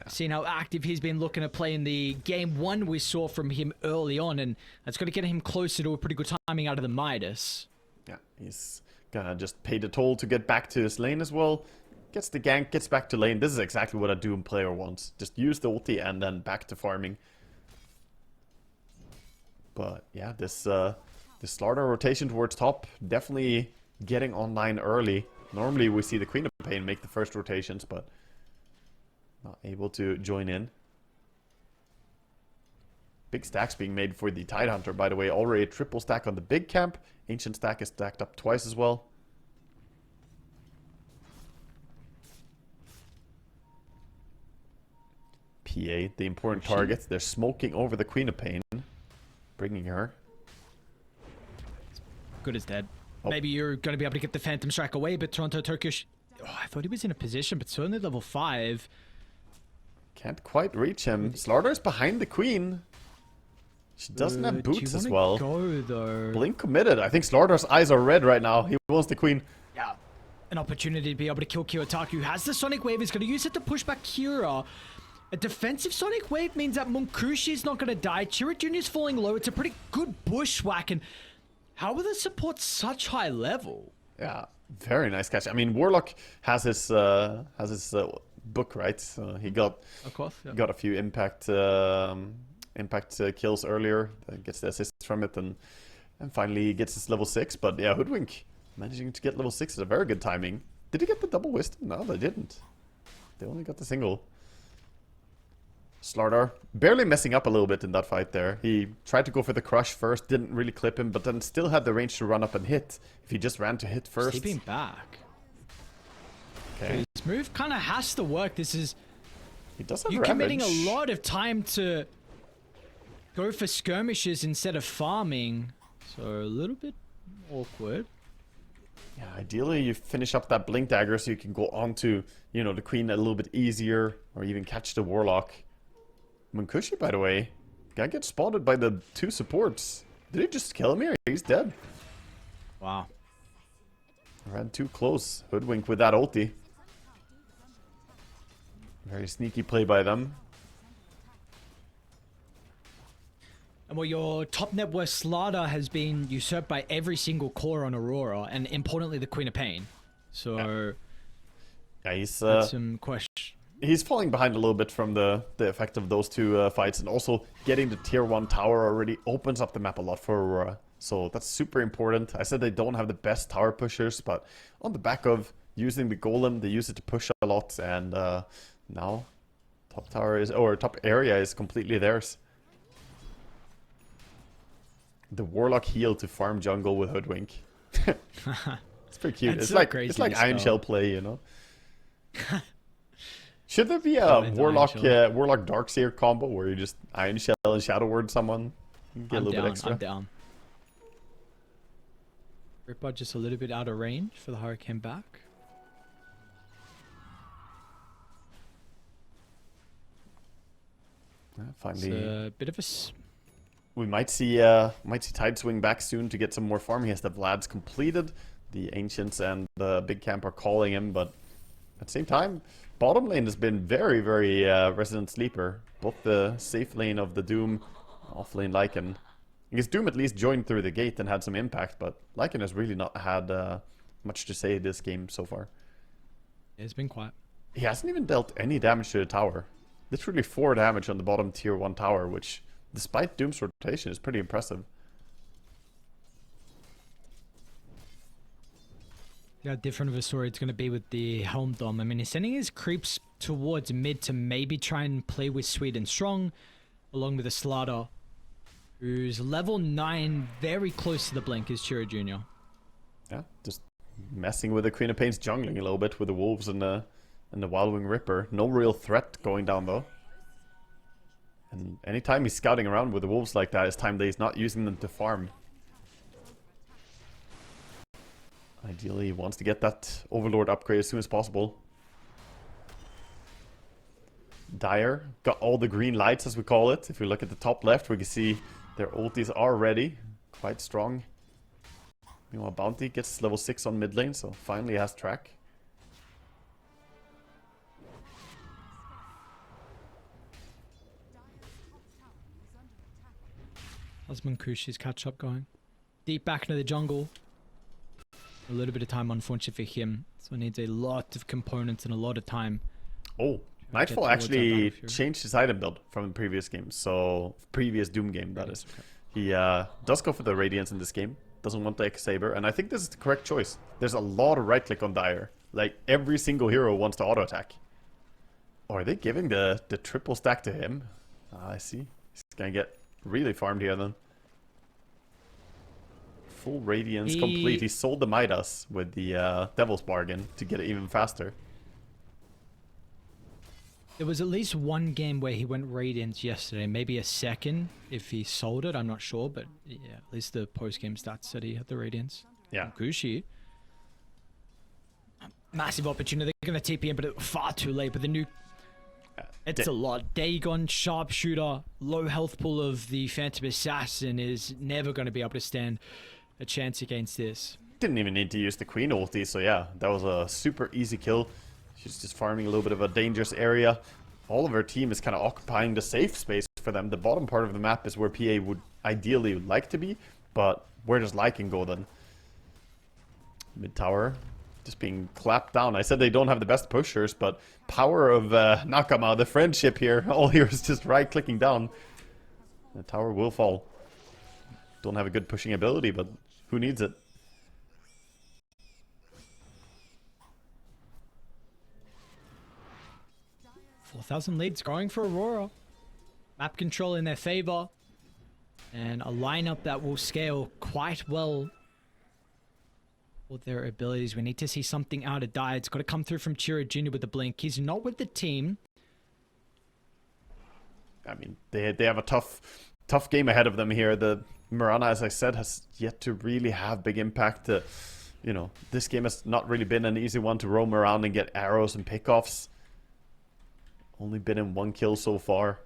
Seeing how active he's been looking to play in the game 1 we saw from him early on, and that's going to get him closer to a pretty good timing out of the Midas. Yeah, he's gonna just pay the toll to get back to his lane as well. Gets the gank, gets back to lane. This is exactly what a Doom player wants. Just use the ulti and then back to farming. But yeah, this Slaughter rotation towards top, definitely getting online early. Normally we see the Queen of Pain make the first rotations, but not able to join in. Big stacks being made for the Tidehunter, by the way. Already a triple stack on the big camp. Ancient stack is stacked up twice as well. PA, the important target. They're smoking over the Queen of Pain. Bringing her. Good as dead. Oh. Maybe you're going to be able to get the Phantom Strike away, but Toronto Turkish... Oh, I thought he was in a position, but certainly level 5. Can't quite reach him. Slaughter's behind the Queen. She doesn't have boots as well. Go, though? Blink committed. I think Slaughter's eyes are red right now. He wants the Queen. Yeah. An opportunity to be able to kill Kiyotaki, who has the Sonic Wave. He's going to use it to push back Kira. A defensive Sonic Wave means that Munkushi is not going to die. Chiro Jr. is falling low. It's a pretty good bushwhack. And how will the support such high level? Yeah, very nice catch. I mean, Warlock has his book, right? He got Of course, yeah. got a few impact kills earlier. Gets the assist from it, and finally gets his level 6. But yeah, Hoodwink managing to get level 6 is a very good timing. Did he get the double wisdom? No, they didn't. They only got the single. Slaughter barely messing up a little bit in that fight there. He tried to go for the crush first, didn't really clip him, but then still had the range to run up and hit. If he just ran to hit first. Sleeping back. Okay. This move kind of has to work. This is... He does have You're ravage. committing a lot of time to go for skirmishes instead of farming. So a little bit awkward. Yeah, ideally you finish up that blink dagger so you can go on to, you know, the Queen a little bit easier, or even catch the Warlock. Munkushi, by the way, guy gets spotted by the 2 supports. Did he just kill him here? He's dead. Wow. Ran too close. Hoodwink with that ulti. Very sneaky play by them. And well, your top net worth Slaughter has been usurped by every single core on Aurora, and importantly, the Queen of Pain. So, Yeah, he's some questions. he's falling behind a little bit from the effect of those 2 fights, and also getting the tier 1 tower already opens up the map a lot for Aurora. So that's super important. I said they don't have the best tower pushers, but on the back of using the golem, they use it to push a lot, and now top tower is, or top area is completely theirs. The Warlock heal to farm jungle with Hoodwink. It's pretty cute. That's It's so like crazy, it's like this Iron spell. Shell play, you know. Should there be a Iron Warlock Shell. Warlock Darkseer combo where you just Iron Shell and Shadow Word someone? You get a little bit extra. I'm down. Ripper just a little bit out of range for the Hurricane back. Finally, It's a bit of a... we might see Tide swing back soon to get some more farm. He has the Vlad's completed. The Ancients and the big camp are calling him, but at the same time, bottom lane has been very, very resident sleeper. Both the safe lane of the Doom, off lane Lycan. I guess Doom at least joined through the gate and had some impact, but Lycan has really not had much to say this game so far. It's been quiet. He hasn't even dealt any damage to the tower. Literally 4 damage on the bottom tier 1 tower, which, despite Doom's rotation, is pretty impressive. Yeah, different of a story it's going to be with the Helm Dom. I mean, he's sending his creeps towards mid to maybe try and play with Sweet and Strong, along with the Slaughter. who's level 9, very close to the blink, is Chiro Jr. Yeah, just messing with the Queen of Pain's jungling a little bit with the wolves and the Wild Wing Ripper. No real threat going down though. And anytime he's scouting around with the wolves like that, it's time that he's not using them to farm. Ideally, he wants to get that Overlord upgrade as soon as possible. Dire got all the green lights, as we call it. If we look at the top left, we can see their ultis are ready. Quite strong. Meanwhile, Bounty gets level 6 on mid lane, so finally has track. Husband Kushi's catch-up going. Deep back into the jungle. A little bit of time, unfortunately for him. So he needs a lot of components and a lot of time. Oh, Nightfall actually changed his item build from the previous game. So, previous Doom game, that is. Okay. He does go for the Radiance in this game. Doesn't want the X-Saber. And I think this is the correct choice. There's a lot of right-click on Dire. Like, every single hero wants to auto-attack. Or are they giving the triple stack to him? I see. He's gonna get really farmed here then. Full Radiance complete. He sold the Midas with the Devil's Bargain to get it even faster. There was at least one game where he went Radiance yesterday. Maybe a second if he sold it. I'm not sure. But yeah, at least the post-game stats said he had the Radiance. Yeah. Kushi. Massive opportunity. They're going to TP in, but far too late. But the new... It's a lot. Dagon, Sharpshooter, low health pool of the Phantom Assassin is never going to be able to stand a chance against this. Didn't even need to use the Queen ulti, so yeah, that was a super easy kill. She's just farming a little bit of a dangerous area. All of her team is kind of occupying the safe space for them. The bottom part of the map is where PA would ideally like to be, but where does Lycan go then? Mid tower just being clapped down. I said they don't have the best pushers, but power of Nakama, the friendship here, all here is just right clicking down. The tower will fall. Don't have a good pushing ability, but who needs it? 4,000 leads going for Aurora. Map control in their favor. And a lineup that will scale quite well with their abilities. We need to see something out of Dire. It's got to come through from Chiro Jr. with the blink. He's not with the team. I mean, they have a tough game ahead of them here. The Mirana, as I said, has yet to really have big impact. You know, this game has not really been an easy one to roam around and get arrows and pickoffs. Only been in 1 kill so far.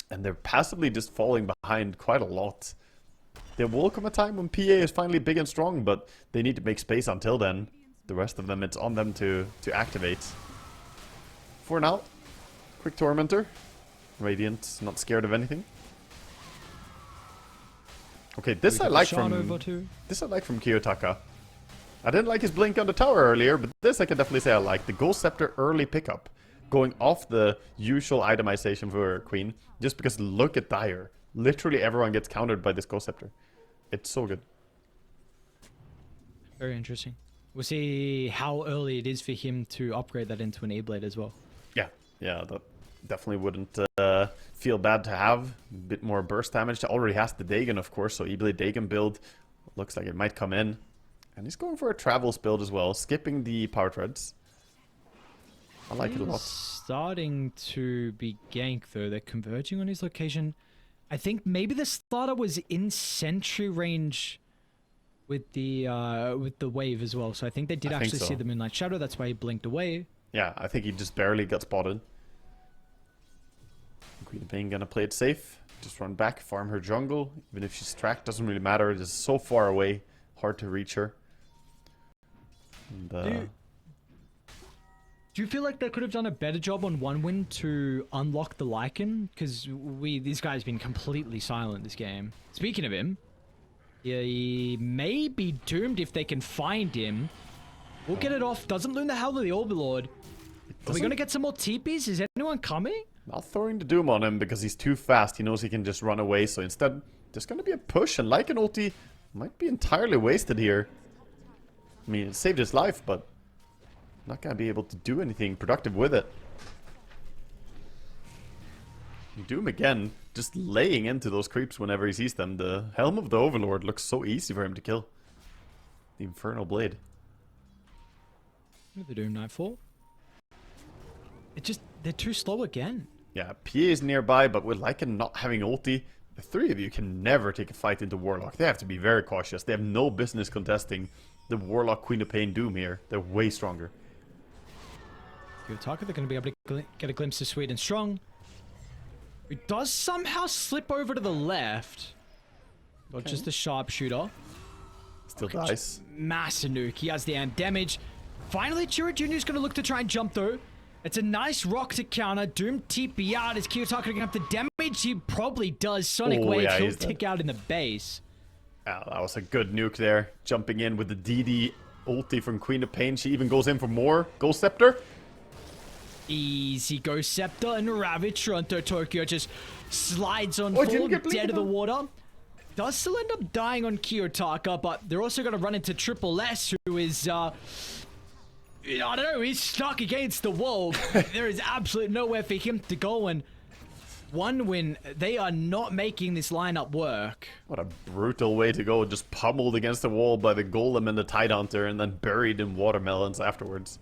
And they're passively just falling behind quite a lot. There will come a time when PA is finally big and strong, but they need to make space until then. The rest of them, it's on them to activate. For now, quick Tormentor. Radiant, not scared of anything. Okay, this I like from Kiyotaka. I didn't like his blink on the tower earlier, but this I can definitely say I like. The Ghost Scepter early pickup. Going off the usual itemization for Queen. Just because look at Dire. Literally everyone gets countered by this Ghost Scepter. It's so good. Very interesting. We'll see how early it is for him to upgrade that into an E-Blade as well. Yeah, that definitely wouldn't feel bad to have. A bit more burst damage. Already has the Dagon, of course, so E-Blade Dagon build looks like it might come in. And he's going for a Travels build as well, skipping the Power Treads. I like it a lot. Starting to be ganked though. They're converging on his location. I think maybe the starter was in sentry range with the wave as well. So I think they did actually see the Moonlight Shadow. That's why he blinked away. Yeah, I think he just barely got spotted. Queen of Pain gonna play it safe. Just run back, farm her jungle. Even if she's tracked, doesn't really matter. It is so far away, hard to reach her. And, do you feel like they could have done a better job on one win to unlock the Lycan? Because this guy's been completely silent this game. Speaking of him, he may be doomed if they can find him. We'll get it off. Doesn't learn the hell of the Overlord. Are we going to get some more TPs? Is anyone coming? Not throwing the Doom on him because he's too fast. He knows he can just run away. So instead, there's going to be a push. And Lycan ulti might be entirely wasted here. I mean, it saved his life, but not going to be able to do anything productive with it. Doom again, just laying into those creeps whenever he sees them. The Helm of the Overlord looks so easy for him to kill. The Infernal Blade. The Doom Nightfall. They're too slow again. Yeah, PA is nearby, but with Lycan not having ulti, the three of you can never take a fight into Warlock. They have to be very cautious. They have no business contesting the Warlock Queen of Pain Doom here. They're way stronger. Kiyotaka, they're going to be able to get a glimpse of Sweet and Strong. It does somehow slip over to the left. Not just a sharpshooter. Still dies. Massive nuke. He has the amp damage. Finally, Chiro Jr. is going to look to try and jump though. It's a nice rock to counter. Doom TP out. Is Kiyotaka going to have the damage? He probably does. Sonic Wave. Yeah, He'll tick out in the base. Yeah, that was a good nuke there. Jumping in with the DD ulti from Queen of Pain. She even goes in for more. Ghost Scepter. Easy Ghost Scepter and Ravage. Toronto Tokyo just slides on forward, dead of the water. Does still end up dying on Kiyotaka, but they're also going to run into Triple S, who is, I don't know, he's stuck against the wall. There is absolutely nowhere for him to go, and one win, they are not making this lineup work. What a brutal way to go. Just pummeled against the wall by the Golem and the Tidehunter, and then buried in watermelons afterwards.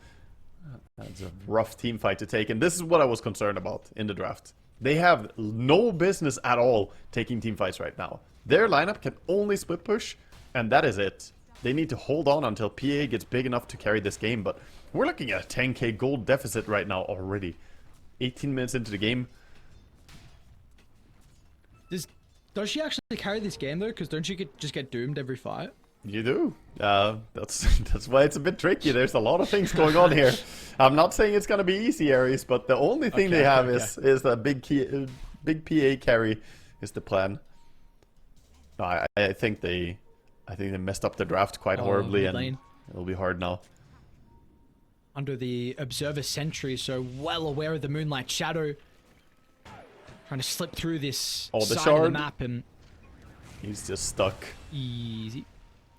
That's a rough team fight to take, and this is what I was concerned about in the draft. They have no business at all taking team fights right now. Their lineup can only split push, and that is it. They need to hold on until PA gets big enough to carry this game, but we're looking at a 10k gold deficit right now already. 18 minutes into the game. Does she actually carry this game though? Because don't you just get doomed every fight? You do. That's why it's a bit tricky. There's a lot of things going on here. I'm not saying it's gonna be easy, Ares, but the only thing they have is a big PA carry is the plan. No, I think they messed up the draft quite horribly, and it'll be hard now. Under the Observer Sentry, so well aware of the Moonlight Shadow, trying to slip through this side of the map, and he's just stuck. Easy.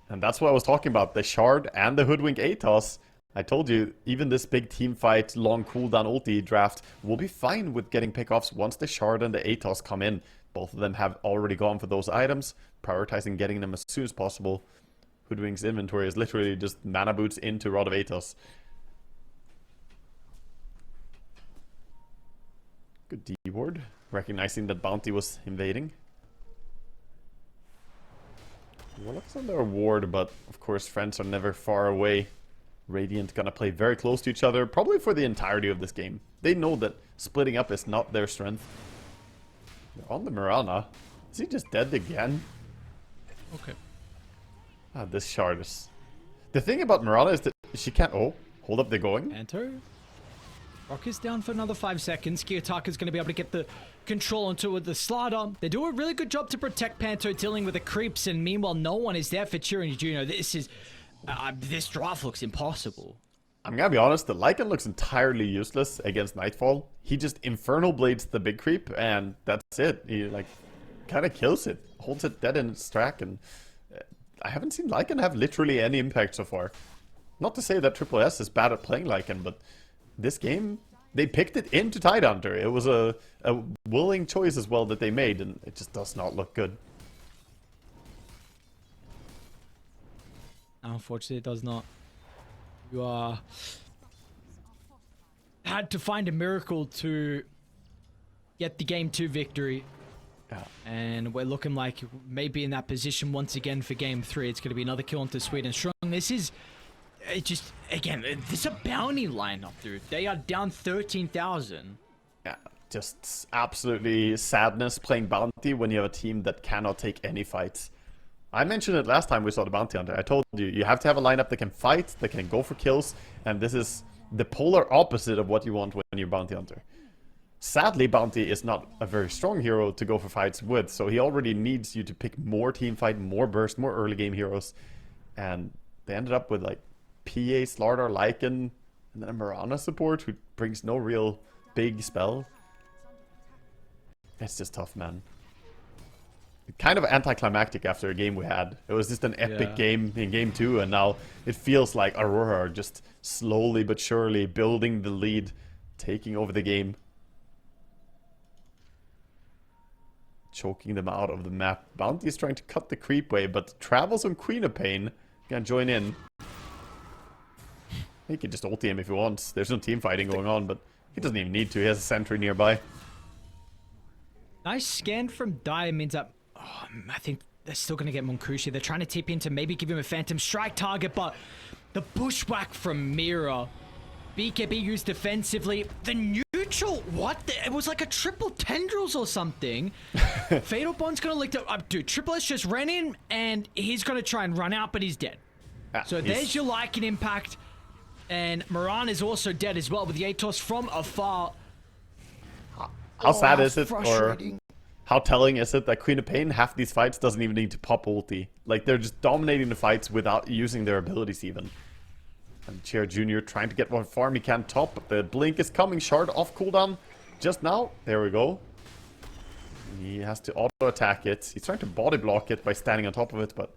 And that's what I was talking about, the Shard and the Hoodwink ATOS. I told you, even this big team fight, long cooldown ulti draft will be fine with getting pickoffs once the Shard and the ATOS come in. Both of them have already gone for those items, prioritizing getting them as soon as possible. Hoodwink's inventory is literally just mana boots into Rod of Atos. Good D-ward, recognizing that Bounty was invading. Warlock's on their ward, but of course friends are never far away. Radiant gonna play very close to each other, probably for the entirety of this game. They know that splitting up is not their strength. They're on the Mirana. Is he just dead again? Okay. Ah, this Shard is... The thing about Mirana is that she can't... Oh, hold up, they're going. Panto. Rock is down for another 5 seconds. Kiyotaka's going to be able to get the control onto with the slider. They do a really good job to protect Panto, dealing with the creeps, and meanwhile no one is there for Chirin Jr. This is... this draft looks impossible. I'm gonna be honest, the Lycan looks entirely useless against Nightfall. He just Infernal Blades the big creep, and that's it. He, like, kind of kills it. Holds it dead in its track, and... I haven't seen Lycan have literally any impact so far. Not to say that Triple S is bad at playing Lycan, but... This game, they picked it into Tidehunter. It was a willing choice as well that they made, and it just does not look good. Unfortunately, it does not. You had to find a miracle to get the Game 2 victory. Yeah. And we're looking like maybe in that position once again for Game 3. It's going to be another kill onto Sweet and Strong. This is... It just, again, this is a bounty lineup, dude. They are down 13,000. Yeah, just absolutely sadness playing bounty when you have a team that cannot take any fights. I mentioned it last time we saw the bounty hunter. I told you, you have to have a lineup that can fight, that can go for kills, and this is the polar opposite of what you want when you're bounty hunter. Sadly, bounty is not a very strong hero to go for fights with, so he already needs you to pick more team fight, more burst, more early game heroes, and they ended up with like PA, Slardar, Lycan, and then a Mirana support who brings no real big spell. It's just tough, man. Kind of anticlimactic after a game we had. It was just an epic game in Game 2, and now it feels like Aurora are just slowly but surely building the lead, taking over the game. choking them out of the map. Bounty is trying to cut the creep wave, but Travels on Queen of Pain can join in. He can just ulti him if he wants. There's no team fighting going on, but he doesn't even need to. He has a sentry nearby. Nice scan from Dire means that... Oh, I think they're still going to get Monkushi. They're trying to tip in to maybe give him a Phantom Strike target, but the bushwhack from Mira. BKB used defensively. The neutral... What? It was like a triple tendrils or something. Fatal Bond's going to lick the... dude, Triple S just ran in, and he's going to try and run out, but he's dead. So there's your Lycan impact. And Moran is also dead as well with the Atos from afar. How sad is it, or how telling is it that Queen of Pain, half these fights, doesn't even need to pop ulti? Like, they're just dominating the fights without using their abilities even. And Chair Jr. trying to get one farm he can top, but the blink is coming. Shard off cooldown just now. There we go. He has to auto-attack it. He's trying to body block it by standing on top of it, but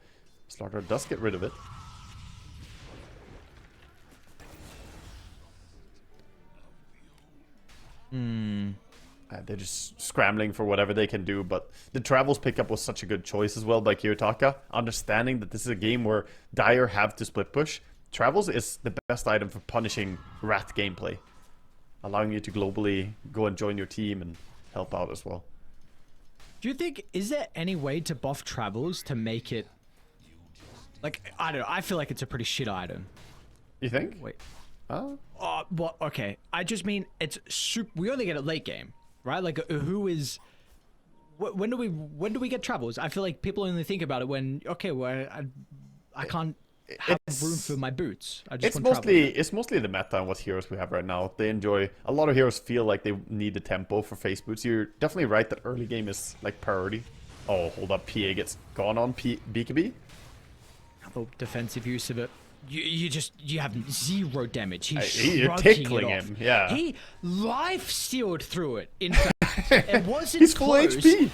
Slaughter does get rid of it. They're just scrambling for whatever they can do, but the Travels pickup was such a good choice as well by Kiyotaka. Understanding that this is a game where Dire have to split push, Travels is the best item for punishing rat gameplay. Allowing you to globally go and join your team and help out as well. Do you think, is there any way to buff Travels to make it... Like, I don't know, I feel like it's a pretty shit item. You think? Wait. Oh. Well, okay. I just mean, it's super... We only get it late game, right? Like, who is... When do we get Travels? I feel like people only think about it when, okay, well, I can't have room for my boots. I just it's mostly the meta and what heroes we have right now. They enjoy... A lot of heroes feel like they need the tempo for face boots. You're definitely right that early game is, like, priority. Oh, hold up. PA gets gone on BKB. The defensive use of it. You have zero damage. You're tickling him, yeah. He life-stealed through it, in fact. It wasn't He's full close. HP.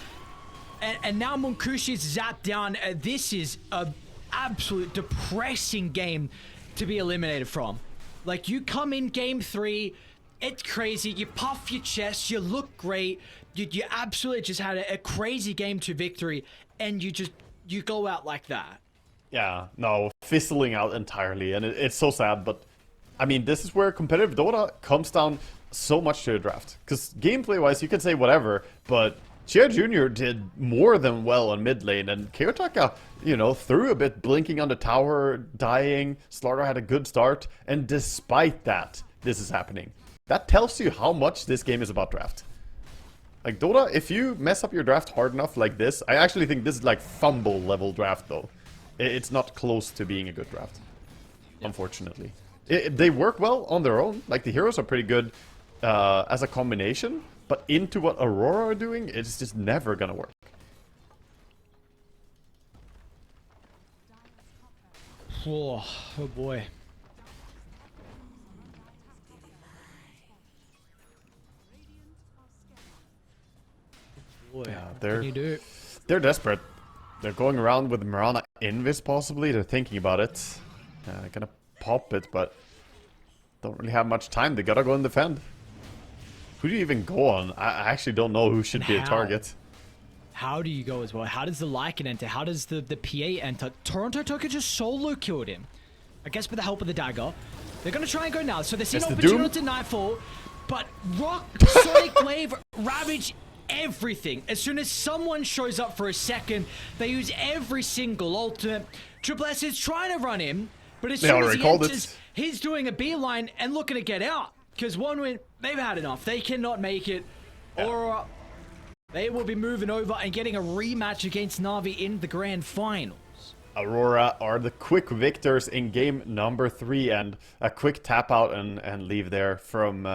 And now Monkushi's zapped down. This is a absolute depressing game to be eliminated from. Like, you come in game 3, it's crazy. You puff your chest, you look great. You absolutely just had a crazy game to victory, and you go out like that. Yeah, no, fizzling out entirely, and it's so sad, but I mean, this is where competitive Dota comes down so much to the draft. Because gameplay-wise, you can say whatever, but Chia Jr. did more than well on mid lane, and Kiyotaka, you know, threw a bit, blinking on the tower, dying. Slaughter had a good start, and despite that, this is happening. That tells you how much this game is about draft. Like, Dota, if you mess up your draft hard enough like this, I actually think this is like fumble level draft, though. It's not close to being a good draft, unfortunately. They work well on their own. Like, the heroes are pretty good as a combination, but into what Aurora are doing, it's just never gonna work. Oh boy. Yeah, what can you do? They're desperate. They're going around with Mirana Invis, possibly. They're thinking about it. Gonna pop it, but don't really have much time. They gotta go and defend. Who do you even go on? I actually don't know who should be a target. How do you go as well? How does the Lycan enter? How does the PA enter? Toronto Toka just solo killed him. I guess with the help of the dagger. They're gonna try and go now. So they're seeing opportunity to Nightfall, but Rock, Sonic Wave, Ravage, everything. As soon as someone shows up for a second, they use every single ultimate. Triple S is trying to run him, but as soon as he enters, he's doing a beeline and looking to get out. Because one win, they've had enough. They cannot make it. Yeah. Or they will be moving over and getting a rematch against Na'Vi in the grand finals. Aurora are the quick victors in game number 3, and a quick tap out and leave there from